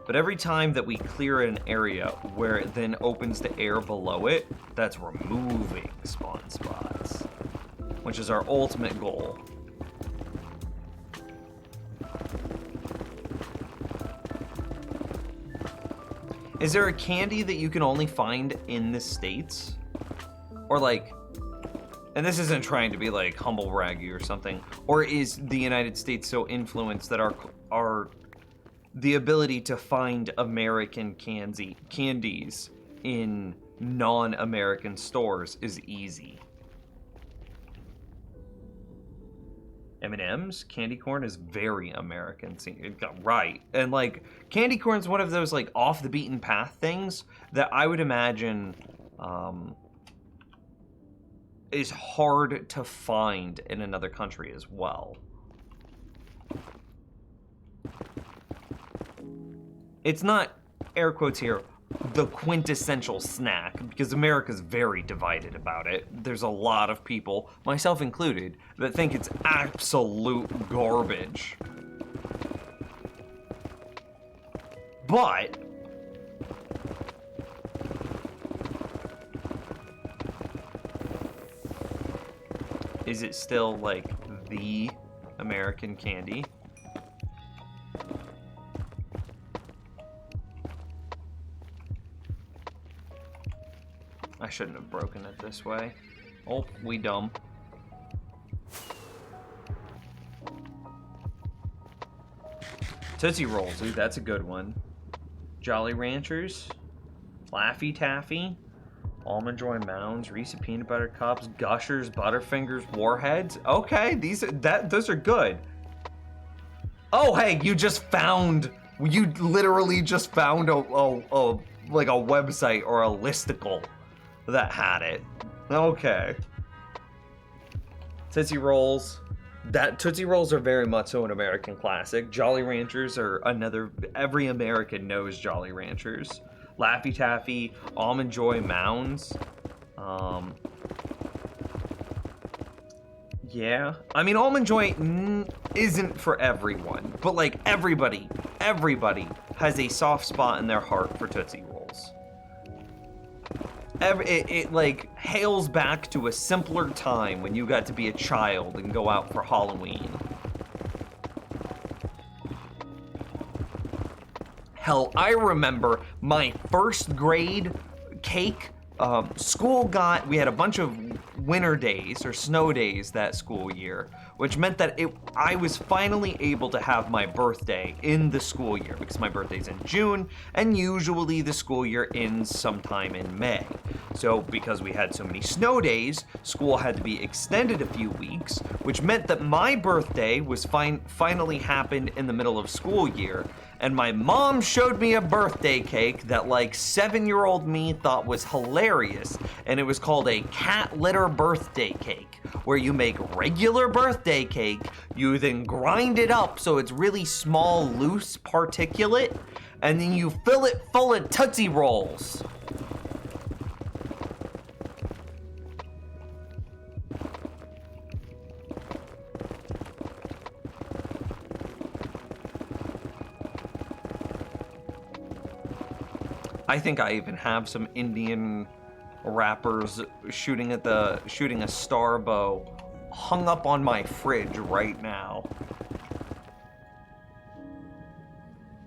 Speaker 1: But every time that we clear an area where it then opens the air below it, that's removing spawn spots, which is our ultimate goal. Is there a candy that you can only find in the States? Or like, and this isn't trying to be like humble braggy or something, or is the United States so influenced that our the ability to find American candies in non-American stores is easy? M&M's candy corn is very American, right? And like candy corn's one of those like off the beaten path things that I would imagine is hard to find in another country as well. It's not, air quotes here, the quintessential snack, because America's very divided about it. There's a lot of people, myself included, that think it's absolute garbage. But is it still like the American candy? I shouldn't have broken it this way. Oh, we dumb. Tootsie Rolls, ooh, that's a good one. Jolly Ranchers, Laffy Taffy, Almond Joy Mounds, Reese's Peanut Butter Cups, Gushers, Butterfingers, Warheads. Okay, those are good. Oh, hey, you literally just found a like a website or a listicle that had it. Okay. Tootsie Rolls. Tootsie Rolls are very much so an American classic. Jolly Ranchers are another, every American knows Jolly Ranchers. Laffy Taffy, Almond Joy Mounds. Yeah. I mean, Almond Joy isn't for everyone, but like everybody has a soft spot in their heart for Tootsie Rolls. It like hails back to a simpler time when you got to be a child and go out for Halloween. Hell, I remember my first grade cake. We had a bunch of winter days or snow days that school year, which meant that I was finally able to have my birthday in the school year because my birthday's in June and usually the school year ends sometime in May. So because we had so many snow days, school had to be extended a few weeks, which meant that my birthday was finally happened in the middle of school year. And my mom showed me a birthday cake that like 7-year-old me thought was hilarious. And it was called a cat litter birthday cake, where you make regular birthday cake, you then grind it up so it's really small, loose particulate, and then you fill it full of Tootsie Rolls. I think I even have some Indian rappers shooting a star bow hung up on my fridge right now.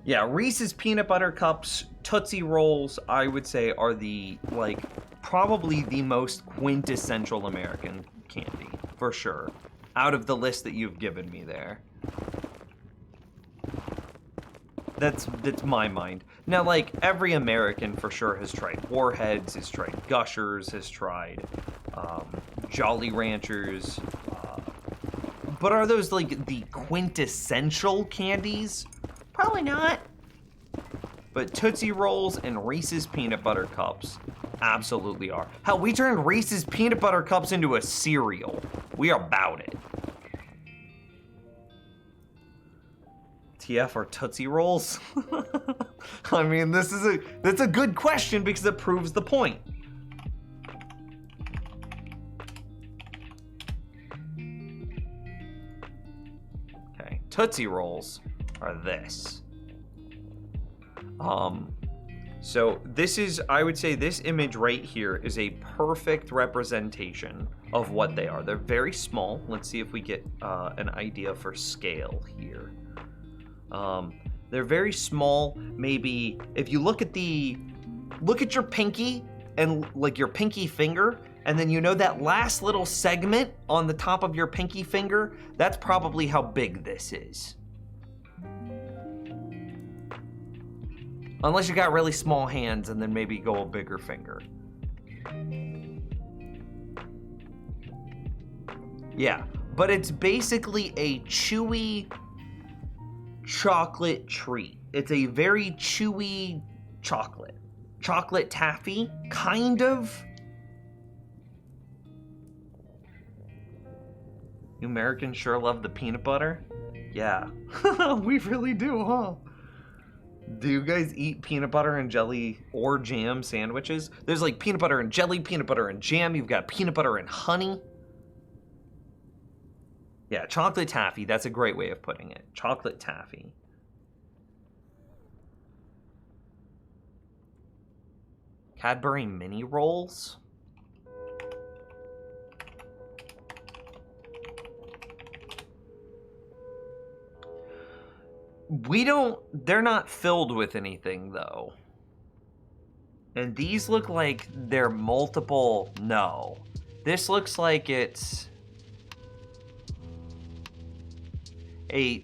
Speaker 1: Yeah, Reese's Peanut Butter Cups, Tootsie Rolls, I would say are the, like, probably the most quintessential American candy, for sure, out of the list that you've given me there. That's my mind. Now, like, every American for sure has tried Warheads, has tried Gushers, has tried Jolly Ranchers. But are those, like, the quintessential candies? Probably not. But Tootsie Rolls and Reese's Peanut Butter Cups absolutely are. Hell, we turned Reese's Peanut Butter Cups into a cereal. We are about it. TF or Tootsie Rolls? I mean, that's a good question because it proves the point. Okay, Tootsie Rolls are this. So this is, I would say this image right here is a perfect representation of what they are. They're very small. Let's see if we get an idea for scale here. They're very small. Maybe if you look at your pinky and like your pinky finger, and then you know that last little segment on the top of your pinky finger, that's probably how big this is. Unless you got really small hands and then maybe go a bigger finger. Yeah, but it's basically a chewy chocolate treat. It's a very chewy chocolate. Chocolate taffy, kind of. You Americans sure love the peanut butter. Yeah, we really do, huh? Do you guys eat peanut butter and jelly or jam sandwiches? There's like peanut butter and jelly, peanut butter and jam. You've got peanut butter and honey. Yeah, chocolate taffy. That's a great way of putting it. Chocolate taffy. Cadbury mini rolls. They're not filled with anything though. And these look like they're multiple, no. This looks like it's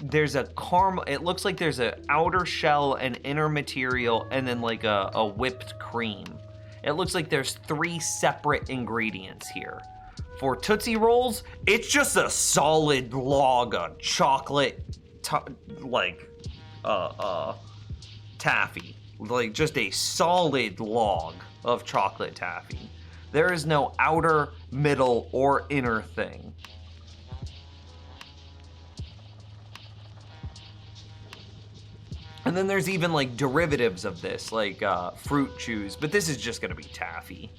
Speaker 1: there's a caramel, it looks like there's an outer shell, an inner material, and then like a whipped cream. It looks like there's 3 separate ingredients here. For Tootsie Rolls, it's just a solid log of chocolate, taffy. Like just a solid log of chocolate taffy. There is no outer, middle, or inner thing. And then there's even like derivatives of this, like fruit chews, but this is just gonna be taffy.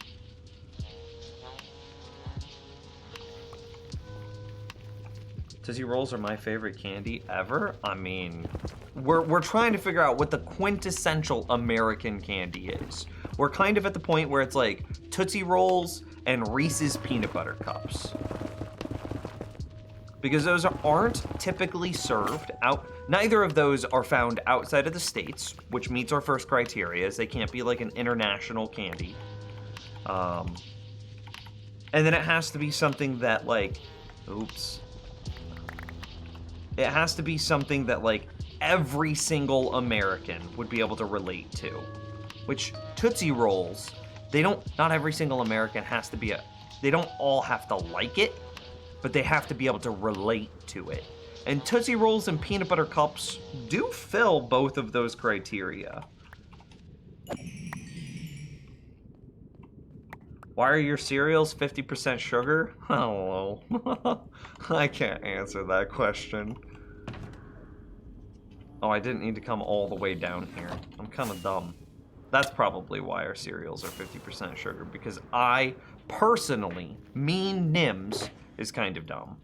Speaker 1: Tootsie Rolls are my favorite candy ever. I mean, we're trying to figure out what the quintessential American candy is. We're kind of at the point where it's like Tootsie Rolls and Reese's Peanut Butter Cups. Because those aren't typically served out. Neither of those are found outside of the States, which meets our first criteria, is they can't be like an international candy. And then it has to be something that like, it has to be something that like every single American would be able to relate to. Which Tootsie Rolls, not every single American has to be they don't all have to like it, but they have to be able to relate to it. And Tootsie Rolls and Peanut Butter Cups do fill both of those criteria. Why are your cereals 50% sugar? I don't know. I can't answer that question. Oh, I didn't need to come all the way down here. I'm kind of dumb. That's probably why our cereals are 50% sugar, because I personally, Nims, is kind of dumb.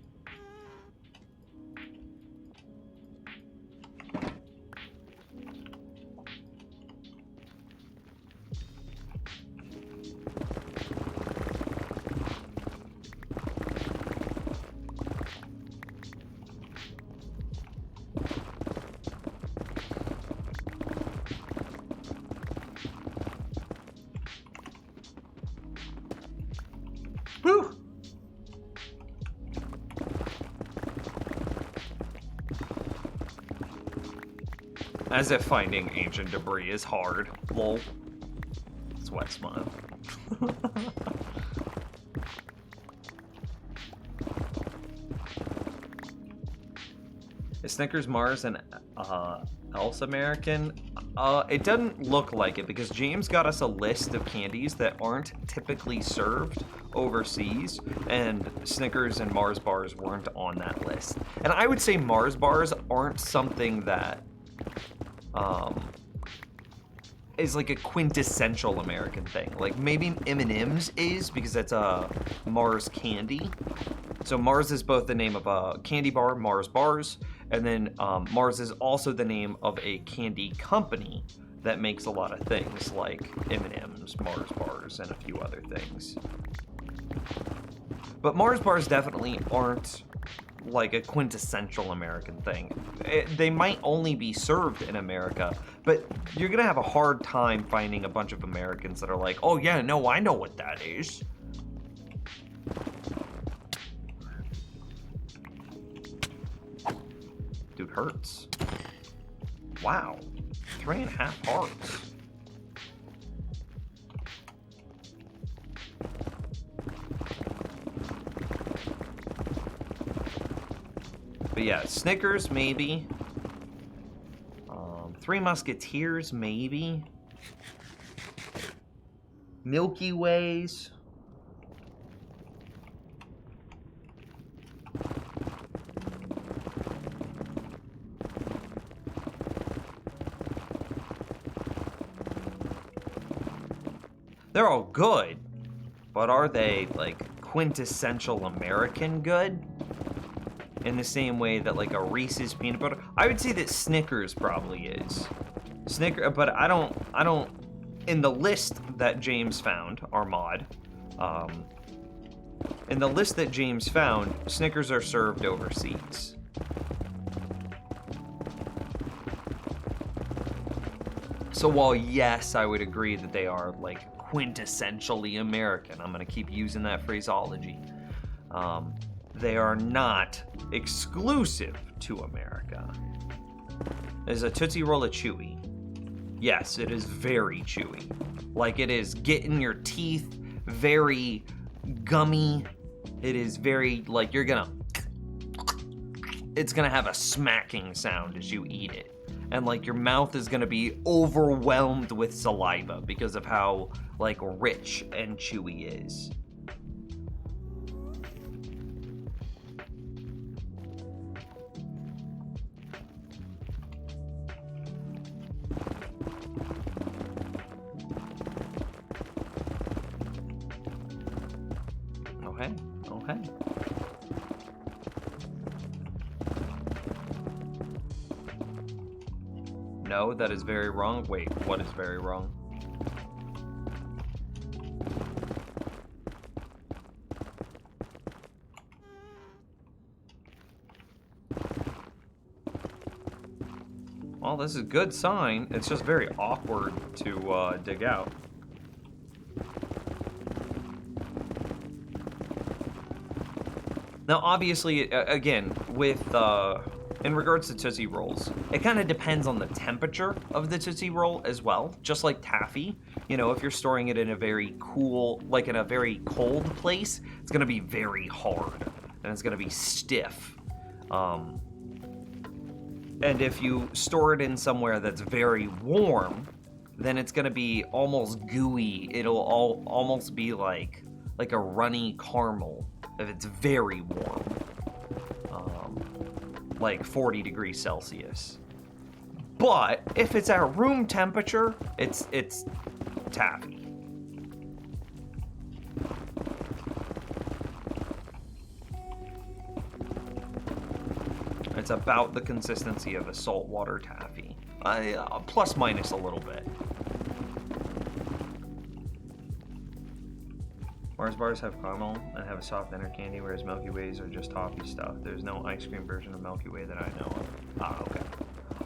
Speaker 1: Whew. As if finding ancient debris is hard. Lol. That's why I smile. Is Snickers Mars and else American? It doesn't look like it because James got us a list of candies that aren't typically served overseas, and Snickers and Mars bars weren't on that list. And I would say Mars bars aren't something that is like a quintessential American thing. Like maybe M&M's is because that's a Mars candy. So Mars is both the name of a candy bar, Mars bars, and then Mars is also the name of a candy company that makes a lot of things like M&M's, Mars bars, and a few other things. But Mars bars definitely aren't like a quintessential American thing. They might only be served in America, but you're gonna have a hard time finding a bunch of Americans that are like, oh yeah, no, I know what that is. Dude, hurts. Wow. 3.5 hearts. But yeah, Snickers, maybe. Three Musketeers, maybe. Milky Ways. They're all good, but are they like quintessential American good? In the same way that like a Reese's peanut butter, I would say that Snickers probably is. But I don't. In the list that James found, our mod, in the list that James found, Snickers are served overseas. So while yes, I would agree that they are like quintessentially American, I'm gonna keep using that phraseology. They are not exclusive to America. Is a Tootsie Roll a chewy? Yes, it is very chewy. Like it is getting your teeth, very gummy. It is very, like it's gonna have a smacking sound as you eat it. And like your mouth is gonna be overwhelmed with saliva because of how like rich and chewy is. Okay. No, that is very wrong. Wait, what is very wrong? Well, this is a good sign. It's just very awkward to dig out. Now, obviously, again, with in regards to Tootsie Rolls, it kind of depends on the temperature of the Tootsie Roll as well. Just like taffy, you know, if you're storing it in a very cool, like in a very cold place, it's gonna be very hard and it's gonna be stiff. And if you store it in somewhere that's very warm, then it's gonna be almost gooey. It'll almost be like a runny caramel if it's very warm, like 40 degrees Celsius. But if it's at room temperature, it's taffy. It's about the consistency of a saltwater taffy, plus minus a little bit. Mars bars have caramel and have a soft inner candy, whereas Milky Ways are just toffee stuff. There's no ice cream version of Milky Way that I know of. Ah, okay.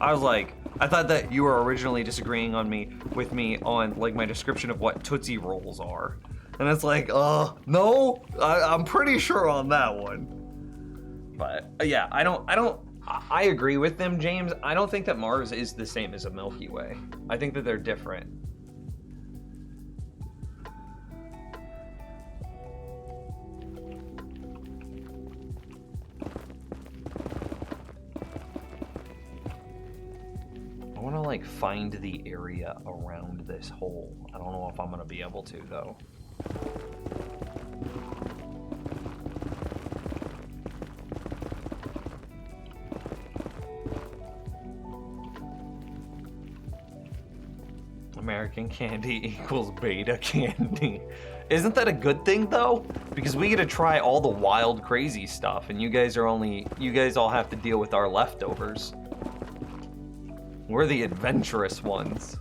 Speaker 1: I thought that you were originally disagreeing with me on like my description of what Tootsie Rolls are. And it's like, no, I'm pretty sure on that one. But yeah, I agree with them, James. I don't think that Mars is the same as a Milky Way. I think that they're different. I want to like find the area around this hole. I don't know if I'm gonna be able to though. American candy equals beta candy. Isn't that a good thing though? Because we get to try all the wild, crazy stuff, and you guys all have to deal with our leftovers. We're the adventurous ones.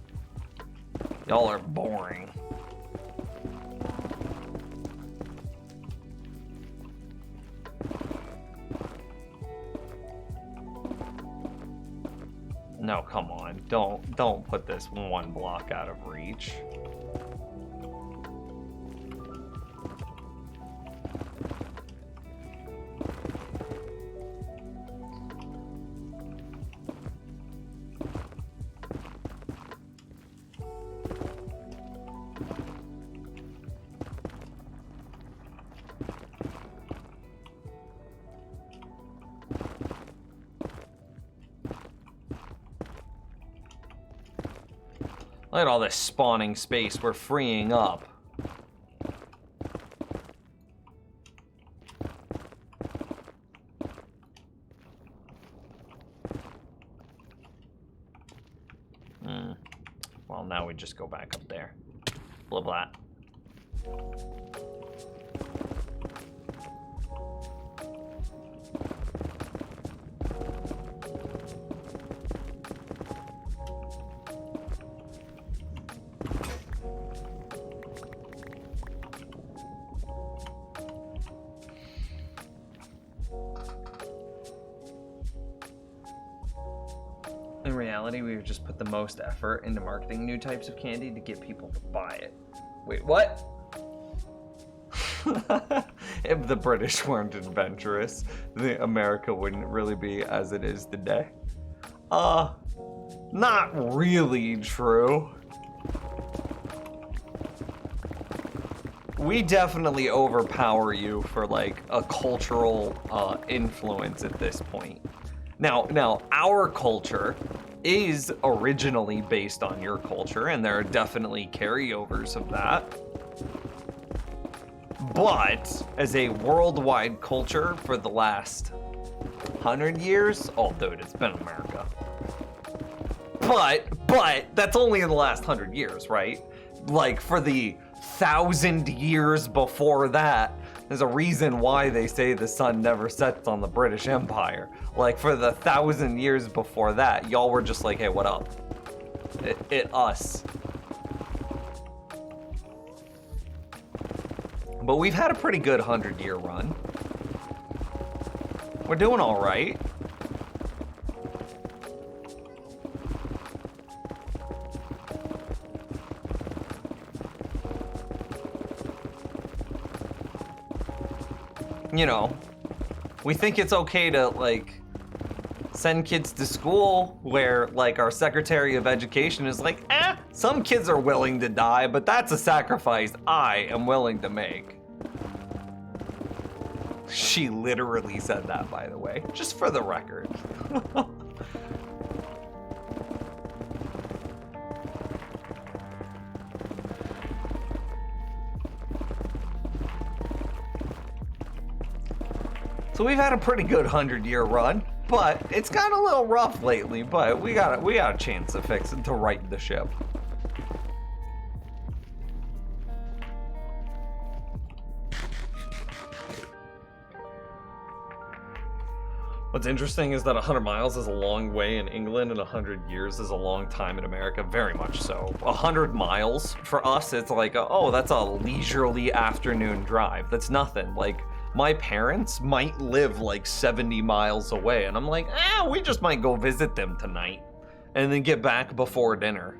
Speaker 1: Y'all are boring. No, come on. Don't put this one block out of reach. Look at all this spawning space we're freeing up. Well, now we just go back up there. Blah, blah. In reality, we would just put the most effort into marketing new types of candy to get people to buy it. Wait, what? If the British weren't adventurous, America wouldn't really be as it is today. Not really true. We definitely overpower you for like a cultural influence at this point. Now, our culture is originally based on your culture, and there are definitely carryovers of that. But as a worldwide culture for the last 100 years, oh dude, it's been America. But that's only in the last 100 years, right? Like for the 1,000 years before that, there's a reason why they say the sun never sets on the British Empire. Like for the 1,000 years before that, y'all were just like, hey, what up? Us. But we've had a pretty good 100-year run. We're doing all right. You know, we think it's okay to like send kids to school where like our Secretary of Education is like, some kids are willing to die, but that's a sacrifice I am willing to make. She literally said that, by the way, just for the record. So we've had a pretty good 100-year run, but it's gotten a little rough lately, but we got a chance to fix it, to right the ship. What's interesting is that 100 miles is a long way in England and 100 years is a long time in America, very much so. 100 miles, for us, it's like, oh, that's a leisurely afternoon drive. That's nothing. Like, my parents might live like 70 miles away, and I'm like, we just might go visit them tonight and then get back before dinner.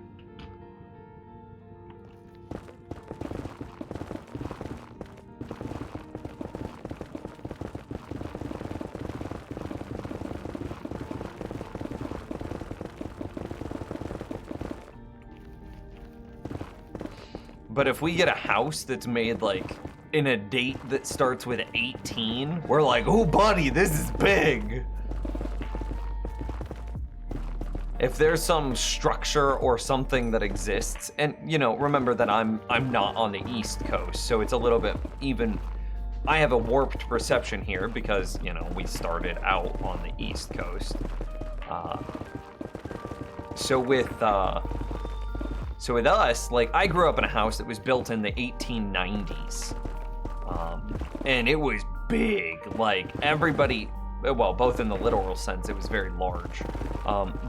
Speaker 1: But if we get a house that's made like in a date that starts with 18, we're like, oh buddy, this is big. If there's some structure or something that exists, and you know, remember that I'm not on the East Coast, so it's a little bit even. I have a warped perception here because, you know, we started out on the East Coast. So with us, like, I grew up in a house that was built in the 1890s. And it was big. Like, everybody, well, both in the literal sense, it was very large.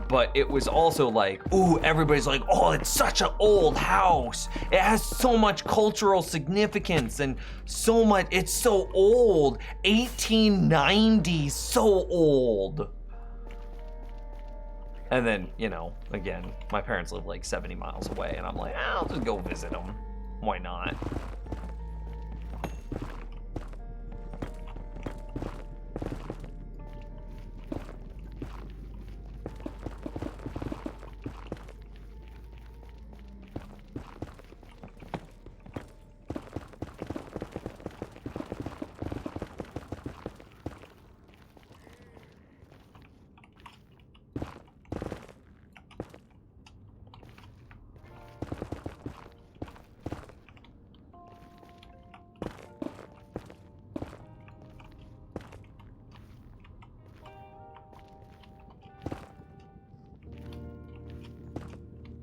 Speaker 1: But it was also like, ooh, everybody's like, oh, it's such an old house. It has so much cultural significance and so much, it's so old. 1890, so old. And then, you know, again, my parents live like 70 miles away, and I'm like, I'll just go visit them. Why not?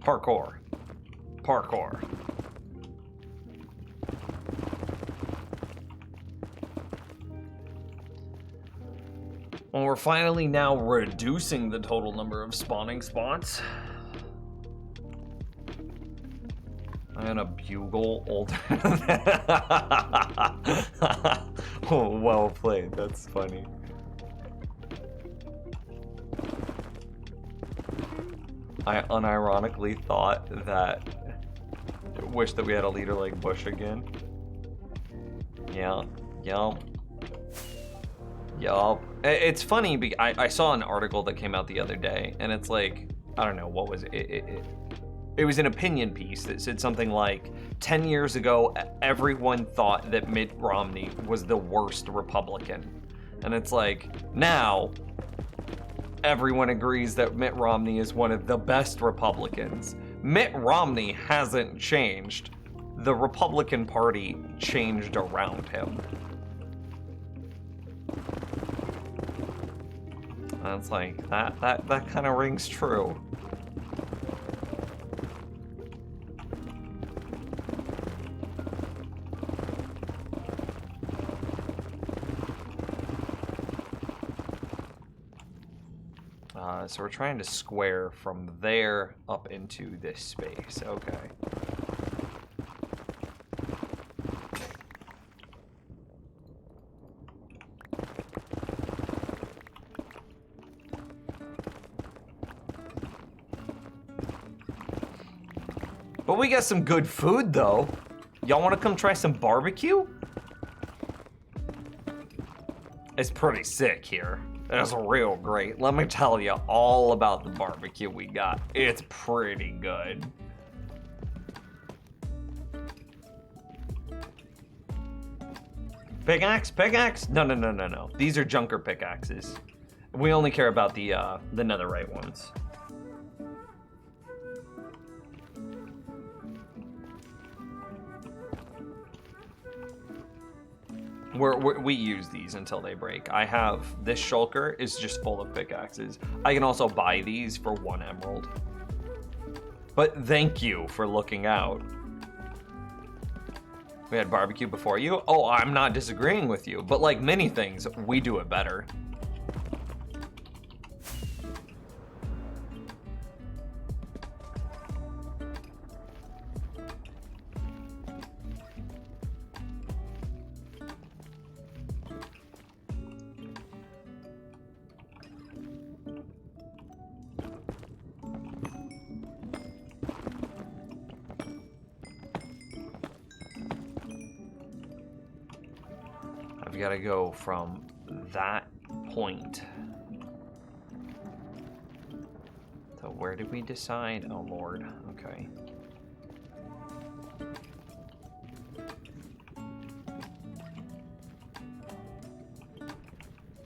Speaker 1: Parkour. Parkour. Well, we're finally now reducing the total number of spawning spots. I'm gonna bugle older. Oh, well played. That's funny. I unironically thought that, wish that we had a leader like Bush again. Yeah, yup. It's funny, I saw an article that came out the other day, and it's like, I don't know, what was it? It was an opinion piece that said something like, 10 years ago, everyone thought that Mitt Romney was the worst Republican. And it's like, now, everyone agrees that Mitt Romney is one of the best Republicans. Mitt Romney hasn't changed. The Republican Party changed around him. And it's like, that kind of rings true. So we're trying to square from there up into this space. Okay. But we got some good food, though. Y'all want to come try some barbecue? It's pretty sick here. It's real great. Let me tell you all about the barbecue we got. It's pretty good. Pickaxe? Pickaxe? No. These are junker pickaxes. We only care about the netherite ones. We use these until they break. I have this shulker is just full of pickaxes. I can also buy these for 1 emerald. But thank you for looking out. We had barbecue before you? Oh, I'm not disagreeing with you, but like many things, we do it better. Got to go from that point. So where did we decide? Oh Lord, okay.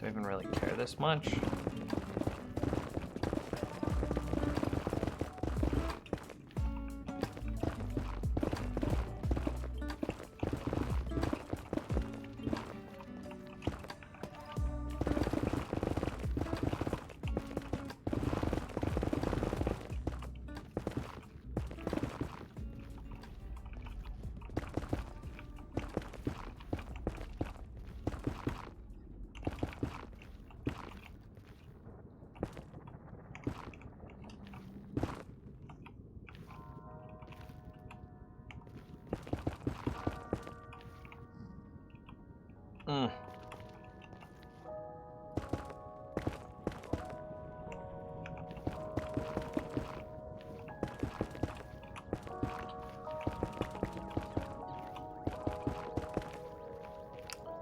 Speaker 1: Do I even really care this much?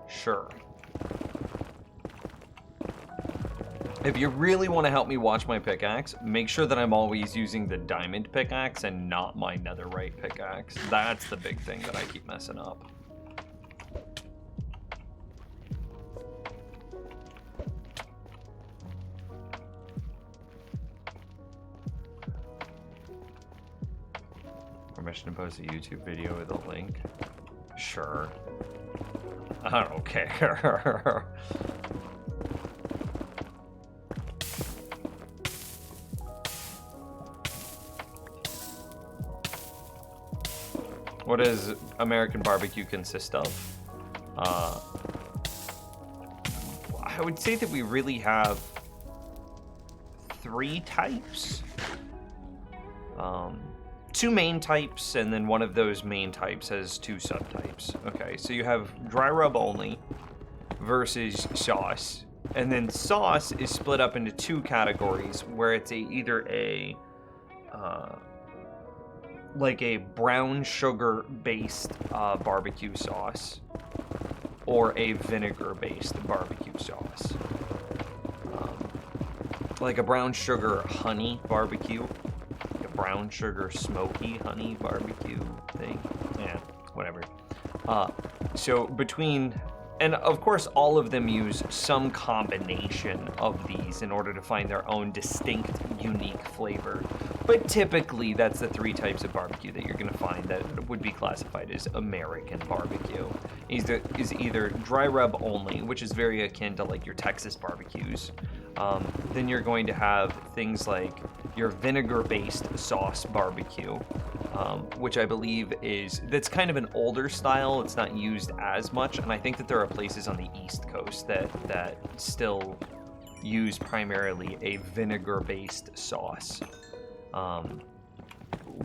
Speaker 1: Sure. If you really want to help me watch my pickaxe, make sure that I'm always using the diamond pickaxe and not my netherite pickaxe. That's the big thing that I keep messing up. Permission to post a YouTube video with a link? Sure. I don't care. What does American barbecue consist of? I would say that we really have 3 types. 2 main types, and then one of those main types has 2 subtypes. Okay, so you have dry rub only versus sauce. And then sauce is split up into 2 categories, where it's either a like a brown sugar based barbecue sauce or a vinegar based barbecue sauce. Like a brown sugar honey barbecue, a brown sugar smoky honey barbecue thing. Yeah, whatever. So between, and of course all of them use some combination of these in order to find their own distinct, unique flavor. But typically that's the 3 types of barbecue that you're gonna find that would be classified as American barbecue. Is either dry rub only, which is very akin to like your Texas barbecues. Then you're going to have things like your vinegar-based sauce barbecue, which I believe that's kind of an older style. It's not used as much, and I think that there are places on the East Coast that still use primarily a vinegar-based sauce.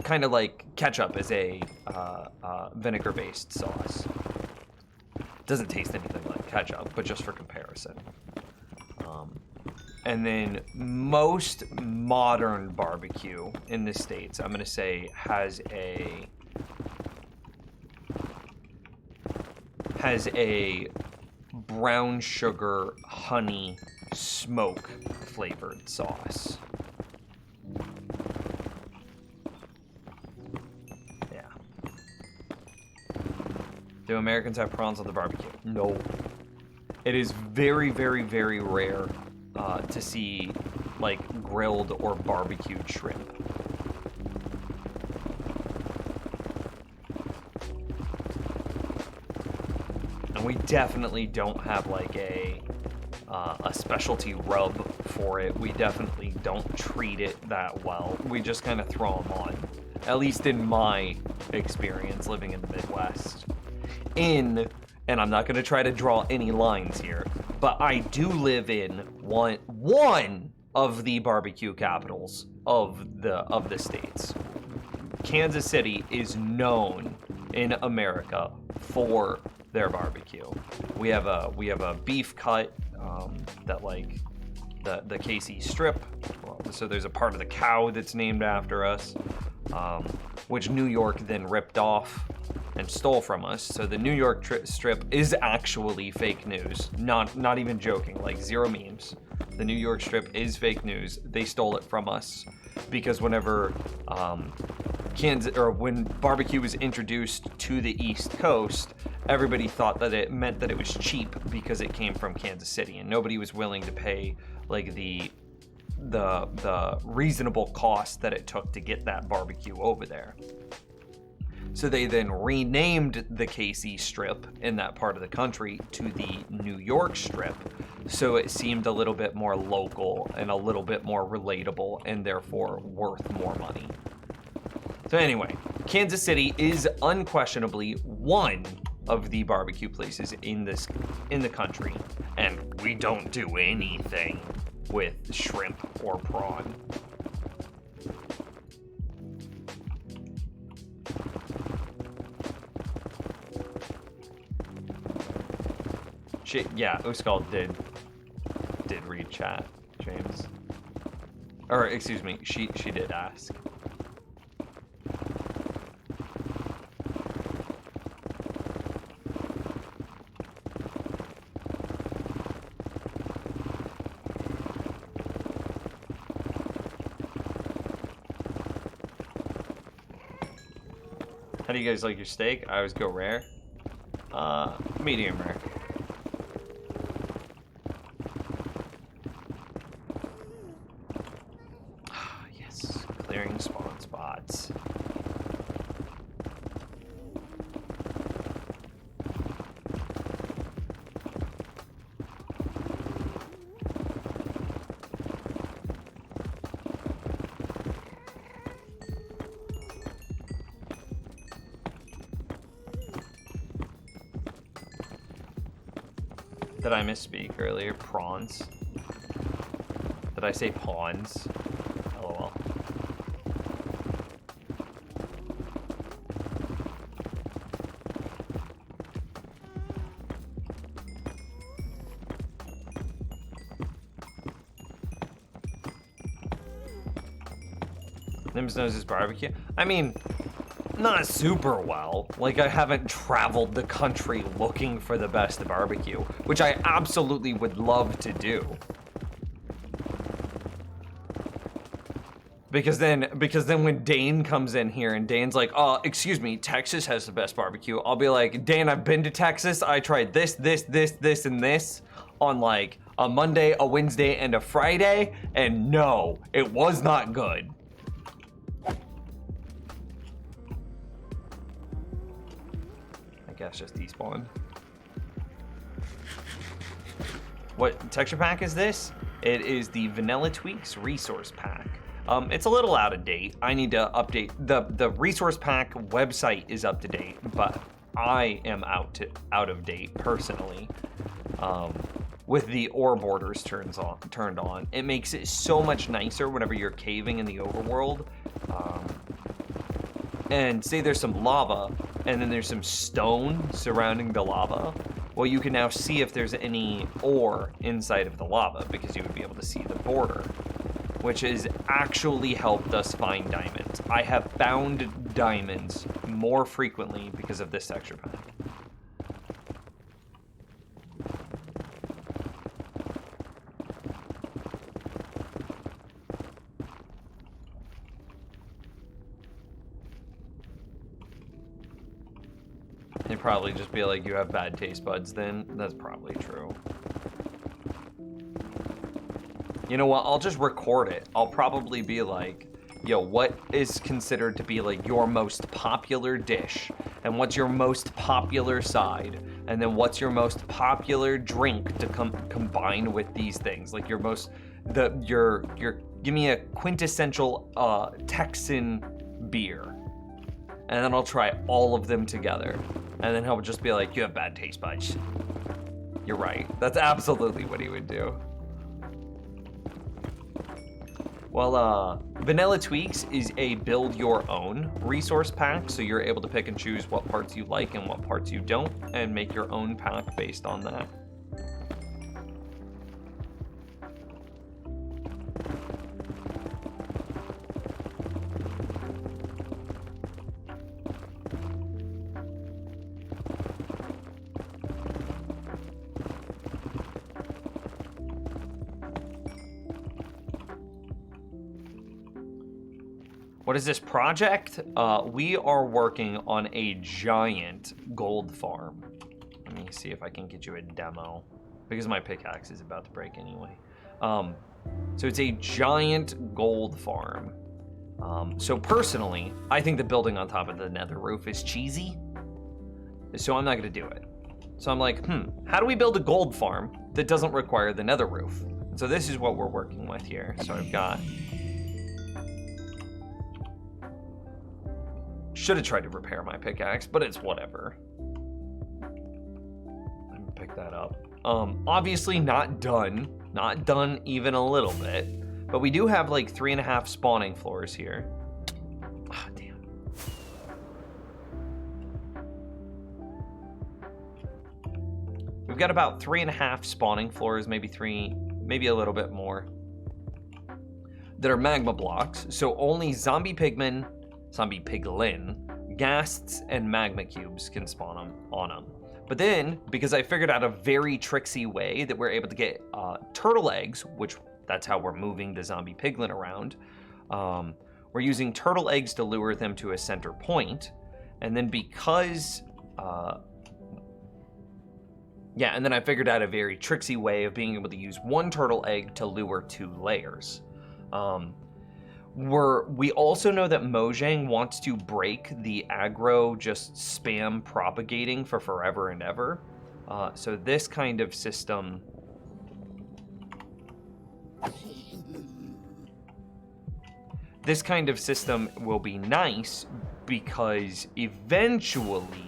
Speaker 1: Kind of like ketchup is a vinegar-based sauce. Doesn't taste anything like ketchup, but just for comparison. And then most modern barbecue in the States, I'm gonna say, has a brown sugar honey smoke flavored sauce. Yeah. Do Americans have prawns on the barbecue? No. It is very, very, very rare to see like grilled or barbecued shrimp. And we definitely don't have like a specialty rub for it. We definitely don't treat it that well. We just kind of throw them on, at least in my experience living in the Midwest. And I'm not going to try to draw any lines here, but I do live in one of the barbecue capitals of the states. Kansas City is known in America for their barbecue. We have a beef cut that like the KC Strip. So there's a part of the cow that's named after us, which New York then ripped off and stole from us. So the New York Strip is actually fake news. Not even joking, like zero memes. The New York Strip is fake news. They stole it from us because whenever when barbecue was introduced to the East Coast, everybody thought that it meant that it was cheap because it came from Kansas City, and nobody was willing to pay like the reasonable cost that it took to get that barbecue over there. So they then renamed the KC Strip in that part of the country to the New York Strip, so it seemed a little bit more local and a little bit more relatable and therefore worth more money. So anyway, Kansas City is unquestionably one of the barbecue places in the country, and we don't do anything with shrimp or prawn. Yeah, Uskal did read chat, James. Or excuse me, she did ask. How do you guys like your steak? I always go rare. Medium rare. Yes, clearing spawn spots. Did I misspeak earlier? Prawns? Did I say pawns? LOL. Nims knows his barbecue. I mean, not super well. Like, I haven't traveled the country looking for the best barbecue, which I absolutely would love to do. Because then when Dane comes in here and Dane's like, oh, excuse me, Texas has the best barbecue, I'll be like, Dane, I've been to Texas. I tried this, and this on like a Monday, a Wednesday, and a Friday, and no, it was not good. I guess just despawn. What texture pack is this? It is the Vanilla Tweaks Resource Pack. It's a little out of date. I need to update. The Resource Pack website is up to date, but I am out of date personally. With the ore borders turned on, it makes it so much nicer whenever you're caving in the overworld. And say there's some lava, and then there's some stone surrounding the lava. Well, you can now see if there's any ore inside of the lava because you would be able to see the border, which has actually helped us find diamonds. I have found diamonds more frequently because of this texture pack. They'd probably just be like, you have bad taste buds then. That's probably true. You know what? I'll just record it. I'll probably be like, yo, what is considered to be like your most popular dish? And what's your most popular side? And then what's your most popular drink to combine with these things? Like your give me a quintessential Texan beer. And then I'll try all of them together. And then he'll just be like, you have bad taste buds. You're right. That's absolutely what he would do. Well, Vanilla Tweaks is a build your own resource pack, so you're able to pick and choose what parts you like and what parts you don't, and make your own pack based on that.
Speaker 3: What is this project? We are working on a giant gold farm. Let me see if I can get you a demo, because my pickaxe is about to break anyway. So it's a giant gold farm. So personally, I think the building on top of the nether roof is cheesy, so I'm not gonna do it. So I'm like, how do we build a gold farm that doesn't require the nether roof? And so this is what we're working with here. So I've got... Should have tried to repair my pickaxe, but it's whatever. Let me pick that up. Obviously not done. Not done even a little bit. But we do have like 3.5 spawning floors here. Ah, damn. We've got about 3.5 spawning floors, maybe 3, maybe a little bit more, that are magma blocks. So only zombie piglin, ghasts, and magma cubes can spawn on them. But then, because I figured out a very tricksy way that we're able to get turtle eggs, which that's how we're moving the zombie piglin around, we're using turtle eggs to lure them to a center point. And then because... and then I figured out a very tricksy way of being able to use one turtle egg to lure 2 layers. We also know that Mojang wants to break the aggro just spam propagating for forever and ever. So this kind of system... This kind of system will be nice because eventually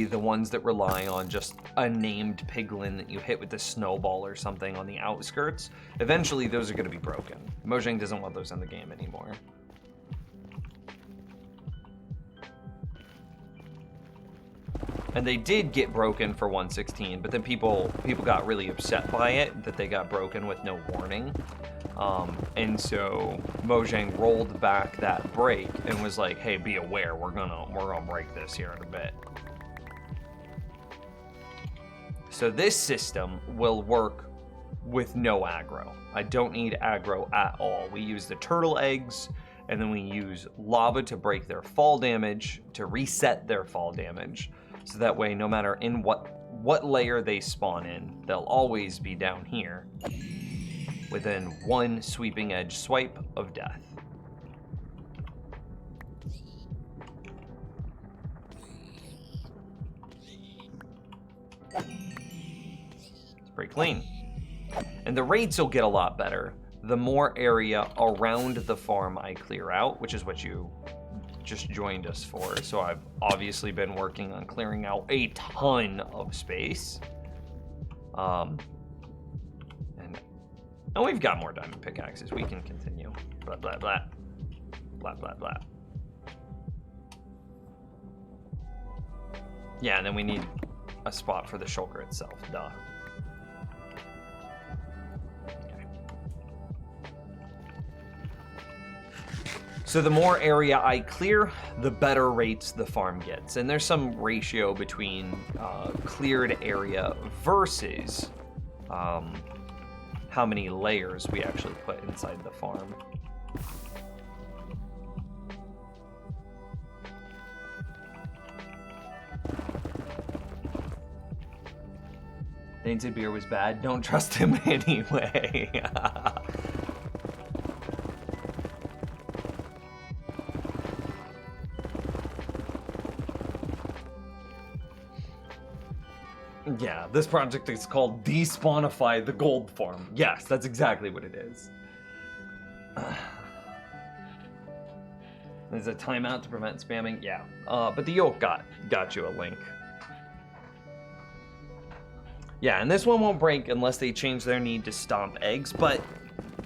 Speaker 3: the ones that rely on just a named piglin that you hit with a snowball or something on the outskirts, eventually those are going to be broken. Mojang doesn't want those in the game anymore. And they did get broken for 1.16, but then people got really upset by it, that they got broken with no warning. And so Mojang rolled back that break and was like, hey, be aware, we're gonna break this here in a bit. So this system will work with no aggro. I don't need aggro at all. We use the turtle eggs, and then we use lava to break their fall damage, to reset their fall damage. So that way, no matter in what layer they spawn in, they'll always be down here within one sweeping edge swipe of death. It's pretty clean. And the rates will get a lot better the more area around the farm I clear out, which is what you just joined us for. So I've obviously been working on clearing out a ton of space. And we've got more diamond pickaxes. We can continue. Blah, blah, blah. Blah, blah, blah. Yeah, and then we need a spot for the shulker itself. Duh. So the more area I clear, the better rates the farm gets. And there's some ratio between cleared area versus how many layers we actually put inside the farm. Tainted beer was bad. Don't trust him anyway. Yeah, this project is called Despawnify the Gold Farm. Yes, that's exactly what it is. There's a timeout to prevent spamming. Yeah, but the yolk got you a link. Yeah, and this one won't break unless they change their need to stomp eggs, but...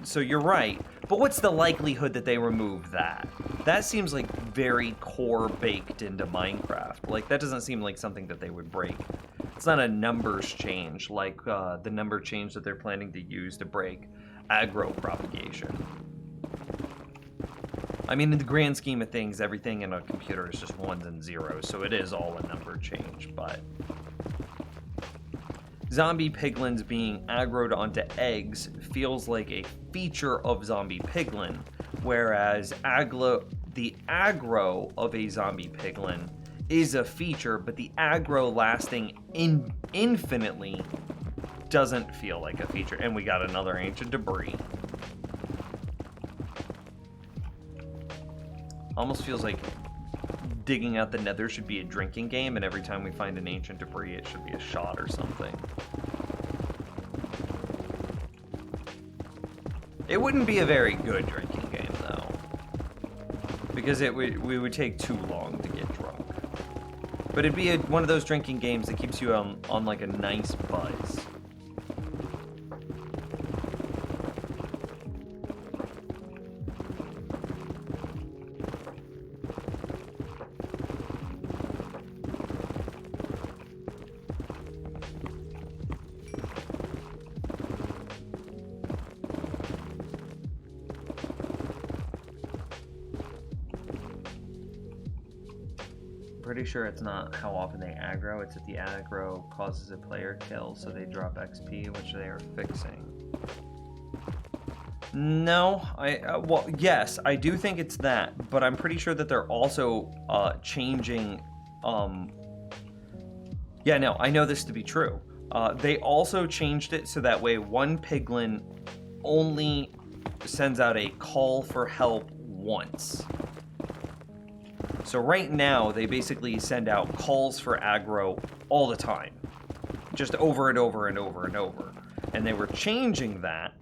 Speaker 3: So you're right, but what's the likelihood that they remove that? That seems like very core baked into Minecraft. Like, that doesn't seem like something that they would break. It's not a numbers change like the number change that they're planning to use to break aggro propagation. I mean, in the grand scheme of things, everything in a computer is just ones and zeros, so it is all a number change, but zombie piglins being aggroed onto eggs feels like a feature of zombie piglin, whereas the aggro of a zombie piglin is a feature, but the aggro lasting infinitely doesn't feel like a feature. And we got another ancient debris. Almost feels like digging out the nether should be a drinking game, and every time we find an ancient debris, it should be a shot or something. It wouldn't be a very good drinking game, though, because we would take too long to get drunk. But it'd be one of those drinking games that keeps you on like a nice buzz. Pretty sure it's not how often they aggro, it's that the aggro causes a player kill, so they drop XP, which they are fixing. No, well, yes, I do think it's that, but I'm pretty sure that they're also changing, yeah, no, I know this to be true. They also changed it so that way one piglin only sends out a call for help once. So right now, they basically send out calls for aggro all the time. Just over and over and over and over. And they were changing that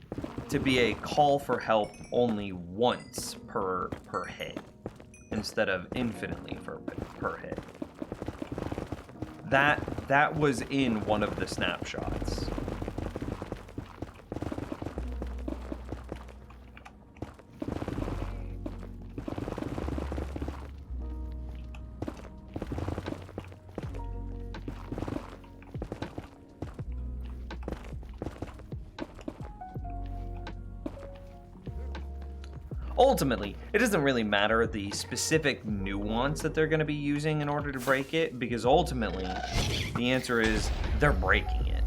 Speaker 3: to be a call for help only once per hit, instead of infinitely per hit. That was in one of the snapshots. Ultimately, it doesn't really matter the specific nuance that they're going to be using in order to break it, because ultimately, the answer is they're breaking it.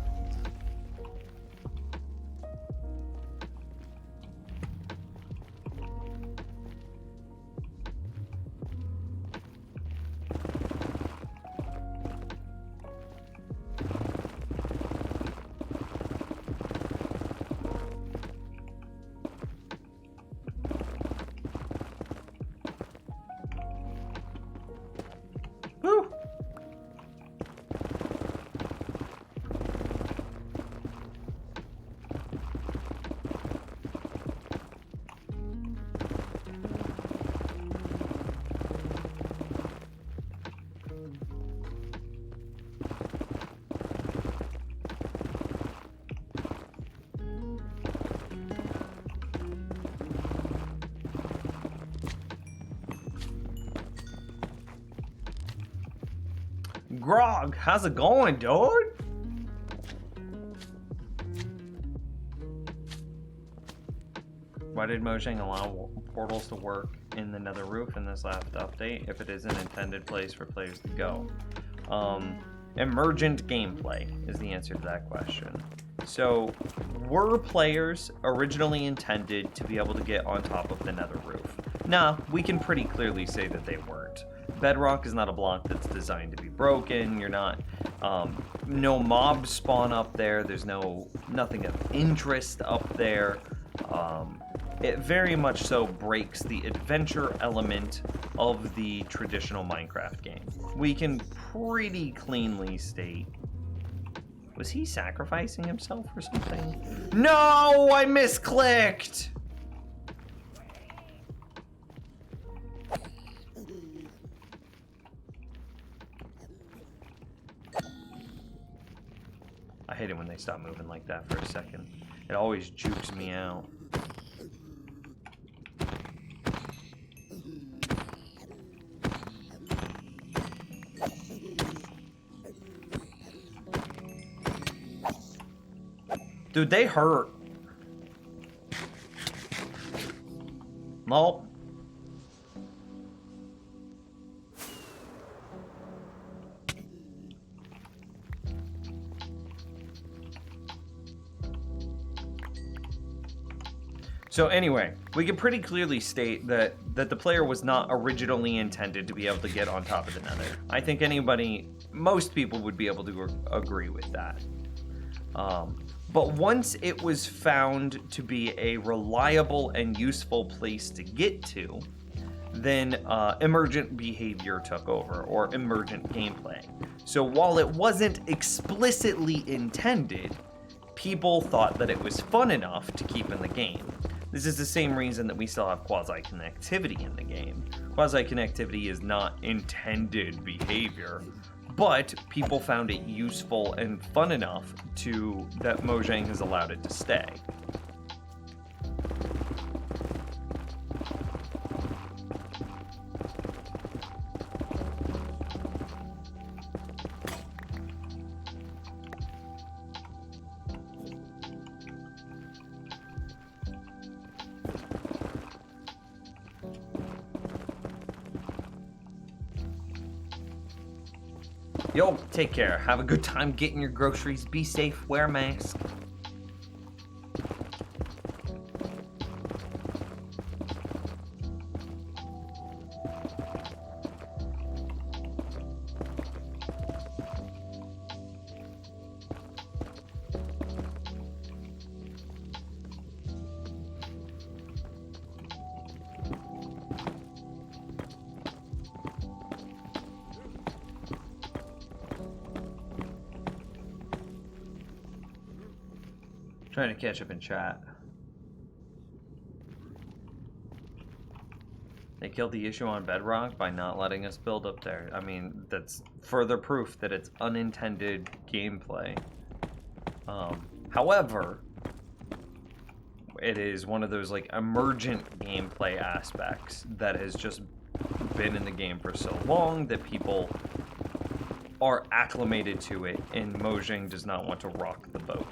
Speaker 3: Woo! Grog, how's it going, dude? Why did Mojang allow portals to work in the nether roof in this last update if it is an intended place for players to go? Emergent gameplay is the answer to that question. So, were players originally intended to be able to get on top of the nether roof? Nah, we can pretty clearly say that they weren't. Bedrock is not a block that's designed to be broken. You're not, no mobs spawn up there. There's nothing of interest up there. It very much so breaks the adventure element of the traditional Minecraft game. We can pretty cleanly state. Was he sacrificing himself or something? No, I misclicked! I hate it when they stop moving like that for a second. It always jukes me out. Dude, they hurt. Nope. So anyway, we can pretty clearly state that the player was not originally intended to be able to get on top of the Nether. I think most people would be able to agree with that. But once it was found to be a reliable and useful place to get to, then emergent behavior took over, or emergent gameplay. So while it wasn't explicitly intended, people thought that it was fun enough to keep in the game. This is the same reason that we still have quasi-connectivity in the game. Quasi-connectivity is not intended behavior, but people found it useful and fun enough that Mojang has allowed it to stay. Yo, take care. Have a good time getting your groceries. Be safe. Wear a mask. Trying to catch up in chat. They killed the issue on Bedrock by not letting us build up there. I mean, that's further proof that it's unintended gameplay. However, it is one of those like emergent gameplay aspects that has just been in the game for so long that people are acclimated to it, and Mojang does not want to rock the boat.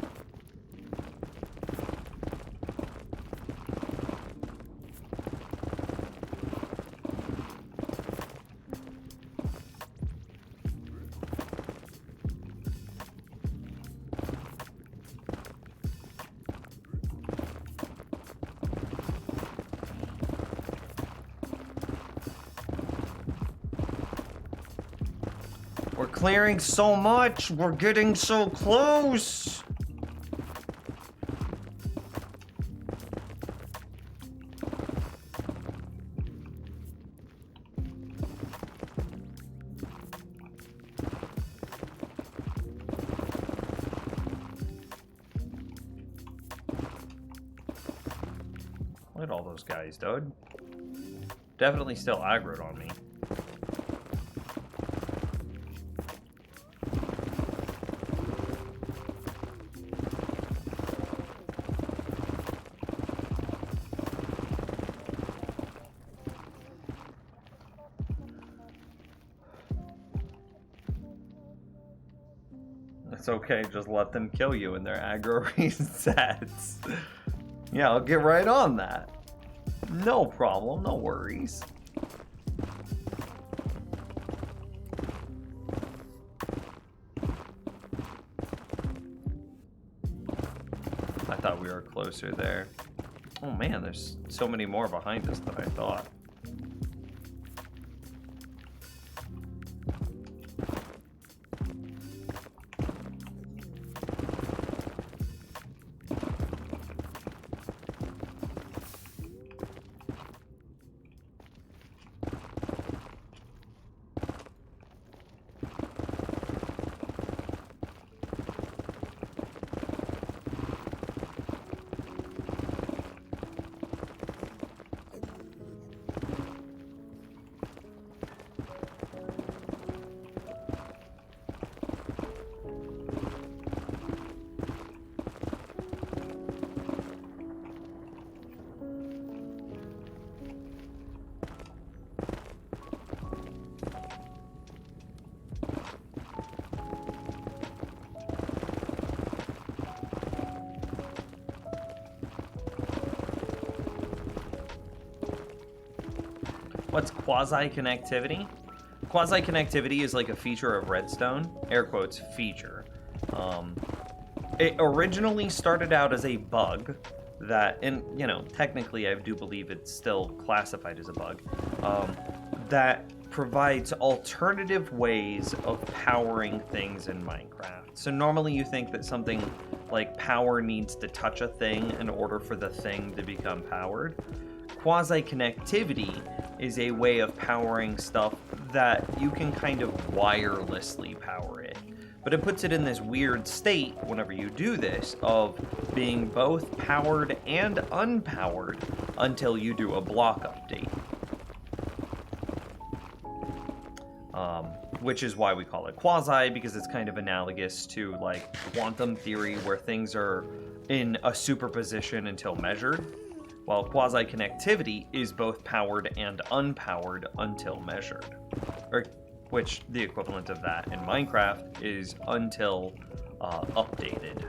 Speaker 3: We're clearing so much, we're getting so close. Look at all those guys, dude. Definitely still aggroed on me. It's okay, just let them kill you and their aggro resets. Yeah, I'll get right on that. No problem, no worries. I thought we were closer there. Oh man, there's so many more behind us than I thought. What's quasi-connectivity? Quasi-connectivity is like a feature of Redstone, air quotes, feature. It originally started out as a bug that, and you know, technically I do believe it's still classified as a bug, that provides alternative ways of powering things in Minecraft. So normally you think that something like power needs to touch a thing in order for the thing to become powered. Quasi-connectivity is a way of powering stuff that you can kind of wirelessly power it. But it puts it in this weird state whenever you do this of being both powered and unpowered until you do a block update. Which is why we call it quasi, because it's kind of analogous to like quantum theory where things are in a superposition until measured, while quasi-connectivity is both powered and unpowered until measured. Or, which the equivalent of that in Minecraft is until updated.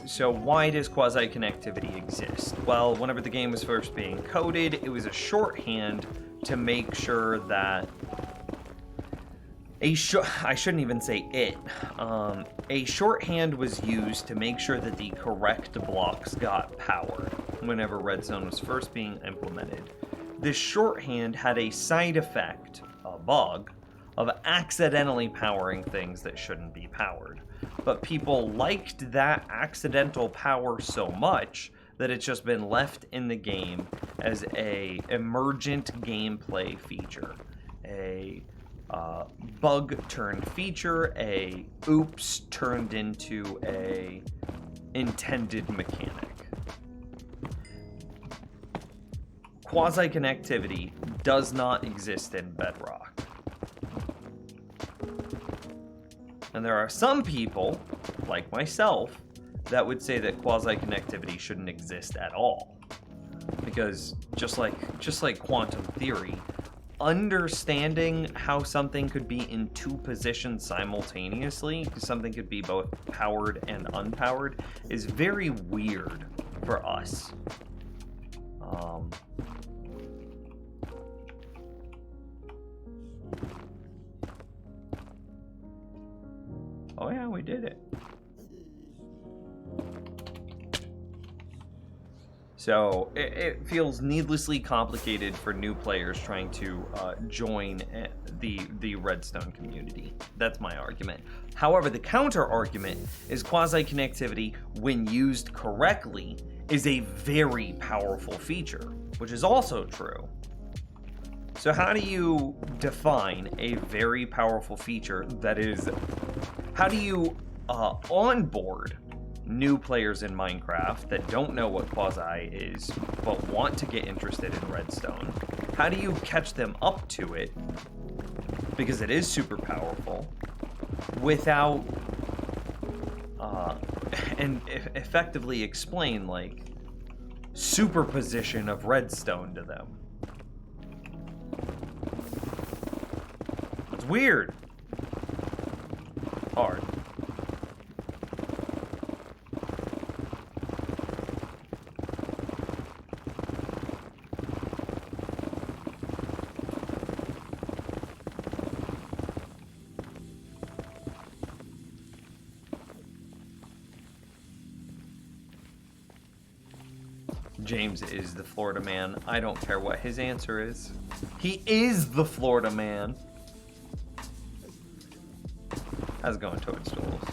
Speaker 3: So why does quasi-connectivity exist? Well, whenever the game was first being coded, it was a shorthand to make sure that I shouldn't even say it. A shorthand was used to make sure that the correct blocks got powered whenever Redstone was first being implemented. This shorthand had a side effect, a bug, of accidentally powering things that shouldn't be powered. But people liked that accidental power so much that it's just been left in the game as a emergent gameplay feature. A bug turned feature, a oops turned into a intended mechanic. Quasi-connectivity does not exist in Bedrock. And there are some people, like myself, that would say that quasi-connectivity shouldn't exist at all. Because just like quantum theory, understanding how something could be in two positions simultaneously, because something could be both powered and unpowered, is very weird for us. Oh yeah, we did it. So it feels needlessly complicated for new players trying to join the Redstone community. That's my argument. However, the counter argument is quasi-connectivity, when used correctly, is a very powerful feature, which is also true. So how do you define a very powerful feature that is... How do you onboard new players in Minecraft that don't know what quasi is, but want to get interested in Redstone? How do you catch them up to it, because it is super powerful, without and effectively explain like superposition of Redstone to them? It's weird. Hard. James is the Florida man. I don't care what his answer is. He is the Florida man. How's it going, Toadstools?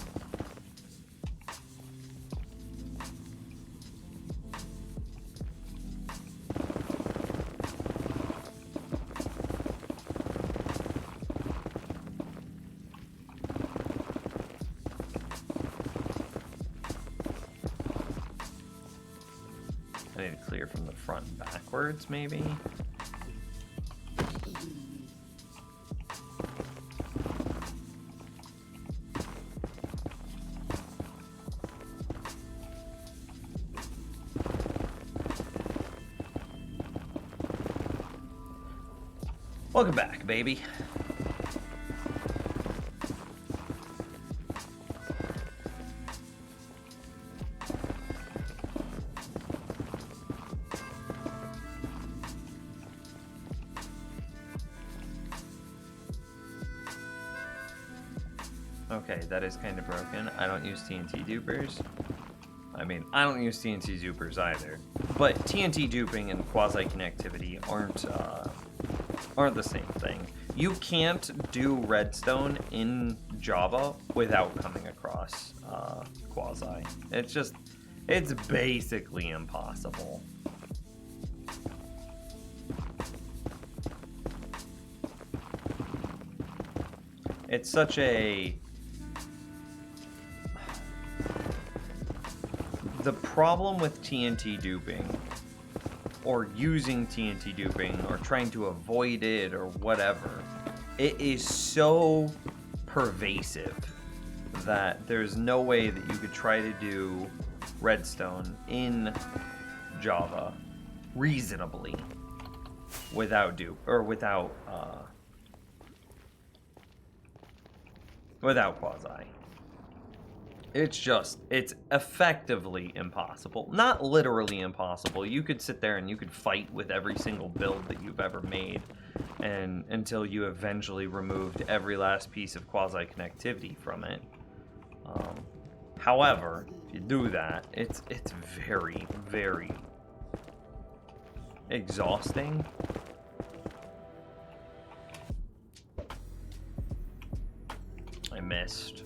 Speaker 3: I need to clear from the front backwards, maybe? Welcome back, baby. Okay, that is kind of broken. I don't use TNT dupers. I mean, I don't use TNT dupers either. But TNT duping and quasi-connectivity aren't the same thing. You can't do redstone in Java without coming across quasi. It's basically impossible. It's such a... The problem with TNT duping, or using TNT duping, or trying to avoid it, or whatever, it is so pervasive that there's no way that you could try to do redstone in Java reasonably without quasi. It's effectively impossible. Not literally impossible. You could sit there and you could fight with every single build that you've ever made, and until you eventually removed every last piece of quasi-connectivity from it. However, if you do that, it's very, very exhausting. I missed.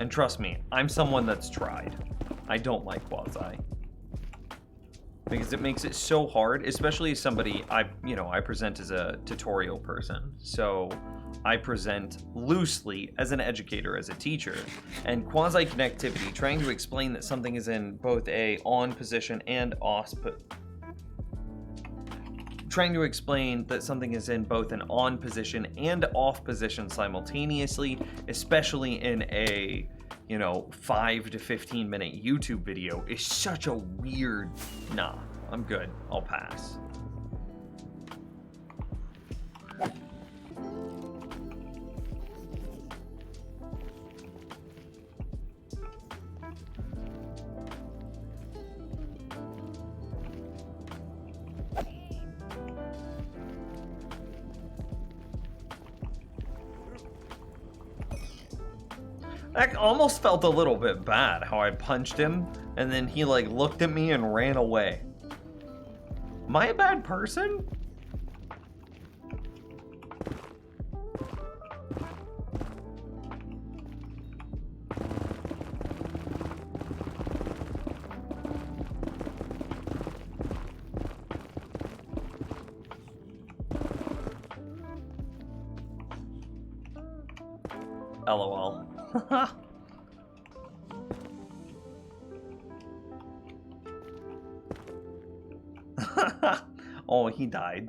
Speaker 3: And trust me, I'm someone that's tried. I don't like quasi. Because it makes it so hard, especially as somebody, I present as a tutorial person. So I present loosely as an educator, as a teacher. And quasi-connectivity, trying to explain that something is in both a on position and off trying to explain that something is in both an on position and off position simultaneously, especially in a 5 to 15 minute YouTube video, is such a weird... Nah, I'm good. I'll pass. I almost felt a little bit bad how I punched him and then he looked at me and ran away. Am I a bad person? LOL. Oh, he died.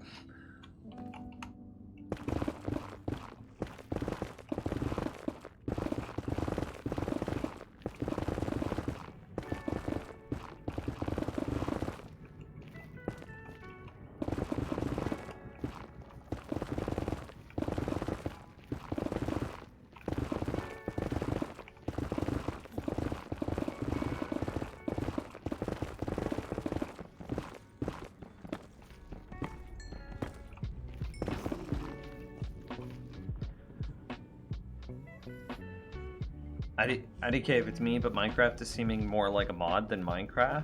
Speaker 3: IDK if it's me, but Minecraft is seeming more like a mod than Minecraft.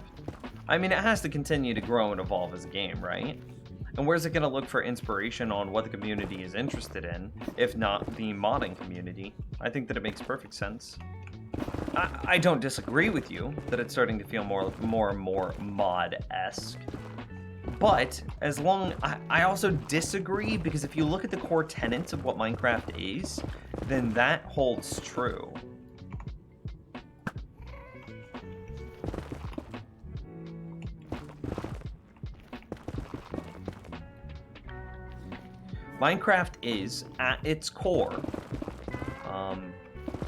Speaker 3: I mean, it has to continue to grow and evolve as a game, right? And where's it going to look for inspiration on what the community is interested in, if not the modding community? I think that it makes perfect sense. I don't disagree with you that it's starting to feel more and more mod-esque. But as long... I also disagree, because if you look at the core tenets of what Minecraft is, then that holds true. Minecraft is, at its core,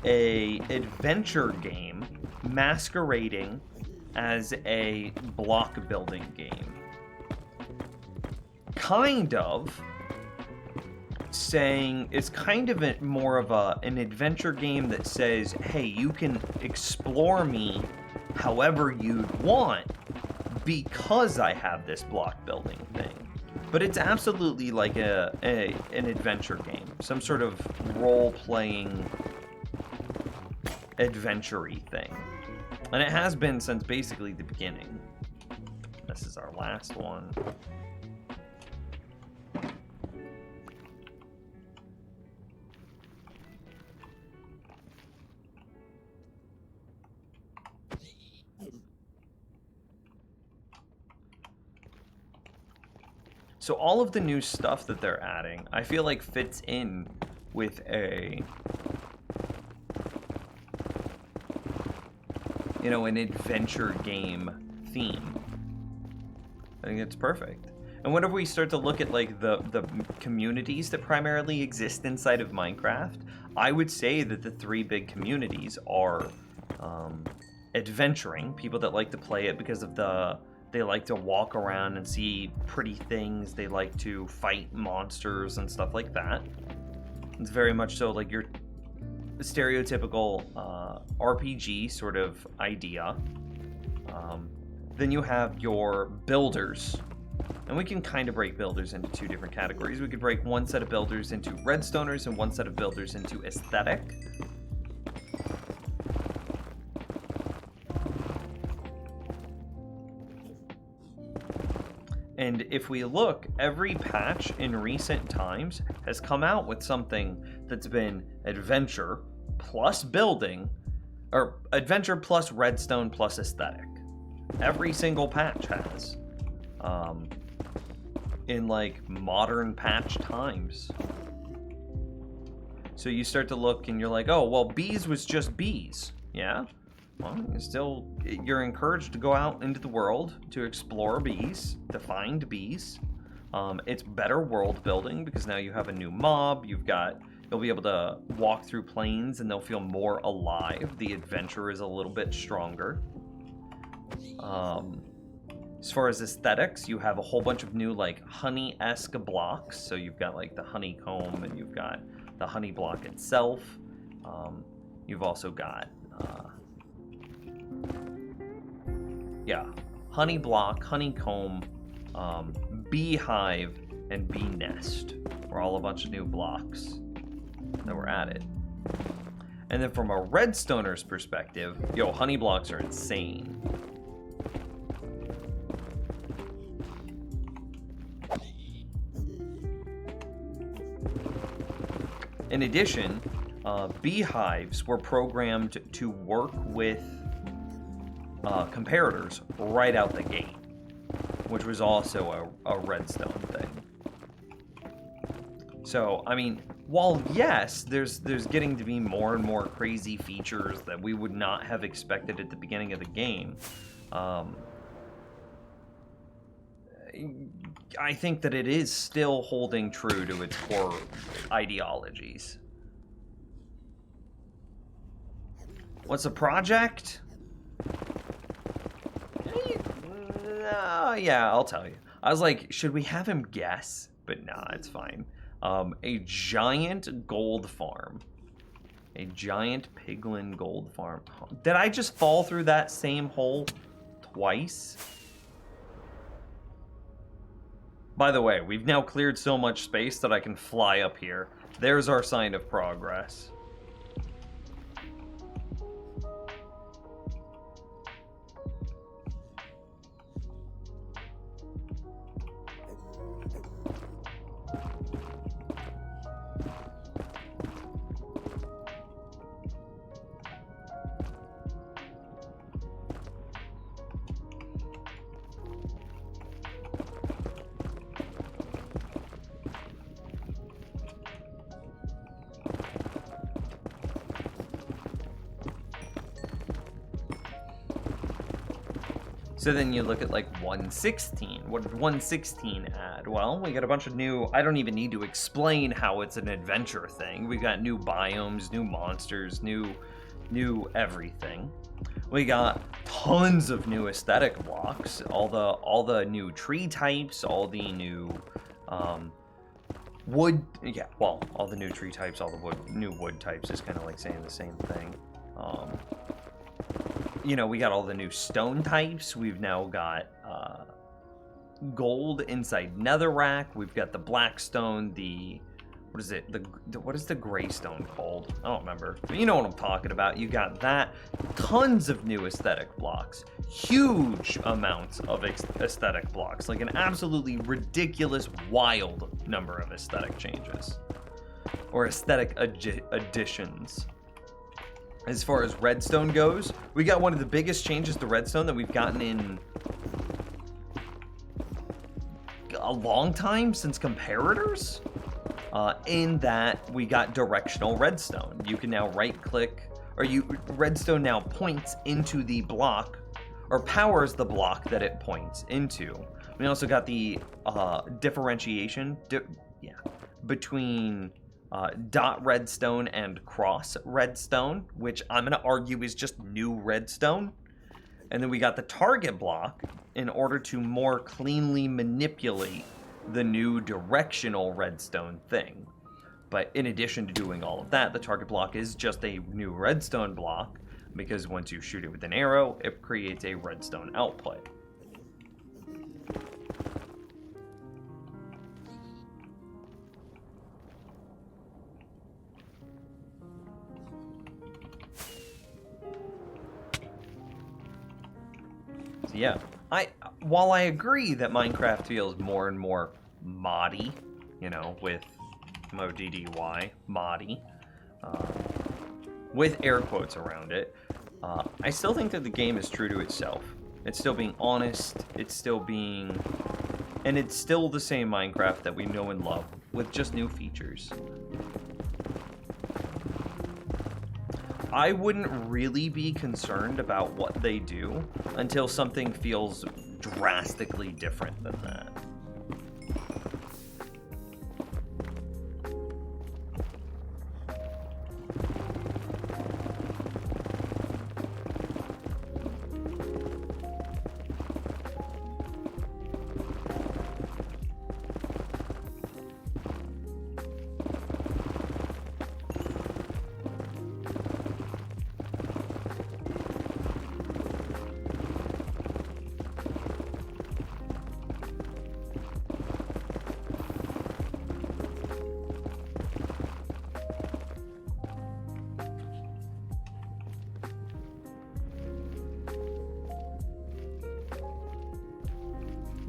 Speaker 3: a adventure game masquerading as a block building game. Kind of saying, it's kind of more of an adventure game that says, hey, you can explore me however you'd want because I have this block building thing. But it's absolutely like an adventure game, some sort of role-playing adventure-y thing. And it has been since basically the beginning. This is our last one. So all of the new stuff that they're adding, I feel like fits in with a, you know, an adventure game theme. I think it's perfect. And whenever we start to look at like the communities that primarily exist inside of Minecraft, I would say that the 3 big communities are adventuring, people that like to play it because of they like to walk around and see pretty things. They like to fight monsters and stuff like that. It's very much so like your stereotypical RPG sort of idea. Then you have your builders. And we can kind of break builders into 2 different categories. We could break one set of builders into redstoners and one set of builders into aesthetic. And if we look, every patch in recent times has come out with something that's been adventure plus building, or adventure plus redstone plus aesthetic. Every single patch has. In like modern patch times. So you start to look and you're like, oh, well, bees was just bees. Yeah? Well, you're encouraged to go out into the world to explore bees, to find bees. It's better world building because now you have a new mob. You'll be able to walk through plains and they'll feel more alive. The adventure is a little bit stronger. As far as aesthetics, you have a whole bunch of new like honey-esque blocks. So you've got like the honeycomb and you've got the honey block itself. You've also got honey block, honeycomb, beehive, and bee nest are all a bunch of new blocks that were added. And then from a redstoner's perspective, honey blocks are insane. In addition, beehives were programmed to work with comparators right out the gate, which was also a redstone thing. So, I mean, while yes, there's getting to be more and more crazy features that we would not have expected at the beginning of the game, I think that it is still holding true to its core ideologies. What's a project? Yeah, I'll tell you. I was like, should we have him guess? But nah, it's fine. A giant gold farm. A giant piglin gold farm. Did I just fall through that same hole twice? By the way, we've now cleared so much space that I can fly up here. There's our sign of progress. So then you look at like 116. What did 116 add? Well, we got a bunch of new, I don't even need to explain how it's an adventure thing. We got new biomes, new monsters, new everything. We got tons of new aesthetic blocks, all the new tree types, all the new wood, yeah, well, all the new tree types, all the new wood types is kind of like saying the same thing. We got all the new stone types. We've now got gold inside netherrack. We've got the blackstone, the what is it? What is the greystone called? I don't remember. But you know what I'm talking about. You got that. Tons of new aesthetic blocks. Huge amounts of aesthetic blocks. Like an absolutely ridiculous, wild number of aesthetic changes. Or aesthetic additions. As far as redstone goes, we got one of the biggest changes to redstone that we've gotten in a long time since comparators. In that we got directional redstone. You can now right click, or redstone now points into the block, or powers the block that it points into. We also got the differentiation between dot redstone and cross redstone, which I'm gonna argue is just new redstone. And then we got the target block in order to more cleanly manipulate the new directional redstone thing. But in addition to doing all of that, the target block is just a new redstone block, because once you shoot it with an arrow, it creates a redstone output. So yeah, while I agree that Minecraft feels more and more moddy, you know, with MODDY, moddy, with air quotes around it, I still think that the game is true to itself. It's still being honest, it's still the same Minecraft that we know and love, with just new features. I wouldn't really be concerned about what they do until something feels drastically different than that.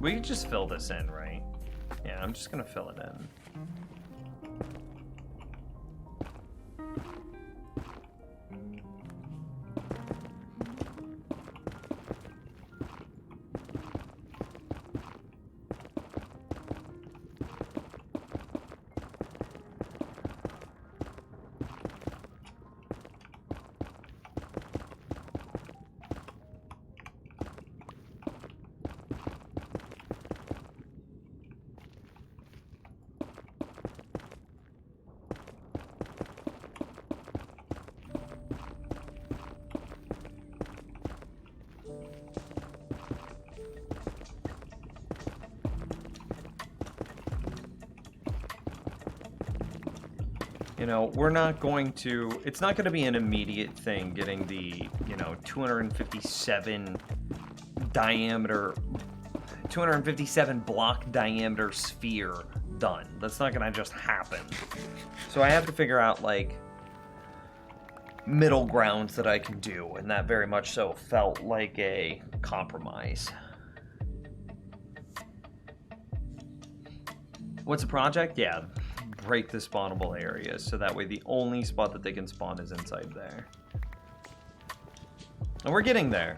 Speaker 3: We can just fill this in, right? Yeah, I'm just gonna fill it in. You know, we're not going to, it's not going to be an immediate thing getting the, 257 block diameter sphere done. That's not going to just happen. So I have to figure out, like, middle grounds that I can do, and that very much so felt like a compromise. What's the project? Yeah. Break the spawnable areas, so that way the only spot that they can spawn is inside there. And we're getting there.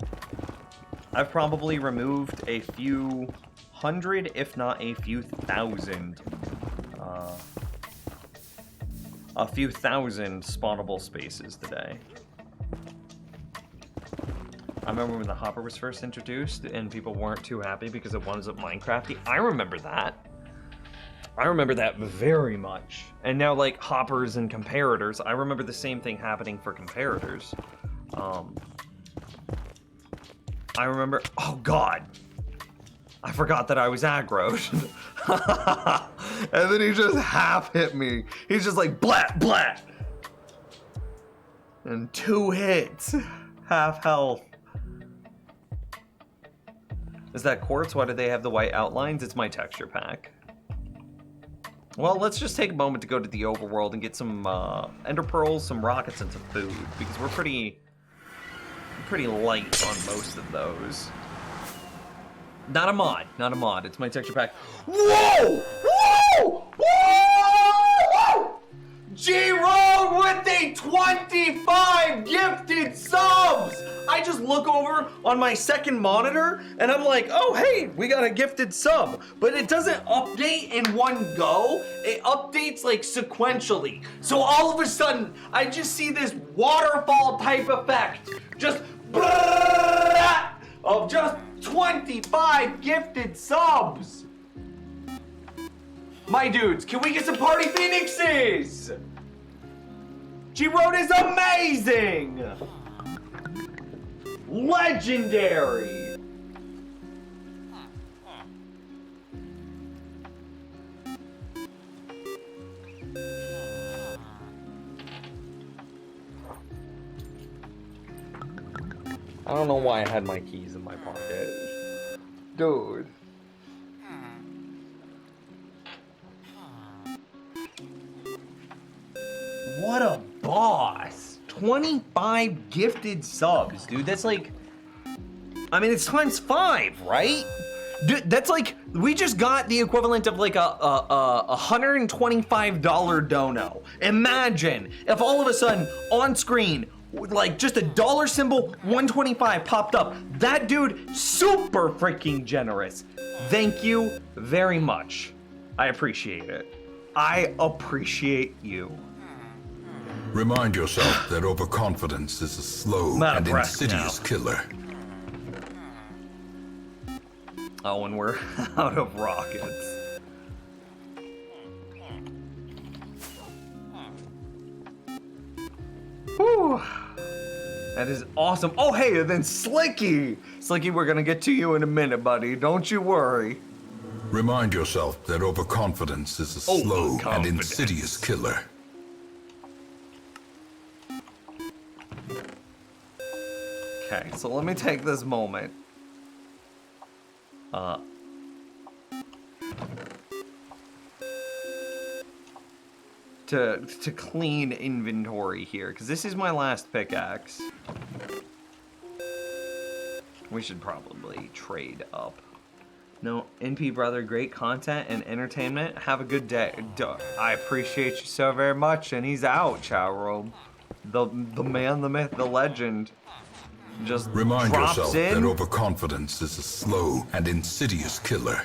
Speaker 3: I've probably removed a few hundred, if not a few thousand spawnable spaces today. I remember when the hopper was first introduced and people weren't too happy because it wasn't Minecrafty. I remember that. I remember that very much. And now, like, hoppers and comparators, I remember the same thing happening for comparators. I remember, oh god, I forgot that I was aggroed. And then he just half hit me. He's just like, blat, blat. And 2 hits, half health.
Speaker 1: Is that quartz? Why do they have the white outlines? It's my texture pack. Well, let's just take a moment to go to the overworld and get some ender pearls, some rockets, and some food, because we're pretty light on most of those. Not a mod, not a mod. It's my texture pack. Whoa! Whoa! Whoa! G-Road with the 25 gifted subs! I just look over on my second monitor and I'm like, oh, hey, we got a gifted sub. But it doesn't update in one go. It updates like sequentially. So all of a sudden, I just see this waterfall type effect. Just of just 25 gifted subs. My dudes, can we get some party phoenixes? G-Road is amazing! Legendary! I don't know why I had my keys in my pocket. Dude. What a boss. 25 gifted subs, dude. That's like, I mean, it's times 5, right? Dude, that's like, we just got the equivalent of like a $125 dono. Imagine if all of a sudden on screen, like just a dollar symbol, 125 popped up. That dude, super freaking generous. Thank you very much. I appreciate it. I appreciate you.
Speaker 2: Remind yourself that overconfidence is a slow and insidious killer.
Speaker 1: Oh, and we're out of rockets. Whew. That is awesome. Oh, hey, and then Slicky. Slicky, we're gonna get to you in a minute, buddy. Don't you worry.
Speaker 2: Remind yourself that overconfidence is a slow and insidious killer.
Speaker 1: Okay, so let me take this moment. To clean inventory here, because this is my last pickaxe. We should probably trade up. No, NP brother, great content and entertainment. Have a good day. I appreciate you so very much, and he's out, Chowrobe. The man, the myth, the legend. Just
Speaker 2: remind
Speaker 1: drops
Speaker 2: yourself
Speaker 1: in.
Speaker 2: that overconfidence is a slow and insidious killer.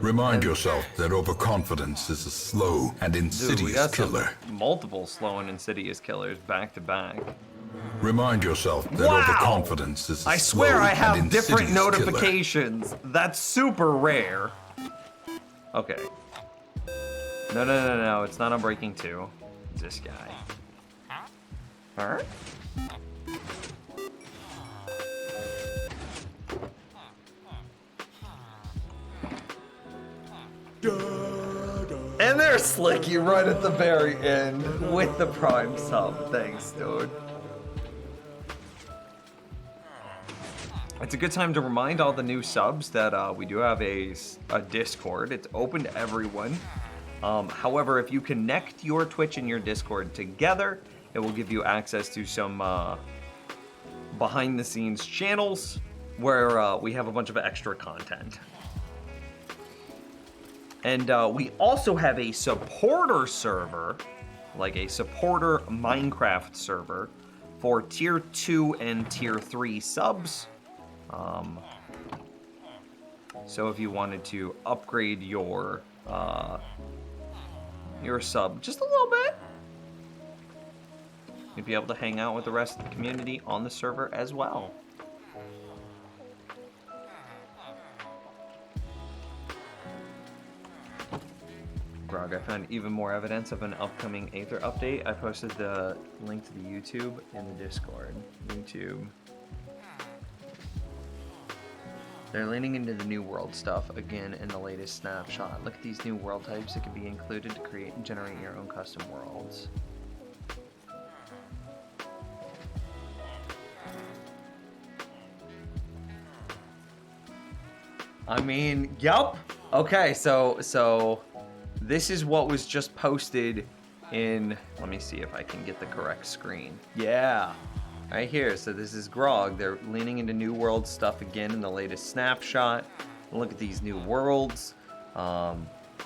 Speaker 2: Remind yourself that overconfidence is a slow and insidious killer.
Speaker 1: Multiple slow and insidious killers back to back.
Speaker 2: Remind yourself that overconfidence is a
Speaker 1: I
Speaker 2: slow
Speaker 1: swear I
Speaker 2: and
Speaker 1: have different
Speaker 2: insidious
Speaker 1: notifications.
Speaker 2: killer.
Speaker 1: That's super rare. Okay. No. It's not Unbreaking 2. It's this guy. Huh? And there's Slicky right at the very end with the prime sub. Thanks, dude. It's a good time to remind all the new subs that we do have a Discord. It's open to everyone. However, if you connect your Twitch and your Discord together, it will give you access to some behind-the-scenes channels where we have a bunch of extra content. And we also have a supporter server, like a supporter Minecraft server for tier 2 and tier 3 subs. So if you wanted to upgrade your sub just a little bit, you'd be able to hang out with the rest of the community on the server as well. Grog, I found even more evidence of an upcoming Aether update. I posted the link to the YouTube in the Discord. YouTube. They're leaning into the new world stuff again in the latest snapshot. Look at these new world types that can be included to create and generate your own custom worlds. I mean, yup. Okay, so this is what was just posted in, let me see if I can get the correct screen. Yeah, right here. So this is Grog. They're leaning into New World stuff again in the latest snapshot. Look at these new worlds.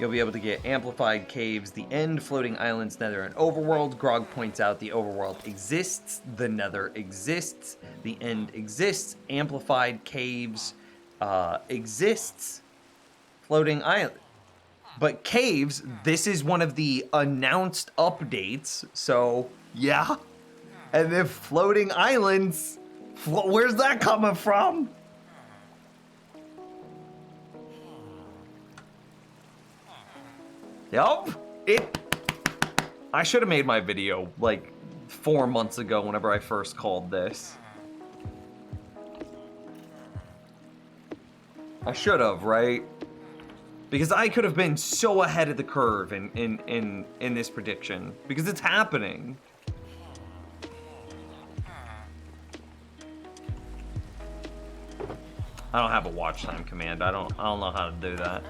Speaker 1: You'll be able to get amplified caves, the end, floating islands, nether, and overworld. Grog points out the overworld exists, the nether exists, the end exists, amplified caves exists, floating island. But caves, this is one of the announced updates, so yeah. And then floating islands, where's that coming from? Yup, I should have made my video like 4 months ago whenever I first called this. I should have, right? Because I could have been so ahead of the curve in this prediction. Because it's happening. I don't have a watch time command. I don't know how to do that.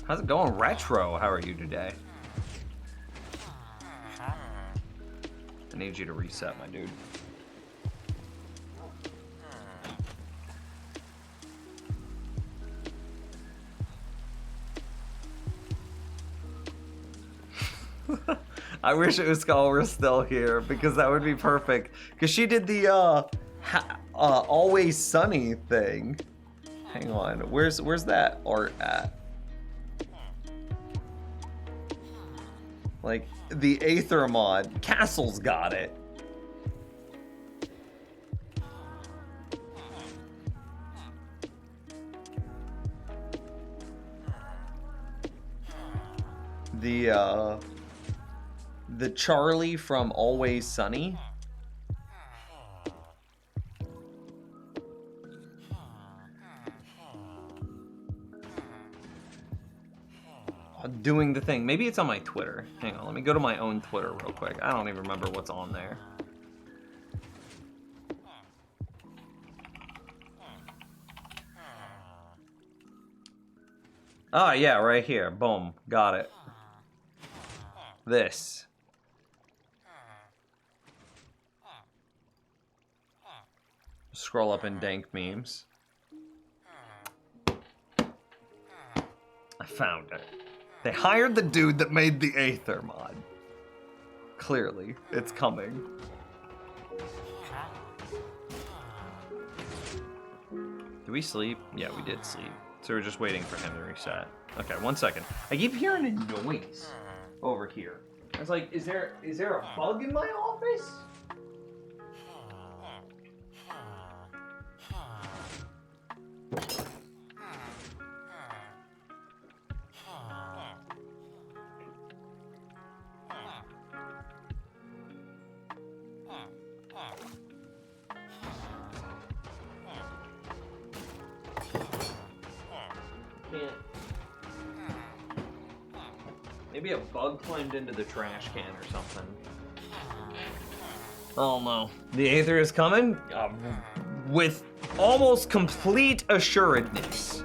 Speaker 1: How's it going, Retro? How are you today? I need you to reset, my dude. I wish it was Skull were still here because that would be perfect. Because she did the Always Sunny thing. Hang on, where's that art at? Like, the Aether mod. Castle's got it. The Charlie from Always Sunny. Doing the thing. Maybe it's on my Twitter. Hang on, let me go to my own Twitter real quick. I don't even remember what's on there. Ah, yeah, right here. Boom. Got it. This. Scroll up in dank memes. I found it. They hired the dude that made the Aether mod. Clearly, it's coming. Did we sleep? Yeah, we did sleep. So we're just waiting for him to reset. Okay, 1 second. I keep hearing a noise over here. I was like, is there a bug in my office? Maybe a bug climbed into the trash can or something. Oh no. The Aether is coming with almost complete assuredness.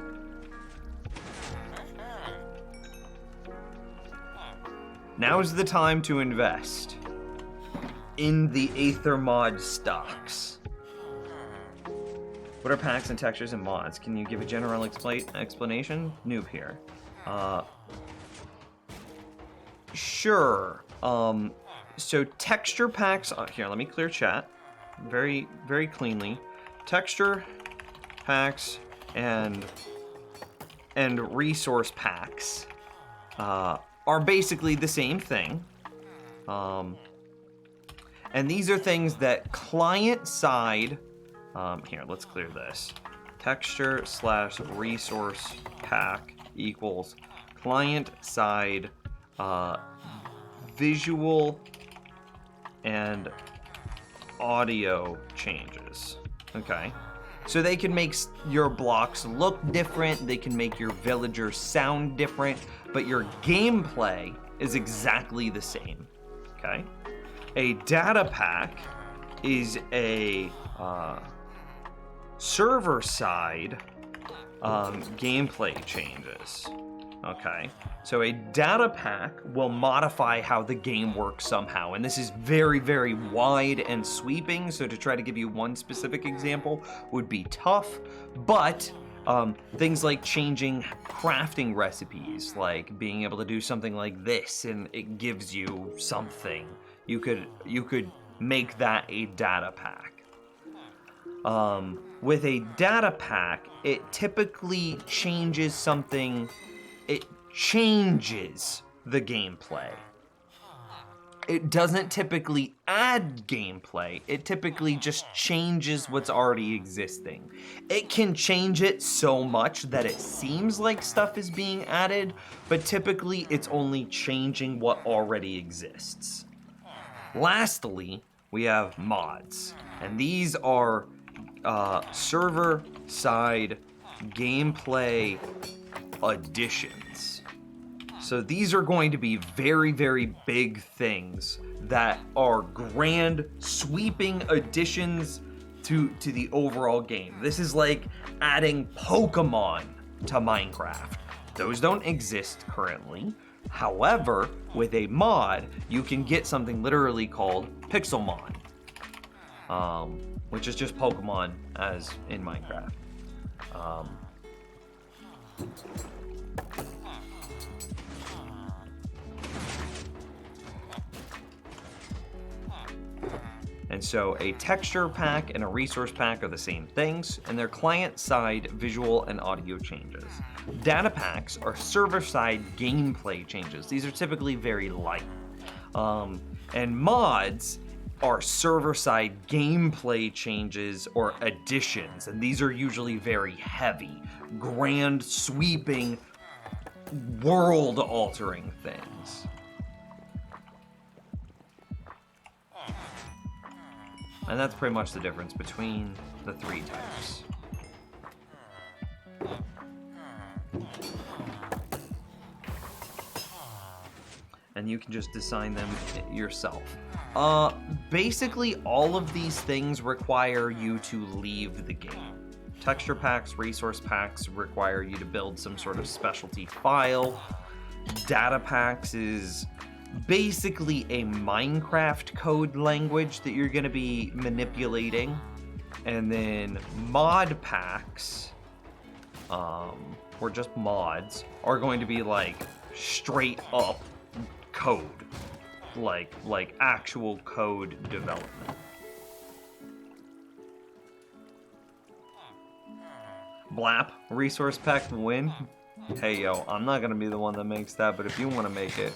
Speaker 1: Now's the time to invest in the Aether mod stocks. What are packs and textures and mods? Can you give a general explanation? Noob here. Sure. So texture packs. Here, let me clear chat. Very, very cleanly. Texture packs and resource packs are basically the same thing. And these are things that client side. Here, let's clear this. Texture / resource pack equals client-side visual and audio changes. Okay. So they can make your blocks look different, they can make your villagers sound different, but your gameplay is exactly the same. Okay. A data pack is a server-side gameplay changes. Okay, so a data pack will modify how the game works somehow, and this is very, very wide and sweeping, so to try to give you one specific example would be tough, but things like changing crafting recipes, like being able to do something like this and it gives you something. You could make that a data pack. With a data pack, it typically changes something. It changes the gameplay. It doesn't typically add gameplay. It typically just changes what's already existing. It can change it so much that it seems like stuff is being added, but typically it's only changing what already exists. Lastly, we have mods, and these are server-side gameplay additions. So these are going to be very, very big things that are grand, sweeping additions to the overall game. This is like adding Pokemon to Minecraft. Those don't exist currently. However, with a mod, you can get something literally called Pixelmon, which is just Pokemon as in Minecraft. And so a texture pack and a resource pack are the same things, and they're client-side visual and audio changes. Data packs are server-side gameplay changes. These are typically very light. And mods are server-side gameplay changes or additions, and these are usually very heavy, grand, sweeping, world-altering things. And that's pretty much the difference between the three types. And you can just design them yourself. Basically, all of these things require you to leave the game. Texture packs, resource packs require you to build some sort of specialty file. Data packs is basically a Minecraft code language that you're going to be manipulating. And then mod packs, or just mods, are going to be like straight up code, like actual code development. Blap, resource pack win. Hey yo, I'm not gonna be the one that makes that, but if you want to make it,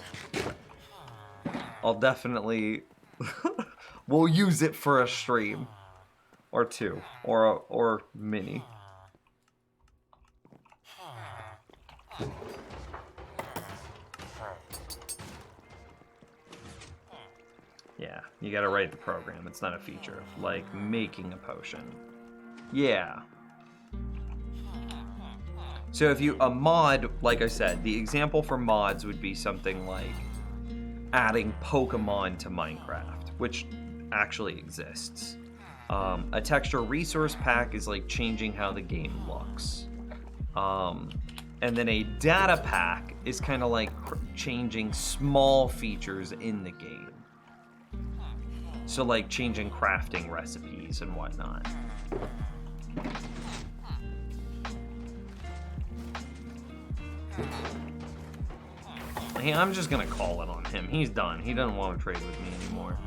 Speaker 1: I'll definitely we'll use it for a stream or two or mini. Yeah, you gotta write the program. It's not a feature, like making a potion. Yeah. So if you, a mod, like I said, the example for mods would be something like adding Pokemon to Minecraft, which actually exists. A texture resource pack is like changing how the game looks. And then a data pack is kind of like changing small features in the game. So like changing crafting recipes and whatnot. Hey, I'm just gonna call it on him. He's done. He doesn't want to trade with me anymore.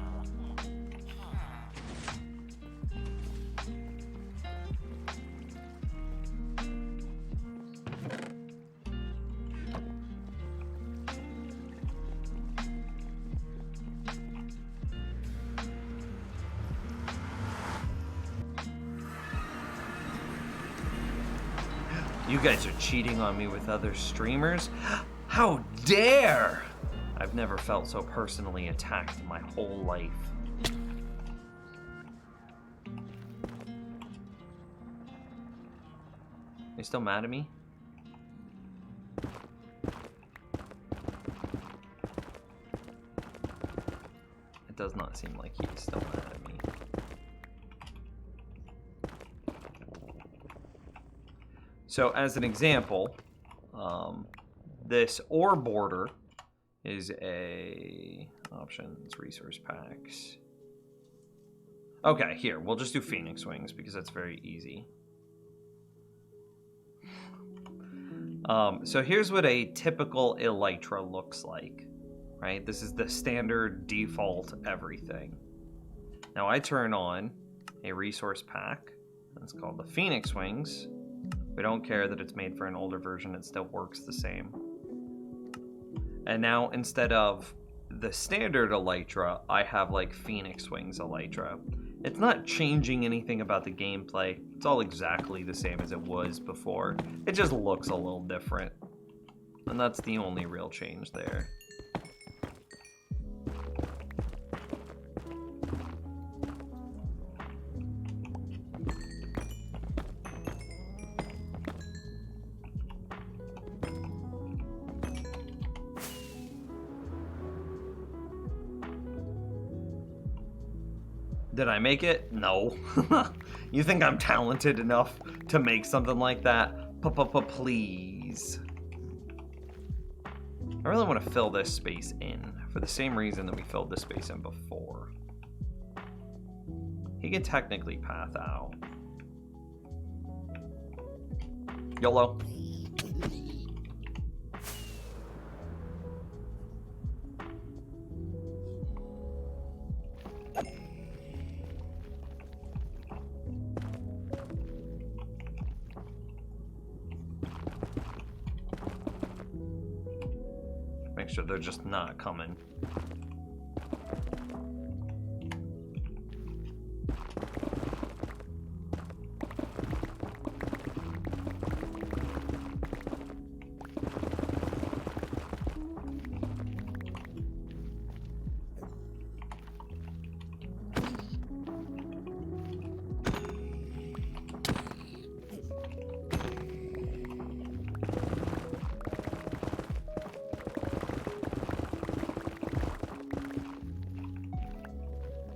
Speaker 1: You guys are cheating on me with other streamers?
Speaker 3: How dare! I've never felt so personally attacked in my whole life. You still mad at me? It does not seem like he's still mad at me. So as an example, this ore border is a options, resource packs. Okay, here, we'll just do Phoenix Wings because that's very easy. So here's what a typical Elytra looks like, right? This is the standard default everything. Now I turn on a resource pack. That's called the Phoenix Wings. We don't care that it's made for an older version, it still works the same. And now instead of the standard Elytra, I have like Phoenix Wings Elytra. It's not changing anything about the gameplay. It's all exactly the same as it was before. It just looks a little different. And that's the only real change there. Did I make it? No. You think I'm talented enough to make something like that? Please. I really want to fill this space in for the same reason that we filled this space in before. He can technically path out. YOLO. Make sure they're just not coming.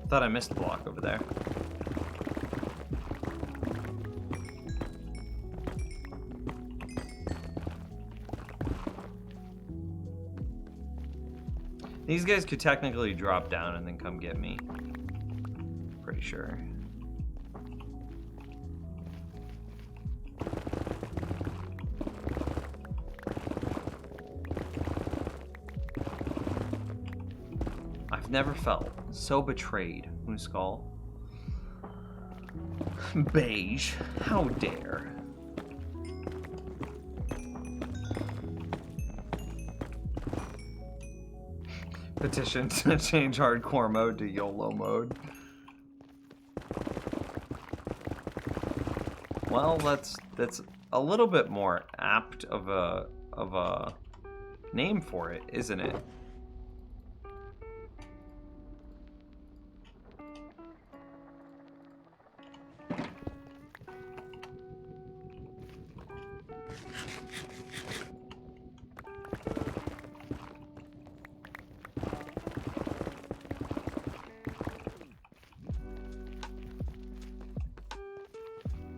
Speaker 3: Thought I missed a block over there. These guys could technically drop down and then come get me. Pretty sure. I've never felt so betrayed, Mooskull. Beige, how dare. Petition to change hardcore mode to YOLO mode. Well, that's a little bit more apt of a name for it, isn't it?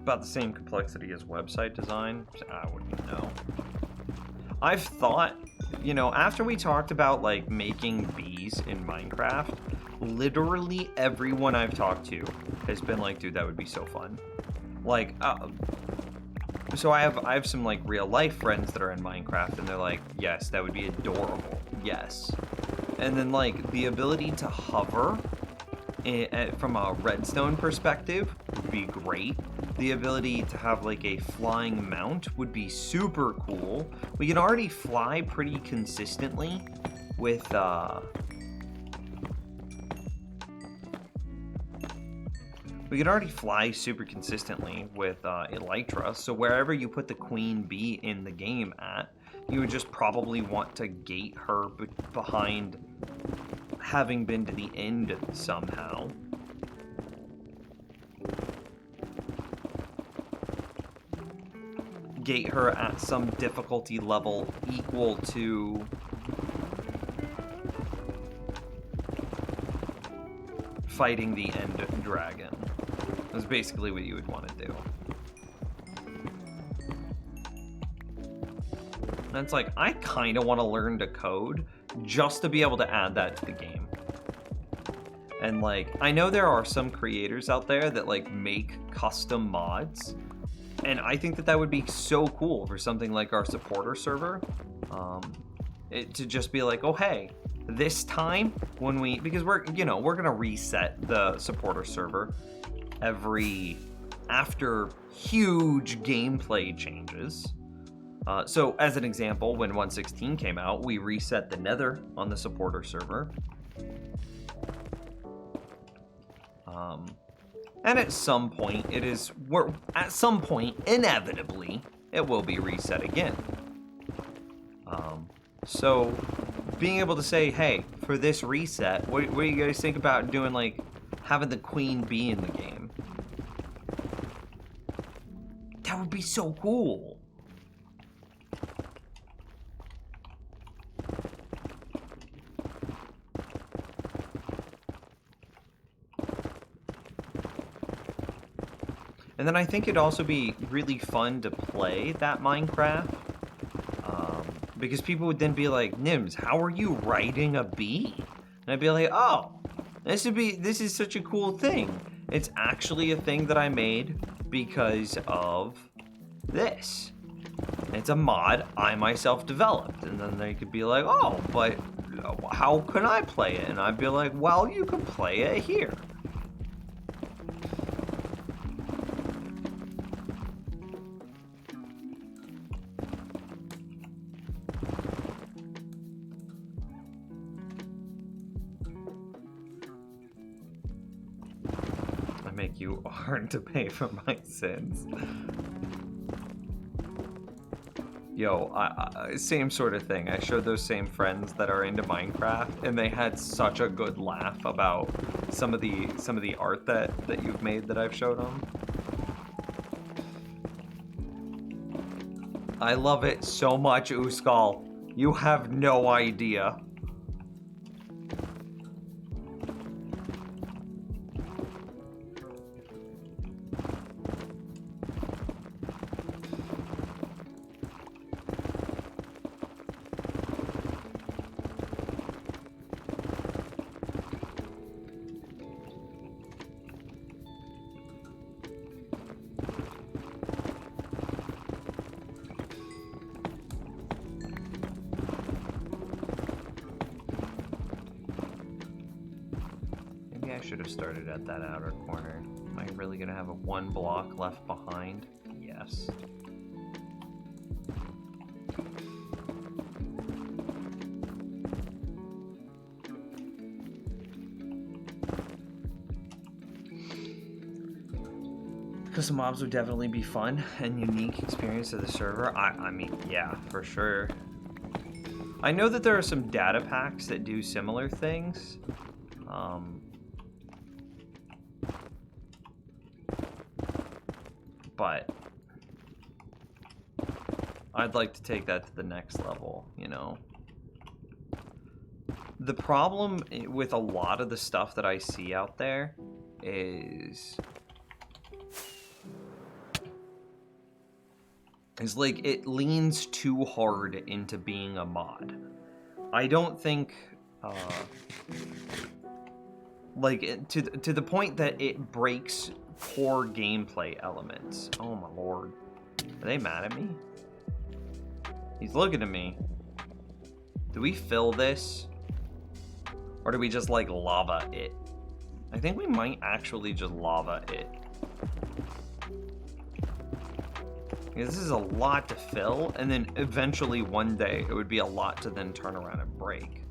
Speaker 3: About the same complexity as website design? I wouldn't know. I've thought, you know, after we talked about like making bees in Minecraft, literally everyone I've talked to has been like, dude, that would be so fun. Like, so I have some like real life friends that are in Minecraft and they're like, yes, that would be adorable. Yes. And then like the ability to hover from a redstone perspective would be great. The ability to have like a flying mount would be super cool. We can already fly pretty consistently with Elytra, so wherever you put the queen bee in the game at,
Speaker 1: you would just probably want to gate her behind having been to the end somehow. Gate her at some difficulty level equal to fighting the end dragon. That's basically what you would want to do. And it's like, I kind of want to learn to code just to be able to add that to the game. And like, I know there are some creators out there that like make custom mods, and I think that that would be so cool for something like our supporter server. To just be like, oh hey, this time when because we're gonna reset the supporter server after huge gameplay changes. So as an example, when 1.16 came out, we reset the Nether on the supporter server. And at some point, inevitably, it will be reset again. So being able to say, hey, for this reset, what do you guys think about doing, like, having the queen be in the game? That would be so cool. And then I think it'd also be really fun to play that Minecraft. Because people would then be like, Nims, how are you riding a bee? And I'd be like, oh, this is such a cool thing. It's actually a thing that I made because of this. It's a mod I myself developed. And then they could be like, oh, but how can I play it? And I'd be like, well, you can play it here. Make you hard to pay for my sins. Yo, same sort of thing. I showed those same friends that are into Minecraft, and they had such a good laugh about some of the art that you've made that I've showed them. I love it so much, Uskal. You have no idea. I should have started at that outer corner. Am I really gonna have one block left behind? Yes. Because the mobs would definitely be fun and unique experience to the server. I mean, yeah, for sure. I know that there are some data packs that do similar things. But I'd like to take that to the next level, you know. The problem with a lot of the stuff that I see out there is like it leans too hard into being a mod. I don't think like to the point that it breaks core gameplay elements. Oh my lord. Are they mad at me? He's looking at me. Do we fill this? Or do we just like lava it? I think we might actually just lava it. Because this is a lot to fill, and then eventually one day it would be a lot to then turn around and break.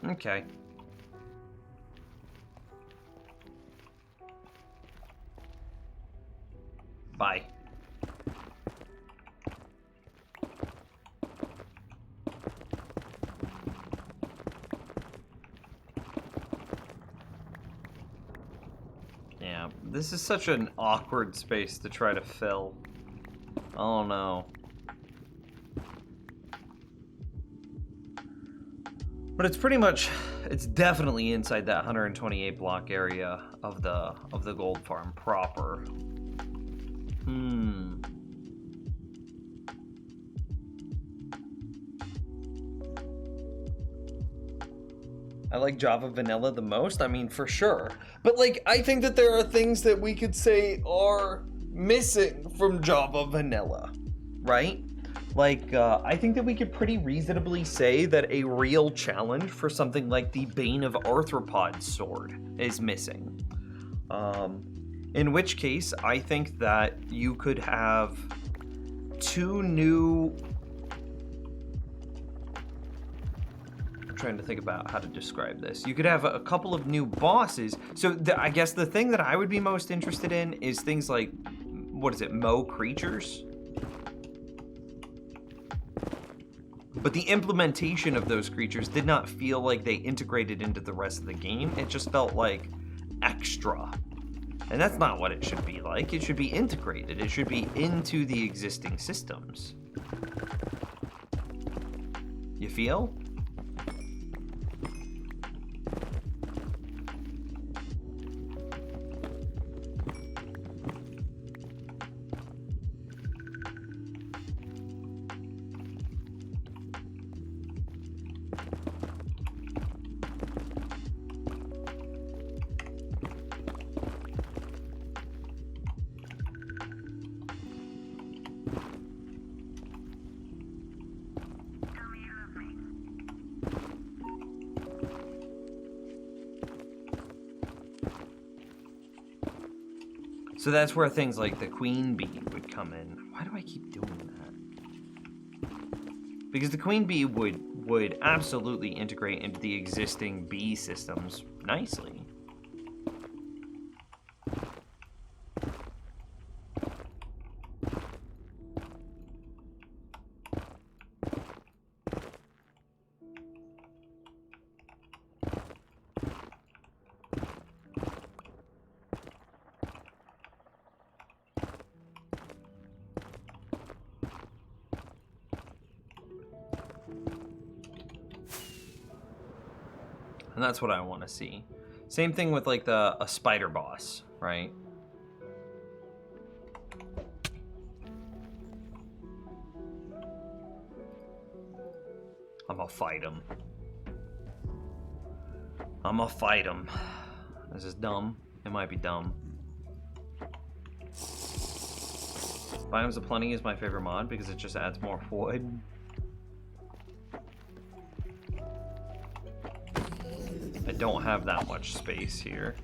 Speaker 1: Okay. Bye. Yeah, this is such an awkward space to try to fill. Oh no. But it's pretty much, it's definitely inside that 128 block area of the gold farm proper. I like Java Vanilla the most, I mean, for sure. But like, I think that there are things that we could say are missing from Java Vanilla, right? Like, I think that we could pretty reasonably say that a real challenge for something like the Bane of Arthropod sword is missing. In which case, I think that you could have two new... I'm trying to think about how to describe this. You could have a couple of new bosses. So I guess the thing that I would be most interested in is things like, what is it, Mo creatures? But the implementation of those creatures did not feel like they integrated into the rest of the game. It just felt like extra. And that's not what it should be like. It should be integrated. It should be into the existing systems. You feel? So that's where things like the Queen Bee would come in. Why do I keep doing that? Because the Queen Bee would absolutely integrate into the existing bee systems nicely. And that's what I want to see. Same thing with like a spider boss, right? I'm gonna fight him. I'm gonna fight him. This is dumb. It might be dumb. Biomes of Plenty is my favorite mod because it just adds more wood. I don't have that much space here.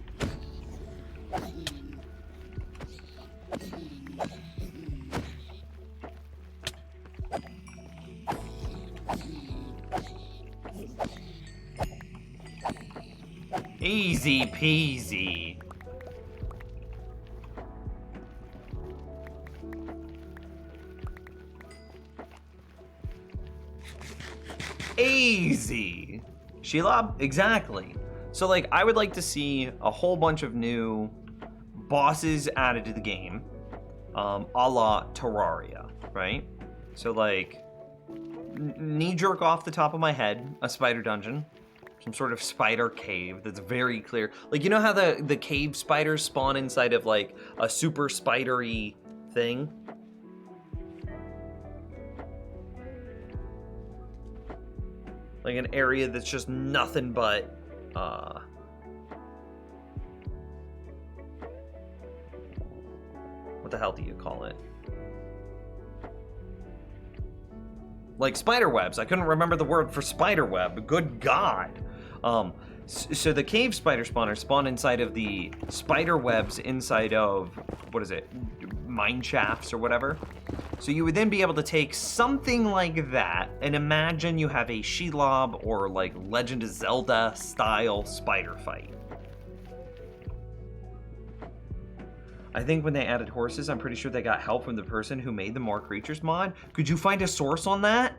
Speaker 1: Easy peasy. Easy. Shelob? Exactly. So like, I would like to see a whole bunch of new bosses added to the game, a la Terraria, right? So like, knee-jerk off the top of my head, a spider dungeon, some sort of spider cave that's very clear. Like, you know how the cave spiders spawn inside of like a super spidery thing? Like an area that's just nothing but, what the hell do you call it? Like spider webs. I couldn't remember the word for spider web. Good God. So the cave spider spawners spawn inside of the spider webs inside of, what is it, mine shafts or whatever. So you would then be able to take something like that and imagine you have a Shelob or like Legend of Zelda style spider fight. I think when they added horses, I'm pretty sure they got help from the person who made the More Creatures mod. Could you find a source on that?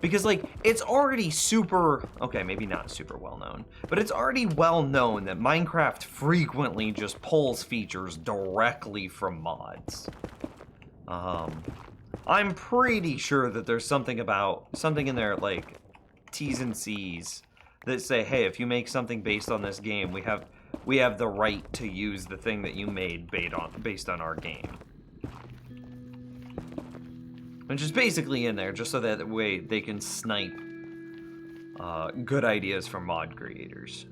Speaker 1: Because, like, it's already super... Okay, maybe not super well known. But it's already well known that Minecraft frequently just pulls features directly from mods. I'm pretty sure that there's something in there, like, T's and C's that say, hey, if you make something based on this game, we have the right to use the thing that you made based on our game. Which is basically in there just so that way they can snipe good ideas from mod creators.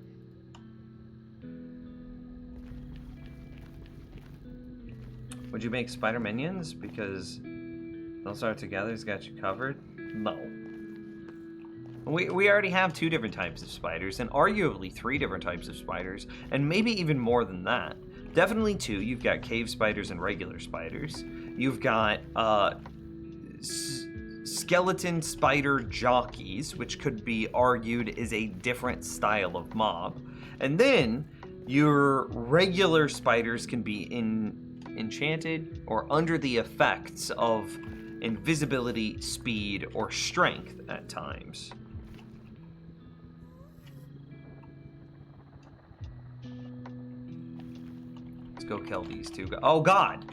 Speaker 1: Would you make spider minions? Because they'll start together, it's got you covered? No. We already have 2 different types of spiders, and arguably 3 different types of spiders, and maybe even more than that. Definitely 2. You've got cave spiders and regular spiders. You've got skeleton spider jockeys, which could be argued is a different style of mob. And then your regular spiders can be enchanted or under the effects of invisibility, speed, or strength at times. Let's go kill these 2 guys. Oh god!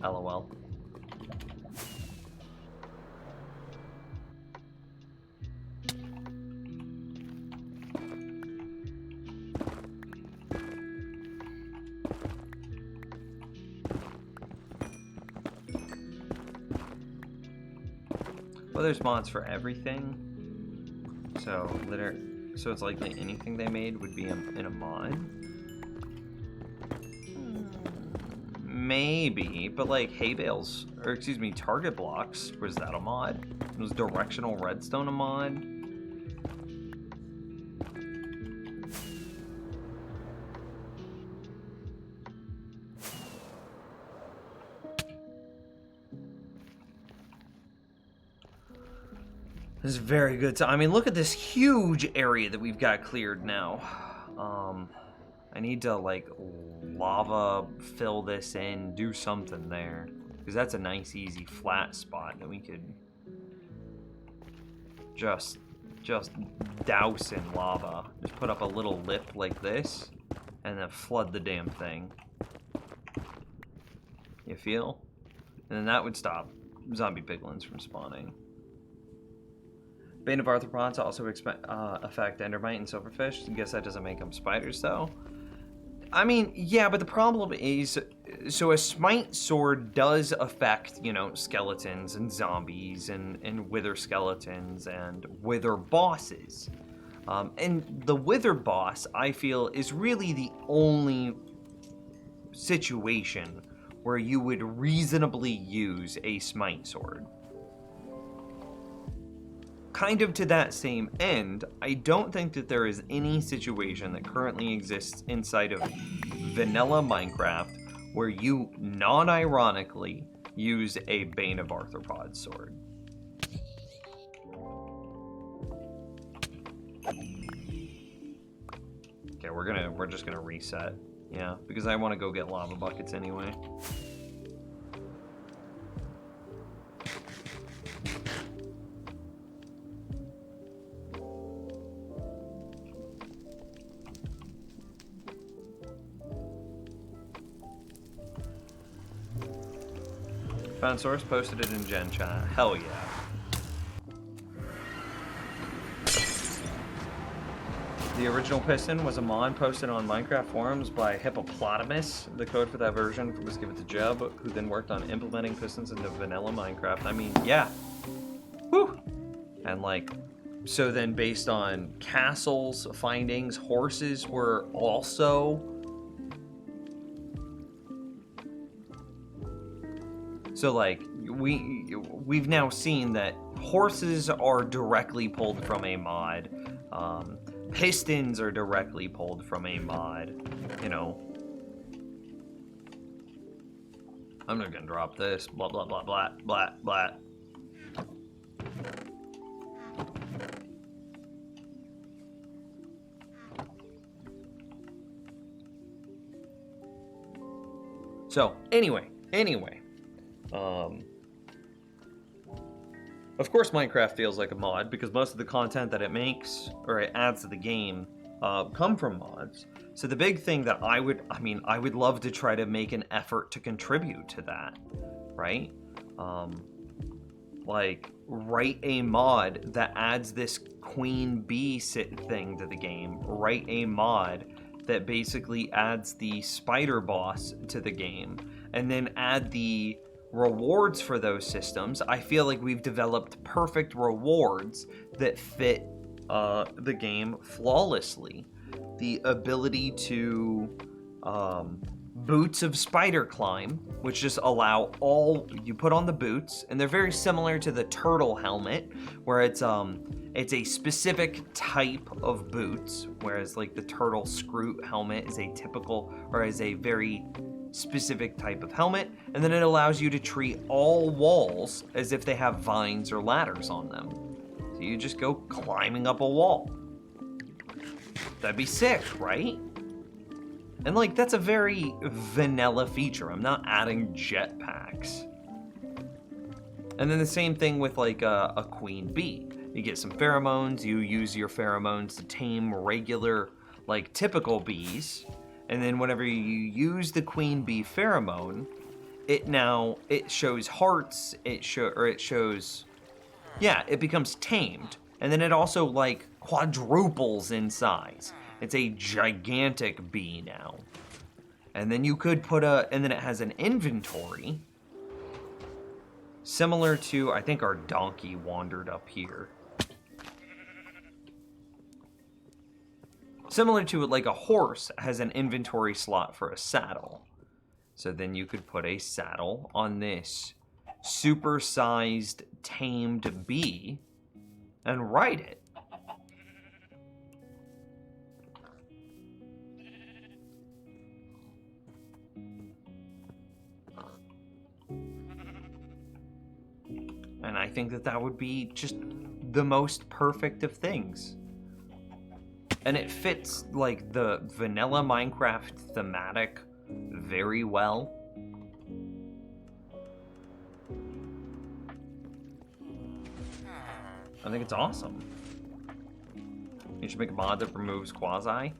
Speaker 1: LOL. Well, there's mods for everything. So it's likely anything they made would be in a mod. Maybe, but like hay bales, or excuse me, target blocks, was that a mod? Was directional redstone a mod? This is very good. So, I mean, look at this huge area that we've got cleared now. I need to, like, lava fill this in, do something there. Because that's a nice, easy, flat spot that we could just douse in lava. Just put up a little lip like this, and then flood the damn thing. You feel? And then that would stop zombie piglins from spawning. Bane of arthropods also affect endermite and silverfish. I guess that doesn't make them spiders, though. I mean, yeah, but the problem is, so a smite sword does affect, you know, skeletons and zombies and wither skeletons and wither bosses. And the wither boss, I feel, is really the only situation where you would reasonably use a smite sword. Kind of to that same end, I don't think that there is any situation that currently exists inside of vanilla Minecraft where you non-ironically use a Bane of Arthropods sword. Okay, we're just gonna reset. Yeah, because I want to go get lava buckets anyway. Found source, posted it in Gen Chat. Hell yeah. The original piston was a mod posted on Minecraft forums by Hippopotamus. The code for that version was given to Jeb, who then worked on implementing pistons into vanilla Minecraft. I mean, yeah. Whew. And like, so then based on castles findings, horses were also... So like,
Speaker 3: we've now seen that horses are directly pulled from a mod. Pistons are directly pulled from a mod. You know. I'm not gonna drop this. Blah blah blah blah blah blah. So anyway, of course Minecraft feels like a mod because most of the content that it makes or it adds to the game come from mods. So the big thing that I would love to try to make an effort to contribute to that, right? Like write a mod that adds this queen bee thing to the game. Write a mod that basically adds the spider boss to the game, and then add the rewards for those systems. I feel like we've developed perfect rewards that fit the game flawlessly. The ability to boots of spider climb, which just allow you put on the boots, and they're very similar to the turtle helmet, where it's a specific type of boots, whereas like the turtle scroot helmet is a very specific type of helmet, and then it allows you to treat all walls as if they have vines or ladders on them. So you just go climbing up a wall. That'd be sick, right? And like, that's a very vanilla feature. I'm not adding jetpacks. And then the same thing with like a queen bee. You get some pheromones, you use your pheromones to tame regular, like typical bees. And then whenever you use the queen bee pheromone, it shows hearts, it becomes tamed. And then it also like quadruples in size. It's a gigantic bee now. And then you could and then it has an inventory. Similar to, I think our donkey wandered up here. Similar to like a horse has an inventory slot for a saddle. So then you could put a saddle on this super-sized tamed bee and ride it. And I think that would be just the most perfect of things. And it fits like the vanilla Minecraft thematic very well. I think it's awesome. You should make a mod that removes quasi.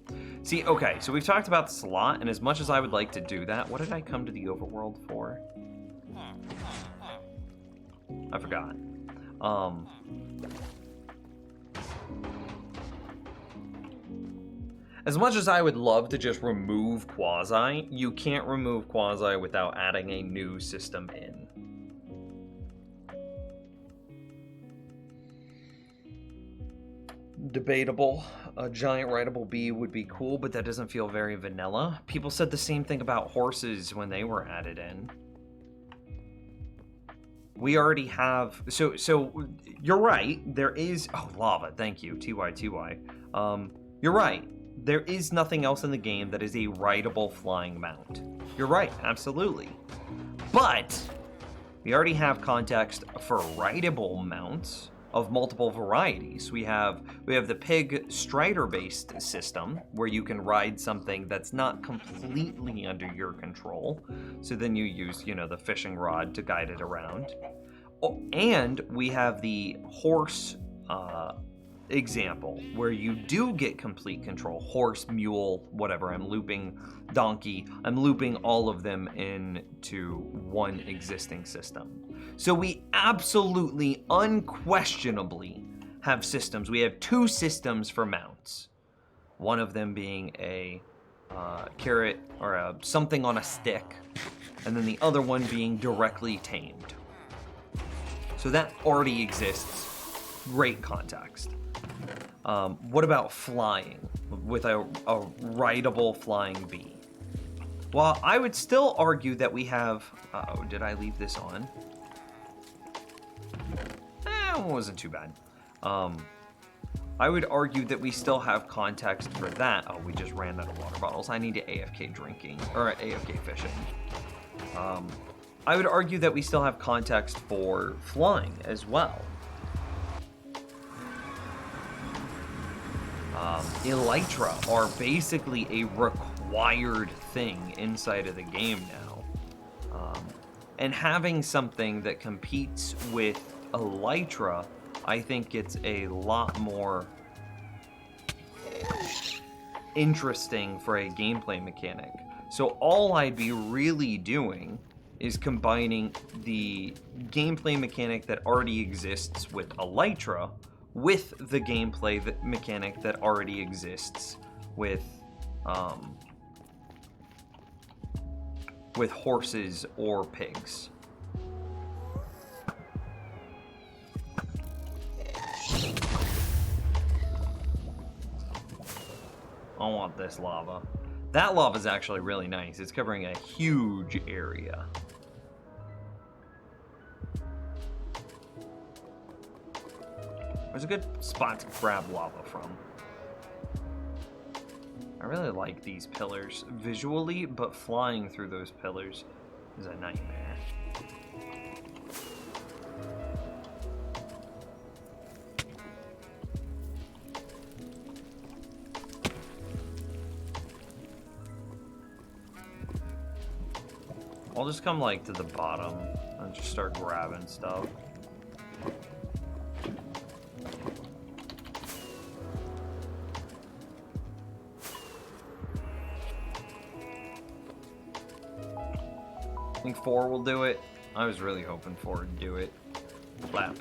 Speaker 3: See, okay, so we've talked about the slot, and as much as I would like to do that, what did I come to the overworld for? I forgot. As much as I would love to just remove quasi, you can't remove quasi without adding a new system in. Debatable. A giant rideable bee would be cool, but that doesn't feel very vanilla. People said the same thing about horses when they were added in. We already have, so you're right, there is, oh, lava, thank you, TY. You're right, there is nothing else in the game that is a rideable flying mount. You're right, absolutely. But, we already have context for rideable mounts of multiple varieties. We have the pig strider-based system, where you can ride something that's not completely under your control. So then you use, the fishing rod to guide it around. Oh, and we have the horse example, where you do get complete control. Horse, mule, whatever. I'm looping donkey. I'm looping all of them into one existing system. So we absolutely, unquestionably have systems. We have two systems for mounts. One of them being a carrot or something on a stick, and then the other one being directly tamed. So that already exists. Great context. What about flying with a rideable flying bee? Well, I would still argue that we have... Uh-oh, did I leave this on? yeah, it wasn't too bad. I would argue that we still have context for that. Oh, we just ran out of water bottles. I need to AFK drinking, or AFK fishing. I would argue that we still have context for flying as well. Elytra are basically a required thing inside of the game now. And having something that competes with Elytra, I think it's a lot more interesting for a gameplay mechanic. So all I'd be really doing is combining the gameplay mechanic that already exists with Elytra with the gameplay mechanic that already exists with horses or pigs. I want this lava. That lava is actually really nice. It's covering a huge area. There's a good spot to grab lava from. I really like these pillars visually, but flying through those pillars is a nightmare. I'll just come like to the bottom and just start grabbing stuff. I think 4 will do it. I was really hoping 4 would do it. Flap.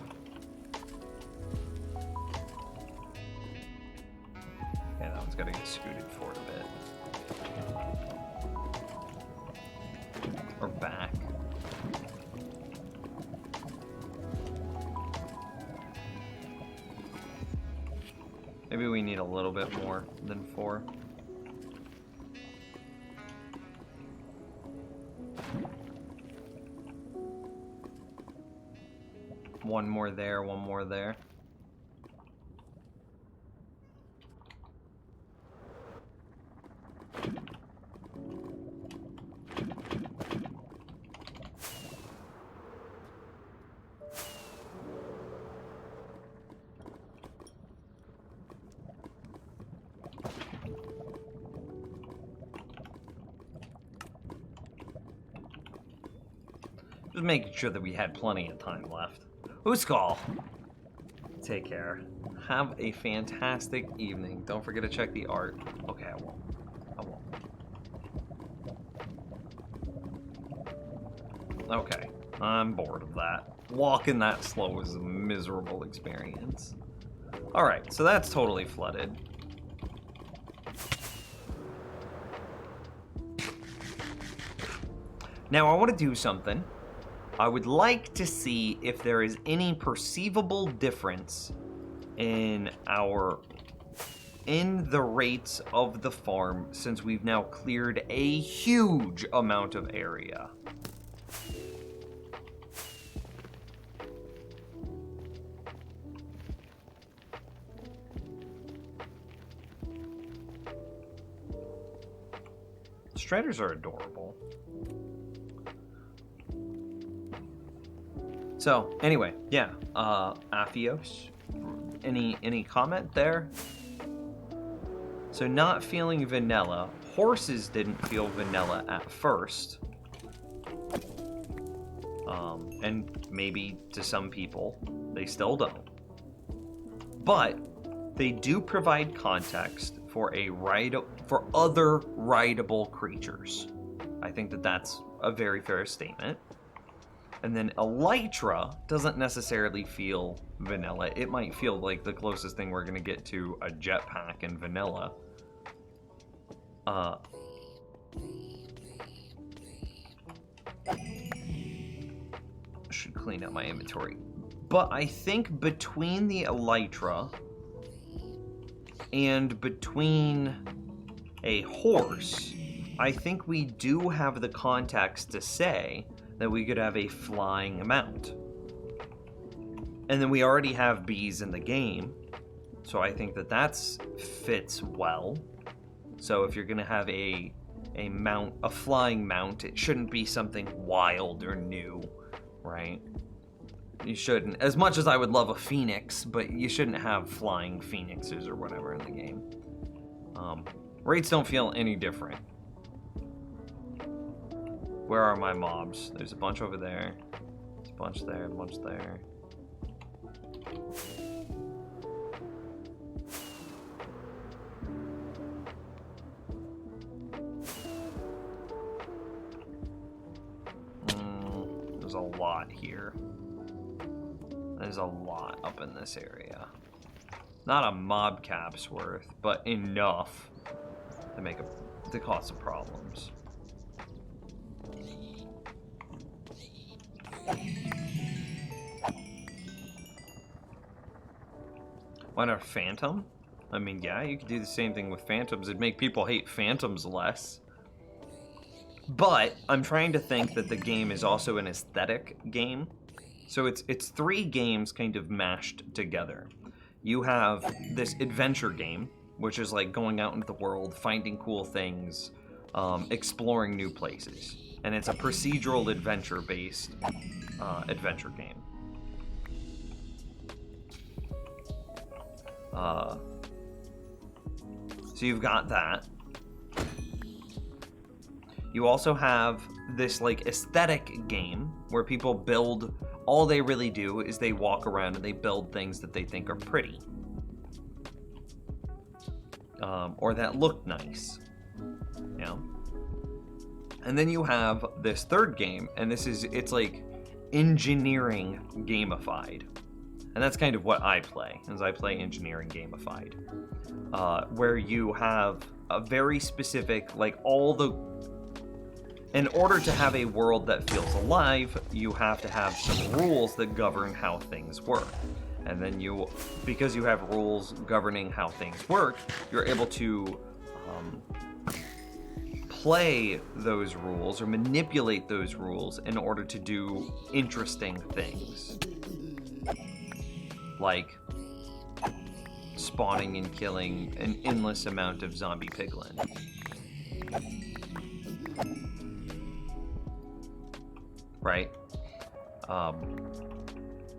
Speaker 3: Yeah, that one's gotta get scooted forward a bit. Or back. Maybe we need a little bit more than 4. One more there, one more there. Just making sure that we had plenty of time left. Uskal, take care. Have a fantastic evening. Don't forget to check the art. Okay, I won't. I won't. Okay, I'm bored of that. Walking that slow is a miserable experience. Alright, so that's totally flooded. Now I want to do something. I would like to see if there is any perceivable difference in the rates of the farm since we've now cleared a huge amount of area. Striders are adorable. So, anyway, yeah, Aphios, any comment there? So not feeling vanilla. Horses didn't feel vanilla at first. And maybe to some people, they still don't. But they do provide context for other rideable creatures. I think that that's a very fair statement. And then Elytra doesn't necessarily feel vanilla. It might feel like the closest thing we're going to get to a jetpack in vanilla. Should clean up my inventory. But I think between the Elytra and between a horse, I think we do have the context to say that we could have a flying mount.
Speaker 1: And then we already have bees in the game, so I think that fits well. So if you're gonna have a flying mount, it shouldn't be something wild or new, right? You shouldn't, as much as I would love a phoenix, but you shouldn't have flying phoenixes or whatever in the game. Raids don't feel any different. Where are my mobs? There's a bunch over there. There's a bunch there, a bunch there. There's a lot here. There's a lot up in this area. Not a mob cap's worth, but enough to cause some problems. Why not Phantom? I mean, yeah, you could do the same thing with Phantoms. It'd make people hate Phantoms less. But I'm trying to think that the game is also an aesthetic game. So it's 3 games kind of mashed together. You have this adventure game, which is like going out into the world, finding cool things, exploring new places. And it's a procedural adventure-based adventure game. So you've got that. You also have this like aesthetic game where people build, all they really do is they walk around and they build things that they think are pretty. Or that look nice, you know? And then you have this third game, and it's like engineering gamified. And that's kind of what I play, is I play engineering gamified. Where you have a very specific, like in order to have a world that feels alive, you have to have some rules that govern how things work. And then because you have rules governing how things work, you're able to play those rules or manipulate those rules in order to do interesting things. Like spawning and killing an endless amount of zombie piglin. Right?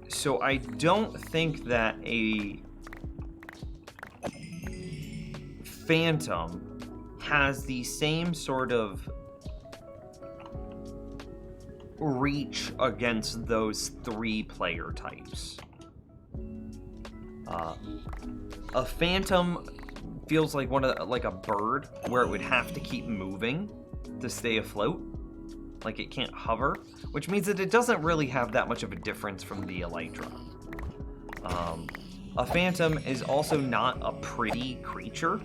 Speaker 1: So I don't think that a Phantom has the same sort of reach against those 3 player types. A Phantom feels like like a bird, where it would have to keep moving to stay afloat. Like it can't hover, which means that it doesn't really have that much of a difference from the Elytra. A Phantom is also not a pretty creature,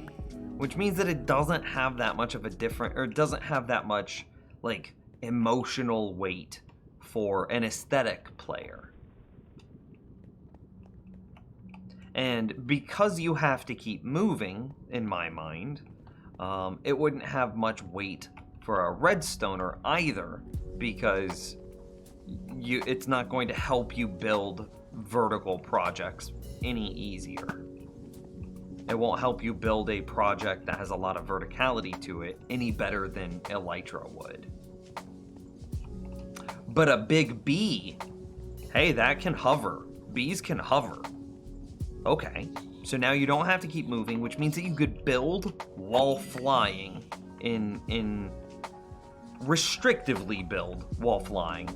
Speaker 1: which means that it doesn't have that much of a it doesn't have that much like emotional weight for an aesthetic player. And because you have to keep moving, in my mind, it wouldn't have much weight for a Redstoner either, because it's not going to help you build vertical projects any easier. It won't help you build a project that has a lot of verticality to it any better than Elytra would. But a big bee, hey, that can hover. Bees can hover. Okay, so now you don't have to keep moving, which means that you could build while flying in restrictively build while flying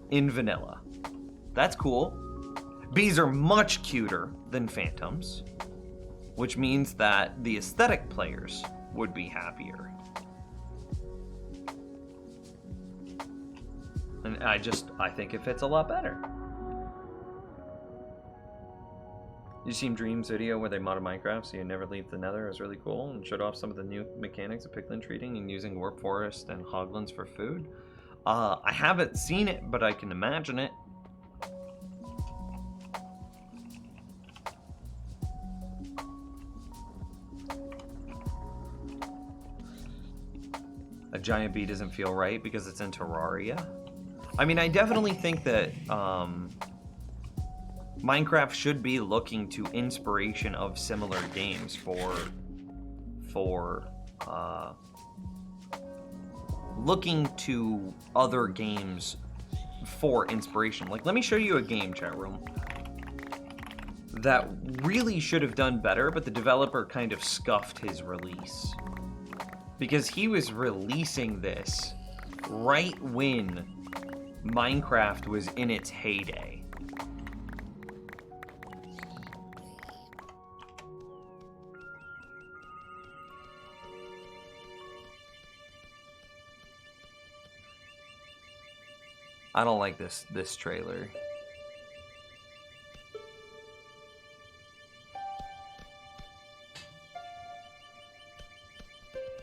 Speaker 1: in vanilla. That's cool. Bees are much cuter than Phantoms, which means that the aesthetic players would be happier. And I think it fits a lot better. You seen Dream's video where they modded Minecraft so you never leave the Nether? It was really cool and showed off some of the new mechanics of piglin treating and using warp forest and hoglins for food. I haven't seen it, but I can imagine it. A giant bee doesn't feel right because it's in Terraria. I mean, I definitely think that
Speaker 3: Minecraft should be looking to inspiration of similar games for looking to other games for inspiration. Like, let me show you a game, chat room, that really should have done better, but the developer kind of scuffed his release. Because he was releasing this right when Minecraft was in its heyday. I don't like this trailer.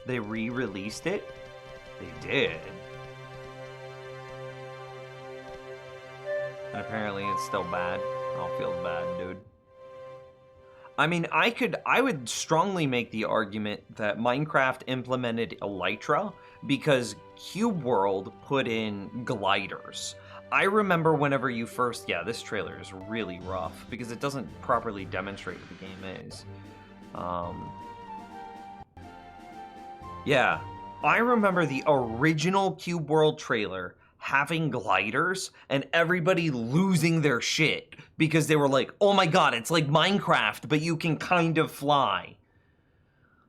Speaker 3: They re-released it? They did. And apparently it's still bad. I don't feel bad, dude. I mean, I would strongly make the argument that Minecraft implemented Elytra because Cube World put in gliders. I remember whenever you first, yeah, this trailer is really rough because it doesn't properly demonstrate what the game is. Yeah, I remember the original Cube World trailer having gliders and everybody losing their shit because they were like, oh my god, it's like Minecraft, but you can kind of fly.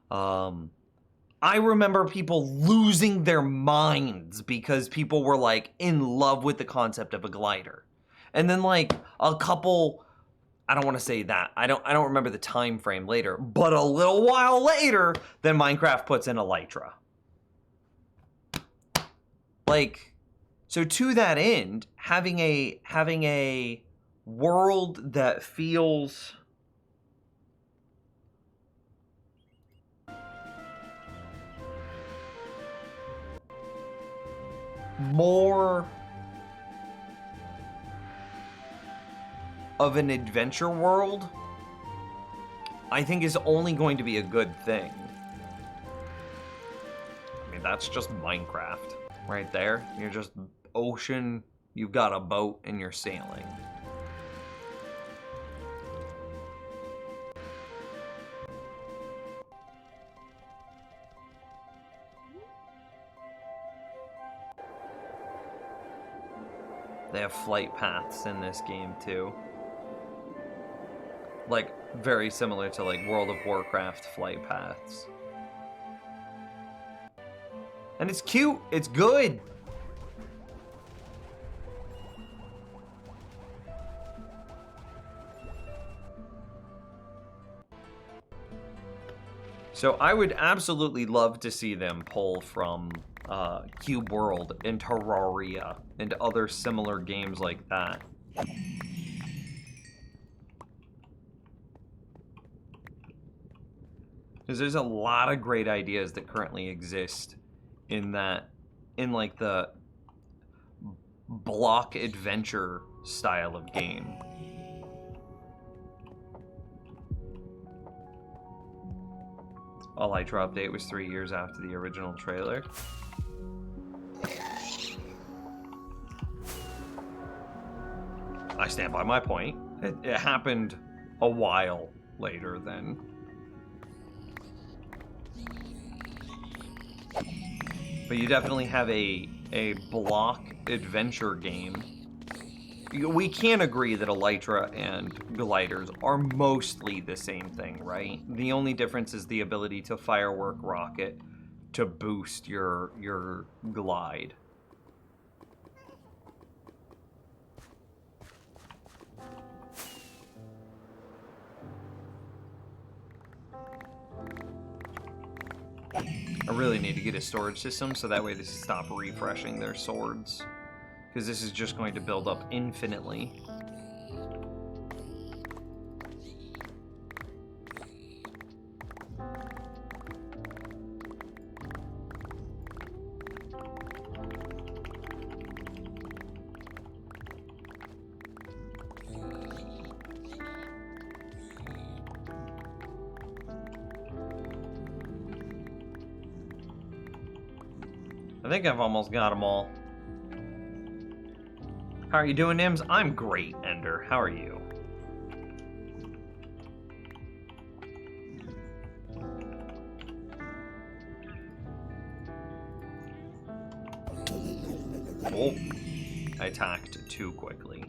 Speaker 3: I remember people losing their minds because people were like in love with the concept of a glider. And then like a couple, I don't want to say that. I don't remember the time frame later, but a little while later, then Minecraft puts in Elytra. Like, so to that end, having a world that feels more of an adventure world, I think is only going to be a good thing. I mean, that's just Minecraft right there. You're just ocean, you've got a boat, and you're sailing. They have flight paths in this game too. Like, very similar to like World of Warcraft flight paths. And it's cute, it's good. So I would absolutely love to see them pull from Cube World and Terraria and other similar games like that. Because there's a lot of great ideas that currently exist in like the block adventure style of game. Elytra update was 3 years after the original trailer. I stand by my point. It happened a while later then. But you definitely have a block adventure game. We can agree that Elytra and gliders are mostly the same thing, right? The only difference is the ability to firework rocket to boost your glide. I really need to get a storage system so that way they stop refreshing their swords. Because this is just going to build up infinitely. I think I've almost got them all. How are you doing, Nims? I'm great, Ender. How are you?
Speaker 1: Oh, I attacked too quickly.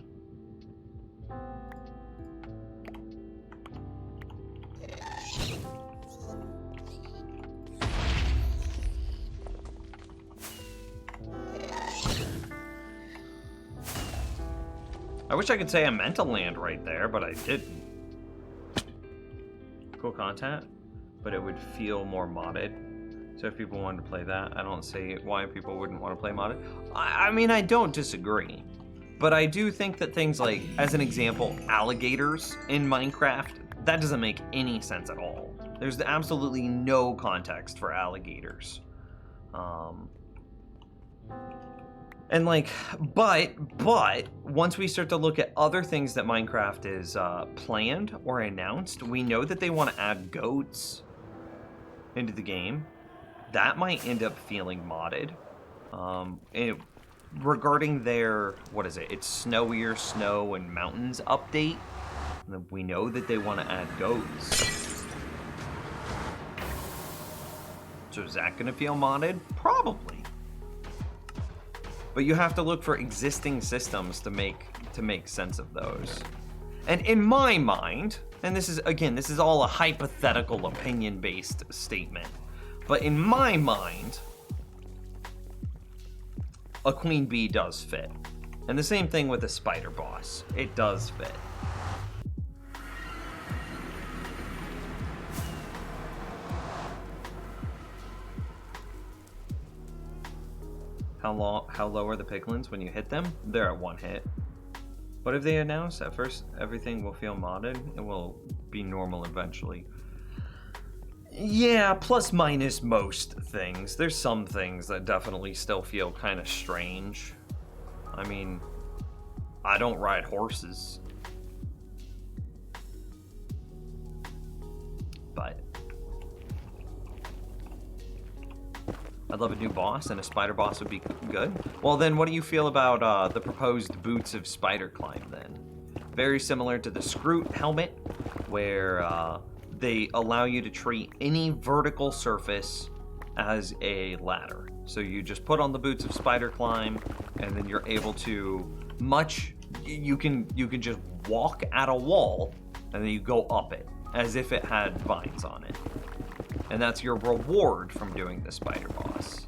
Speaker 1: I wish I could say I meant to land right there, but I didn't. Cool content, but it would feel more modded. So if people wanted to play that, I don't see why people wouldn't want to play modded. I mean, I don't disagree. But I do think that things like, as an example, alligators in Minecraft, that doesn't make any sense at all. There's absolutely no context for alligators. And like, but once we start to look at other things that Minecraft is planned or announced, we know that they want to add goats into the game. That might end up feeling modded. Regarding their, what is it? It's Snowier Snow and Mountains update. We know that they want to add goats. So is that going to feel modded? Probably. But you have to look for existing systems to make sense of those. And in my mind, and this is, again, this is all a hypothetical opinion-based statement, but in my mind, a queen bee does fit. And the same thing with a spider boss. It does fit. How low are the piglins when you hit them? They're at 1 hit. What have they announced? At first, everything will feel modded. It will be normal eventually. Yeah, plus minus most things. There's some things that definitely still feel kind of strange. I mean, I don't ride horses. But I'd love a new boss, and a spider boss would be good. Well, then what do you feel about the proposed Boots of Spider Climb, then? Very similar to the Scroot helmet, where they allow you to treat any vertical surface as a ladder. So you just put on the Boots of Spider Climb, and then you're able to you can just walk at a wall, and then you go up it, as if it had vines on it. And that's your reward from doing the spider boss.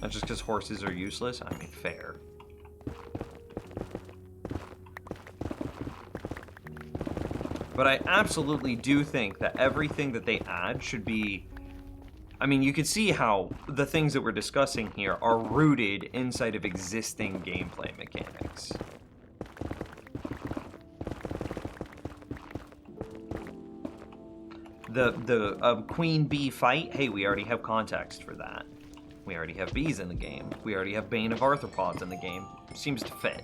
Speaker 1: Not just because horses are useless? I mean, fair. But I absolutely do think that everything that they add should be... I mean, you can see how the things that we're discussing here are rooted inside of existing gameplay mechanics. The queen bee fight, hey, we already have context for that. We already have bees in the game. We already have Bane of Arthropods in the game. Seems to fit.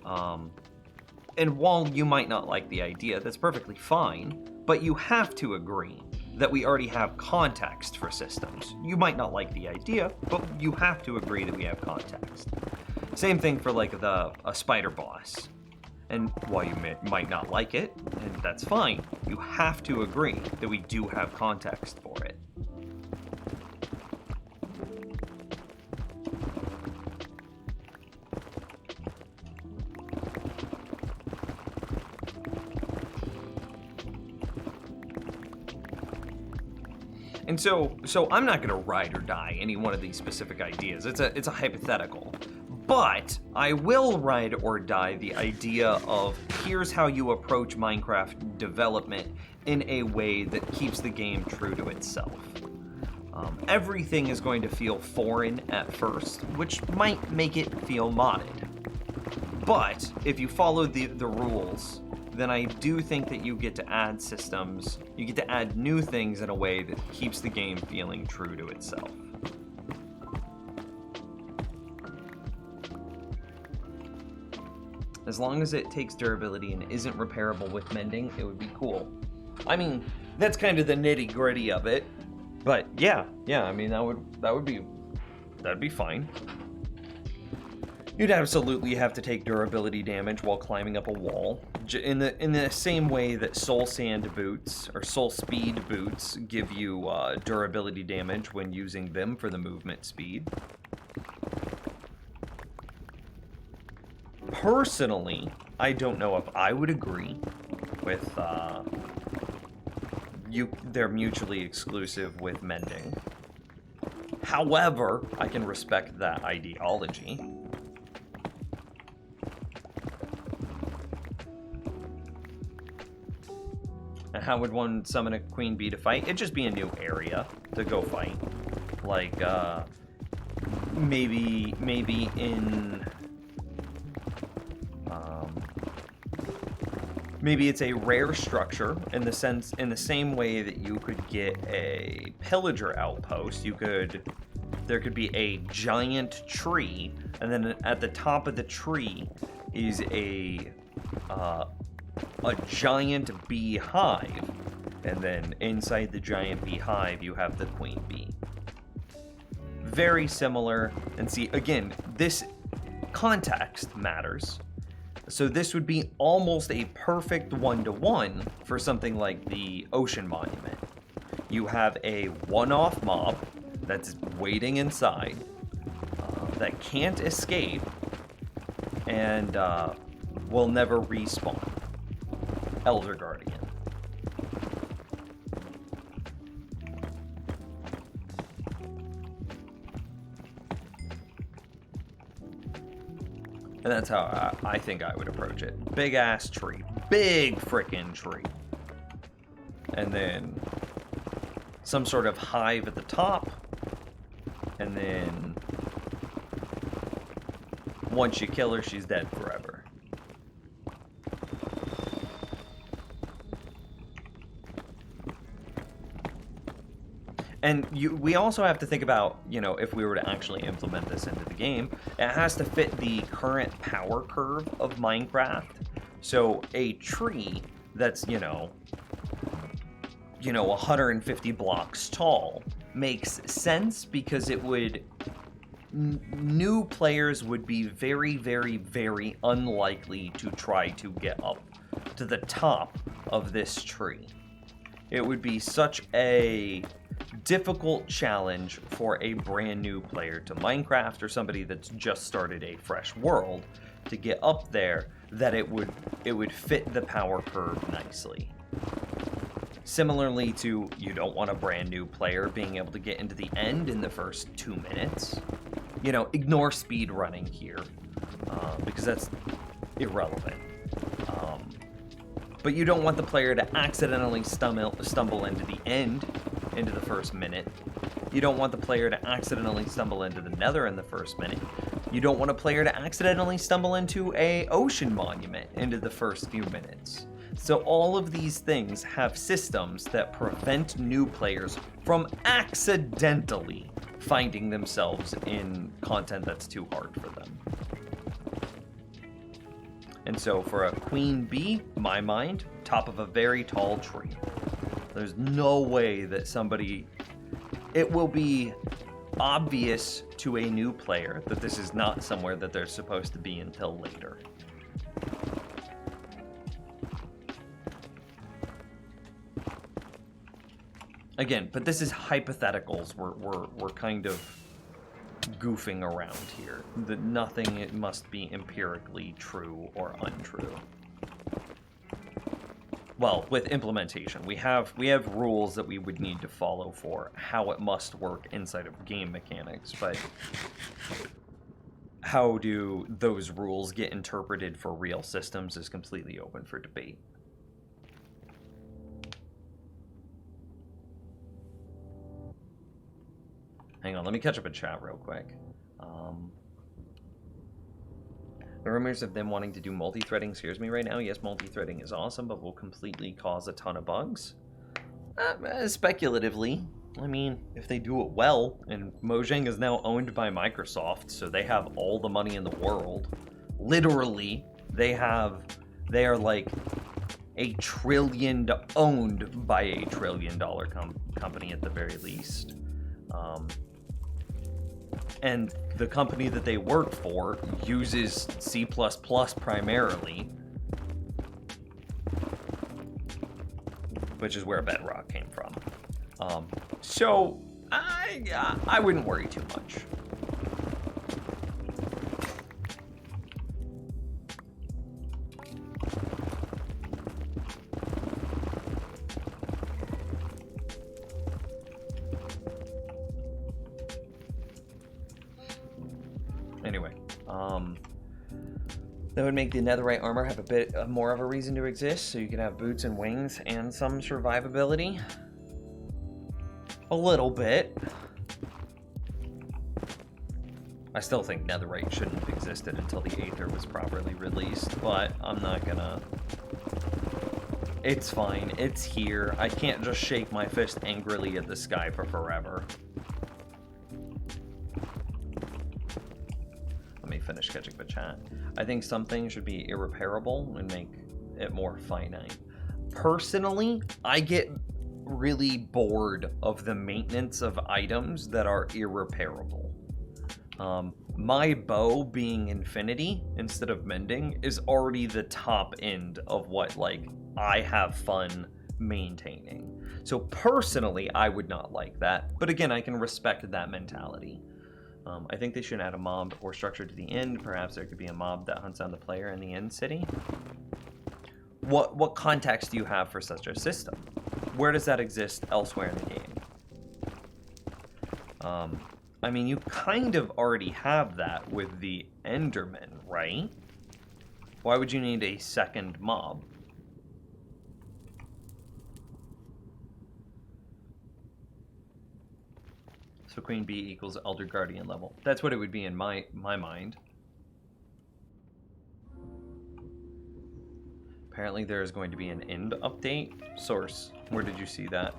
Speaker 1: And while you might not like the idea, that's perfectly fine, but you have to agree that we already have context for systems. You might not like the idea, but you have to agree that we have context. Same thing for like a spider boss. And while you might not like it, and that's fine, you have to agree that we do have context for it. And so I'm not gonna ride or die any one of these specific ideas. It's a hypothetical. But I will ride or die the idea of here's how you approach Minecraft development in a way that keeps the game true to itself. Everything is going to feel foreign at first, which might make it feel modded. But if you follow the rules, then I do think that you get to add systems, you get to add new things in a way that keeps the game feeling true to itself. As long as it takes durability and isn't repairable with mending, it would be cool. I mean, that's kind of the nitty-gritty of it. But yeah, I mean that'd be fine. You'd absolutely have to take durability damage while climbing up a wall.
Speaker 3: in the same way that Soul Sand boots or Soul Speed boots give you durability damage when using them for the movement speed. Personally, I don't know if I would agree with they're mutually exclusive with mending. However, I can respect that ideology. And how would one summon a queen bee to fight? It'd just be a new area to go fight. Like, maybe in... maybe it's a rare structure in the same way that you could get a pillager outpost. There could be a giant tree, and then at the top of the tree is a giant beehive, and then inside the giant beehive you have the queen bee. Very similar, and see, again, this context matters. So this would be almost a perfect one-to-one for something like the Ocean Monument. You have a one-off mob that's waiting inside, that can't escape, and will never respawn. Elder Guardian. And that's how I think I would approach it. Big ass tree. Big frickin' tree. And then some sort of hive at the top. And then once you kill her, she's dead forever. And we also have to think about, you know, if we were to actually implement this into the game, it has to fit the current power curve of Minecraft. So a tree that's, you know, 150 blocks tall makes sense because it would... New players would be very, very, very unlikely to try to get up to the top of this tree. It would be such a difficult challenge for a brand new player to Minecraft or somebody that's just started a fresh world to get up there that it would fit the power curve nicely. Similarly to, you don't want a brand new player being able to get into the end in the first 2 minutes. You know, ignore speed running here, because that's irrelevant. But you don't want the player to accidentally stumble into the end, into the first minute. You don't want the player to accidentally stumble into the Nether in the first minute. You don't want a player to accidentally stumble into a Ocean Monument into the first few minutes. So all of these things have systems that prevent new players from accidentally finding themselves in content that's too hard for them. And so for a queen bee, my mind, top of a very tall tree. There's no way that somebody... It will be obvious to a new player that this is not somewhere that they're supposed to be until later. Again, but this is hypotheticals. We're kind of goofing around here. That nothing it must be empirically true or untrue. Well, with implementation, we have rules that we would need to follow for how it must work inside of game mechanics, but how do those rules get interpreted for real systems is completely open for debate. Hang on, let me catch up in chat real quick. The rumors of them wanting to do multi-threading scares me right now. Yes, multi-threading is awesome, but will completely cause a ton of bugs. Speculatively. I mean, if they do it well, and Mojang is now owned by Microsoft, so they have all the money in the world. Literally, they are like owned by a $1 trillion company at the very least. And the company that they work for uses C++ primarily. which is where Bedrock came from. So I wouldn't worry too much. Anyway, that would make the netherite armor have a bit more of a reason to exist, so you can have boots and wings and some survivability. A little bit. I still think netherite shouldn't have existed until the Aether was properly released, but I'm not gonna... It's fine, it's here. I can't just shake my fist angrily at the sky for forever. Let me finish catching the chat. I think some things should be irreparable and make it more finite. Personally, I get really bored of the maintenance of items that are irreparable. My bow being infinity instead of mending is already the top end of what, like, I have fun maintaining. So personally, I would not like that. But again, I can respect that mentality. I think they should add a mob or structure to the end. Perhaps there could be a mob that hunts down the player in the end city. What context do you have for such a system? Where does that exist elsewhere in the game? I mean, you kind of already have that with the Enderman, right? Why would you need a second mob? So Queen Bee equals Elder Guardian level. That's what it would be in my mind. Apparently there is going to be an end update. Source, where did you see that?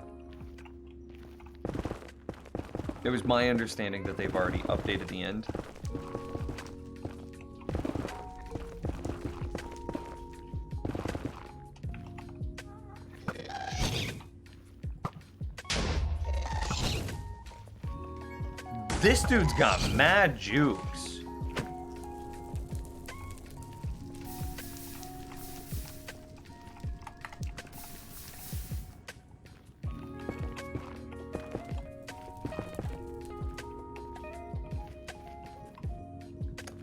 Speaker 3: It was my understanding that they've already updated the end. This dude's got mad jukes.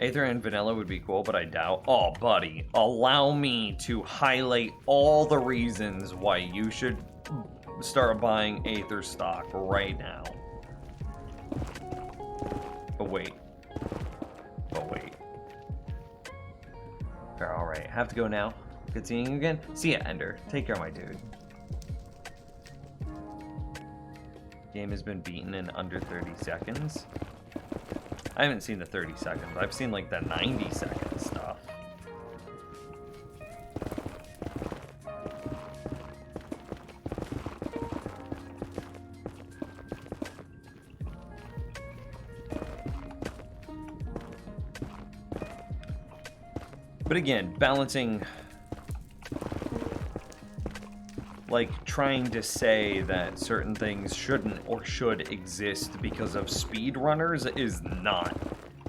Speaker 3: Aether and vanilla would be cool, but I doubt. Oh, buddy, allow me to highlight all the reasons why you should start buying Aether stock right now. But wait. Fair, alright. Have to go now. Good seeing you again. See ya, Ender. Take care, my dude. Game has been beaten in under 30 seconds. I haven't seen the 30 seconds. I've seen like the 90 second stuff. But again, balancing, like trying to say that certain things shouldn't or should exist because of speedrunners is not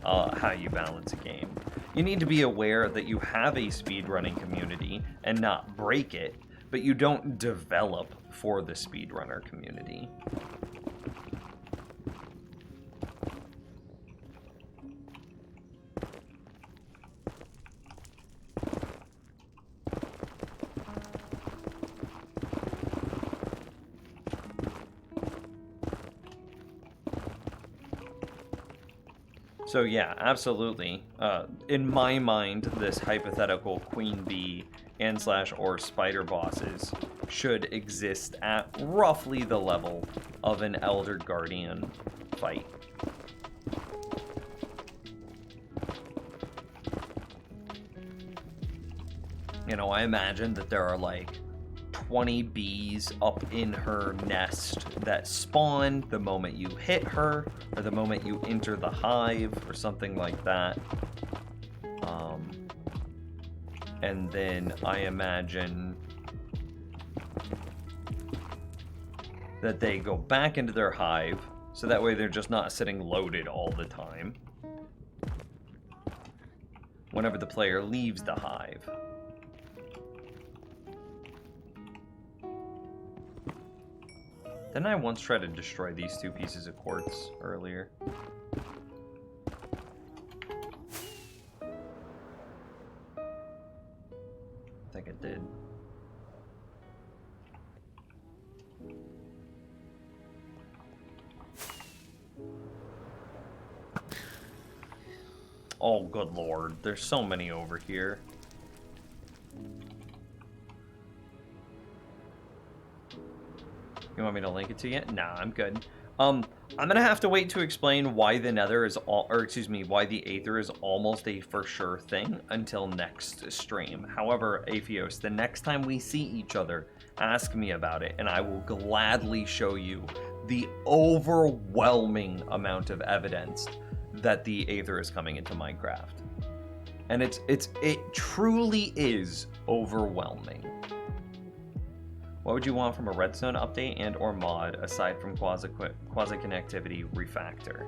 Speaker 3: how you balance a game. You need to be aware that you have a speedrunning community and not break it, but you don't develop for the speedrunner community. So yeah, absolutely. In my mind, this hypothetical Queen Bee and / or spider bosses should exist at roughly the level of an Elder Guardian fight. You know, I imagine that there are like 20 bees up in her nest that spawn the moment you hit her, or the moment you enter the hive, or something like that. And then I imagine that they go back into their hive, so that way they're just not sitting loaded all the time whenever the player leaves the hive. Didn't I once try to destroy these 2 pieces of quartz earlier? I think it did. Oh, good lord. There's so many over here. You want me to link it to you? Nah, I'm good. I'm gonna have to wait to explain why the Nether is why the Aether is almost a for sure thing until next stream. However, Aphios, the next time we see each other, ask me about it, and I will gladly show you the overwhelming amount of evidence that the Aether is coming into Minecraft. And it truly is overwhelming. What would you want from a redstone update and or mod aside from quasi-connectivity refactor?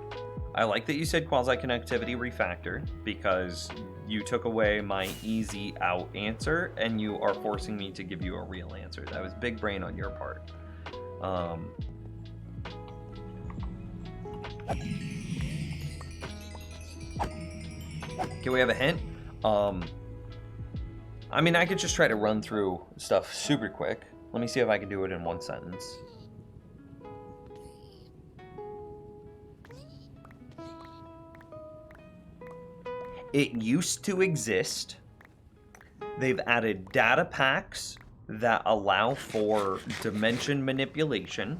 Speaker 3: I like that you said quasi-connectivity refactor because you took away my easy out answer and you are forcing me to give you a real answer. That was big brain on your part. Can we have a hint? I mean, I could just try to run through stuff super quick. Let me see if I can do it in 1 sentence. It used to exist. They've added data packs that allow for dimension manipulation.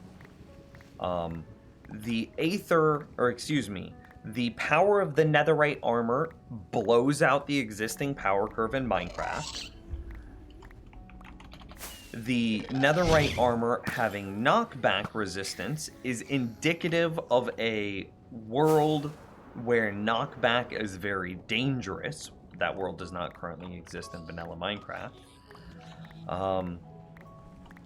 Speaker 3: The Aether, or excuse me, the power of the netherite armor blows out the existing power curve in Minecraft. The netherite armor having knockback resistance is indicative of a world where knockback is very dangerous. That world does not currently exist in vanilla Minecraft.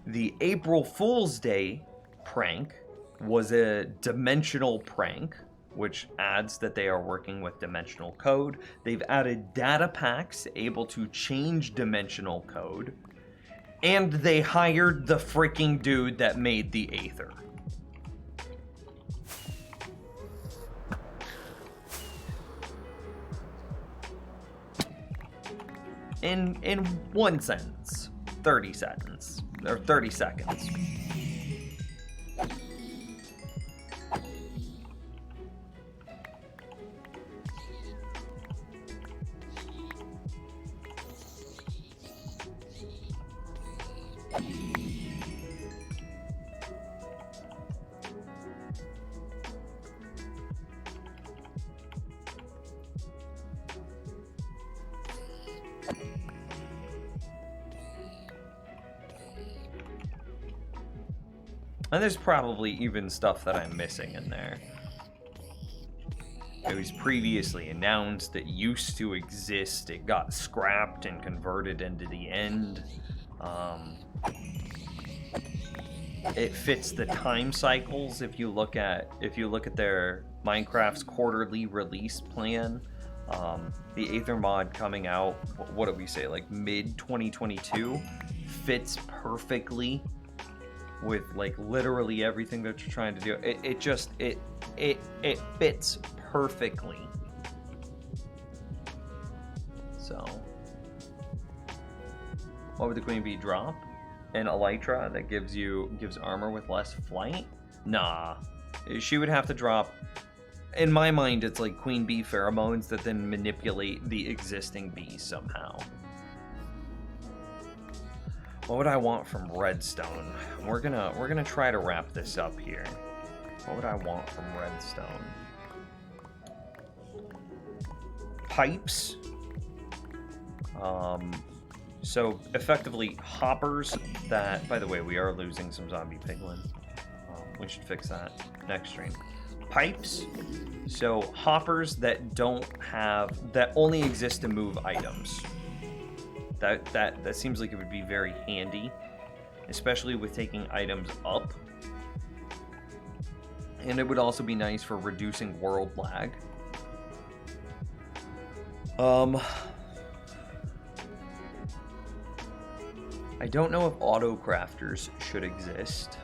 Speaker 3: The April Fool's Day prank was a dimensional prank, which adds that they are working with dimensional code. They've added data packs able to change dimensional code. And they hired the freaking dude that made the Aether. In 1 sentence, 30 seconds, or 30 seconds. And there's probably even stuff that I'm missing in there. It was previously announced, it used to exist, it got scrapped and converted into the end. It fits the time cycles if you look at their Minecraft's quarterly release plan. The Aether mod coming out, what did we say, like mid 2022, fits perfectly with like literally everything that you're trying to do. It fits perfectly. So, what would the queen bee drop? An elytra that gives armor with less flight? Nah, she would have to drop. In my mind, it's like queen bee pheromones that then manipulate the existing bees somehow. What would I want from redstone? We're gonna try to wrap this up here. What would I want from redstone? Pipes. So effectively hoppers that, by the way, we are losing some zombie piglin. We should fix that next stream. Pipes. So hoppers that that only exist to move items. That seems like it would be very handy, especially with taking items up. And it would also be nice for reducing world lag. I don't know if auto crafters should exist.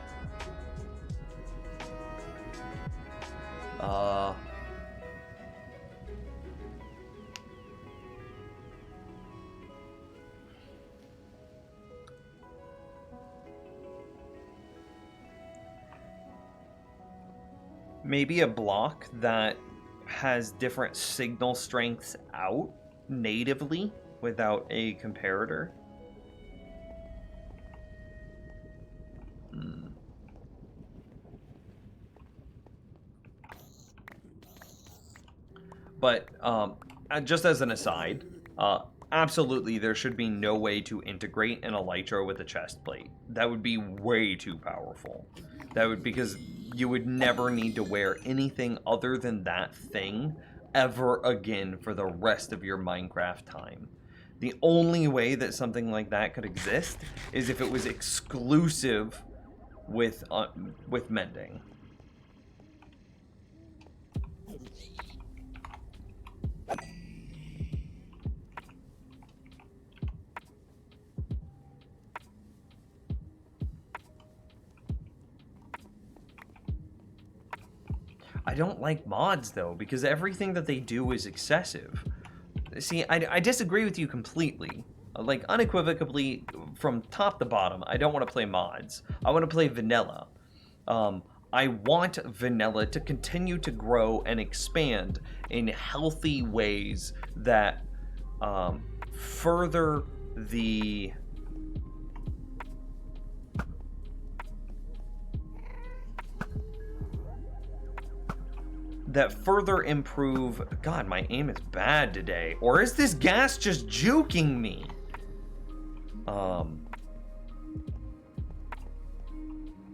Speaker 3: Maybe a block that has different signal strengths out natively without a comparator. But just as an aside, absolutely there should be no way to integrate an elytra with a chest plate. That would be way too powerful. That would, because you would never need to wear anything other than that thing ever again for the rest of your Minecraft time. The only way that something like that could exist is if it was exclusive with mending. I don't like mods, though, because everything that they do is excessive. See, I disagree with you completely. Like, unequivocally, from top to bottom, I don't want to play mods. I want to play vanilla. I want vanilla to continue to grow and expand in healthy ways that further the... that further improve... God, my aim is bad today. Or is this gas just juking me?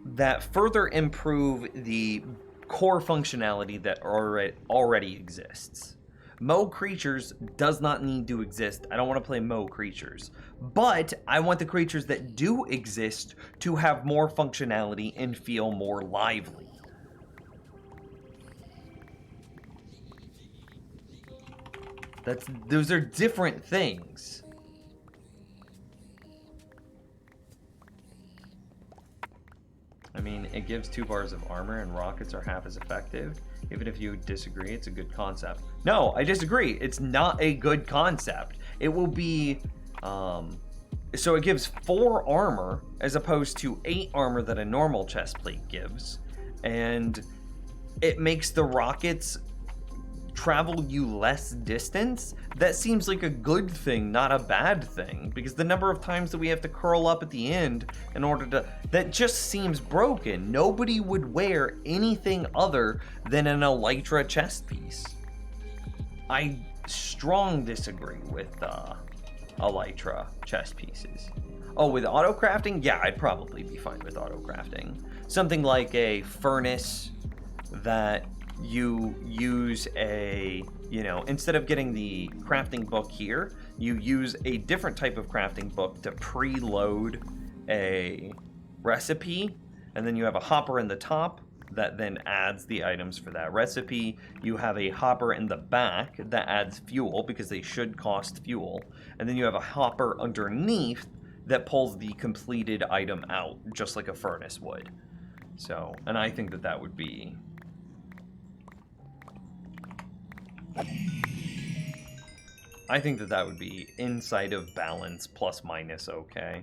Speaker 3: That further improve the core functionality that already exists. Mo creatures does not need to exist. I don't want to play Mo creatures. But I want the creatures that do exist to have more functionality and feel more lively. Those are different things. I mean, it gives 2 bars of armor and rockets are half as effective. Even if you disagree, it's a good concept. No, I disagree. It's not a good concept. It will be, so it gives 4 armor as opposed to 8 armor that a normal chest plate gives. And it makes the rockets travel you less distance. That seems like a good thing, not a bad thing, because the number of times that we have to curl up at the end in order to... that just seems broken. Nobody would wear anything other than an elytra chest piece. I strong disagree with elytra chest pieces. Oh, with auto crafting? Yeah, I'd probably be fine with auto crafting. Something like a furnace that you use a, you know, instead of getting the crafting book here, you use a different type of crafting book to preload a recipe, and then you have a hopper in the top that then adds the items for that recipe. You have a hopper in the back that adds fuel, because they should cost fuel, and then you have a hopper underneath that pulls the completed item out, just like a furnace would. So, and I think that that would be... I think that that would be inside of balance, plus minus okay.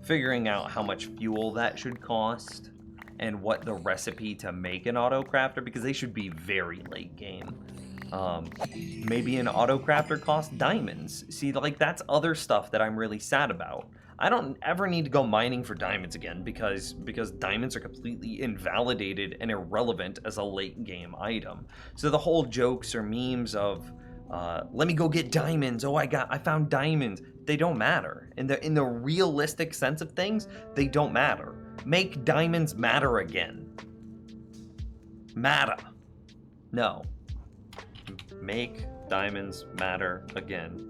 Speaker 3: Figuring out how much fuel that should cost and what the recipe to make an auto crafter, because they should be very late game. Maybe an auto crafter costs diamonds. See, like, that's other stuff that I'm really sad about. I don't ever need to go mining for diamonds again, because diamonds are completely invalidated and irrelevant as a late game item. So the whole jokes or memes of let me go get diamonds. Oh, I found diamonds. They don't matter. In the realistic sense of things, they don't matter. Make diamonds matter again. Matter. No. Make diamonds matter again.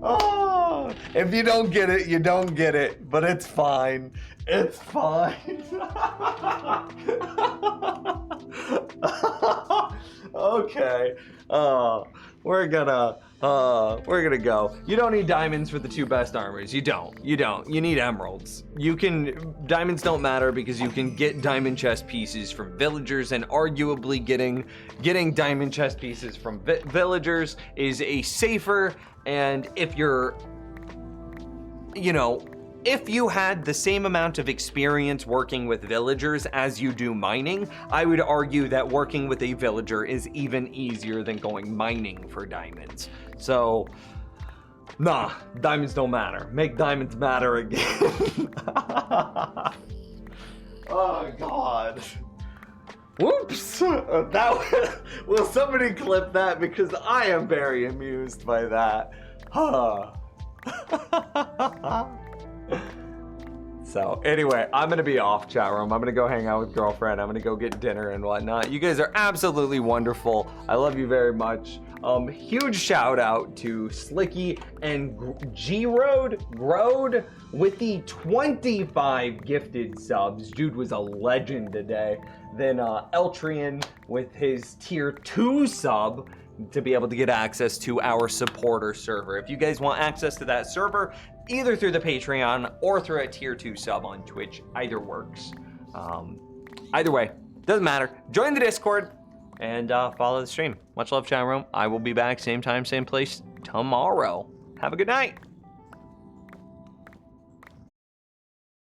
Speaker 3: Oh, if you don't get it, you don't get it, but it's fine. It's fine.
Speaker 1: Okay. We're gonna go. You don't need diamonds for the 2 best armors. You don't. You need emeralds. Diamonds don't matter because you can get diamond chest pieces from villagers, and arguably getting diamond chest pieces from villagers is a safer, and if you're, if you had the same amount of experience working with villagers as you do mining, I would argue that working with a villager is even easier than going mining for diamonds. So, nah, diamonds don't matter. Make diamonds matter again. Oh, God. Whoops. Will somebody clip that? Because I am very amused by that. So anyway, I'm gonna be off, chat room. I'm gonna go hang out with girlfriend. I'm gonna go get dinner and whatnot. You guys are absolutely wonderful. I love you very much. Huge shout out to Slicky and Grode with the 25 gifted subs. Dude was a legend today. Then Eltrian with his tier 2 sub to be able to get access to our supporter server. If you guys want access to that server, either through the Patreon or through a tier 2 sub on Twitch, either works. Either way, doesn't matter. Join the Discord and follow the stream. Much love, chat room. I will be back same time, same place tomorrow. Have a good night.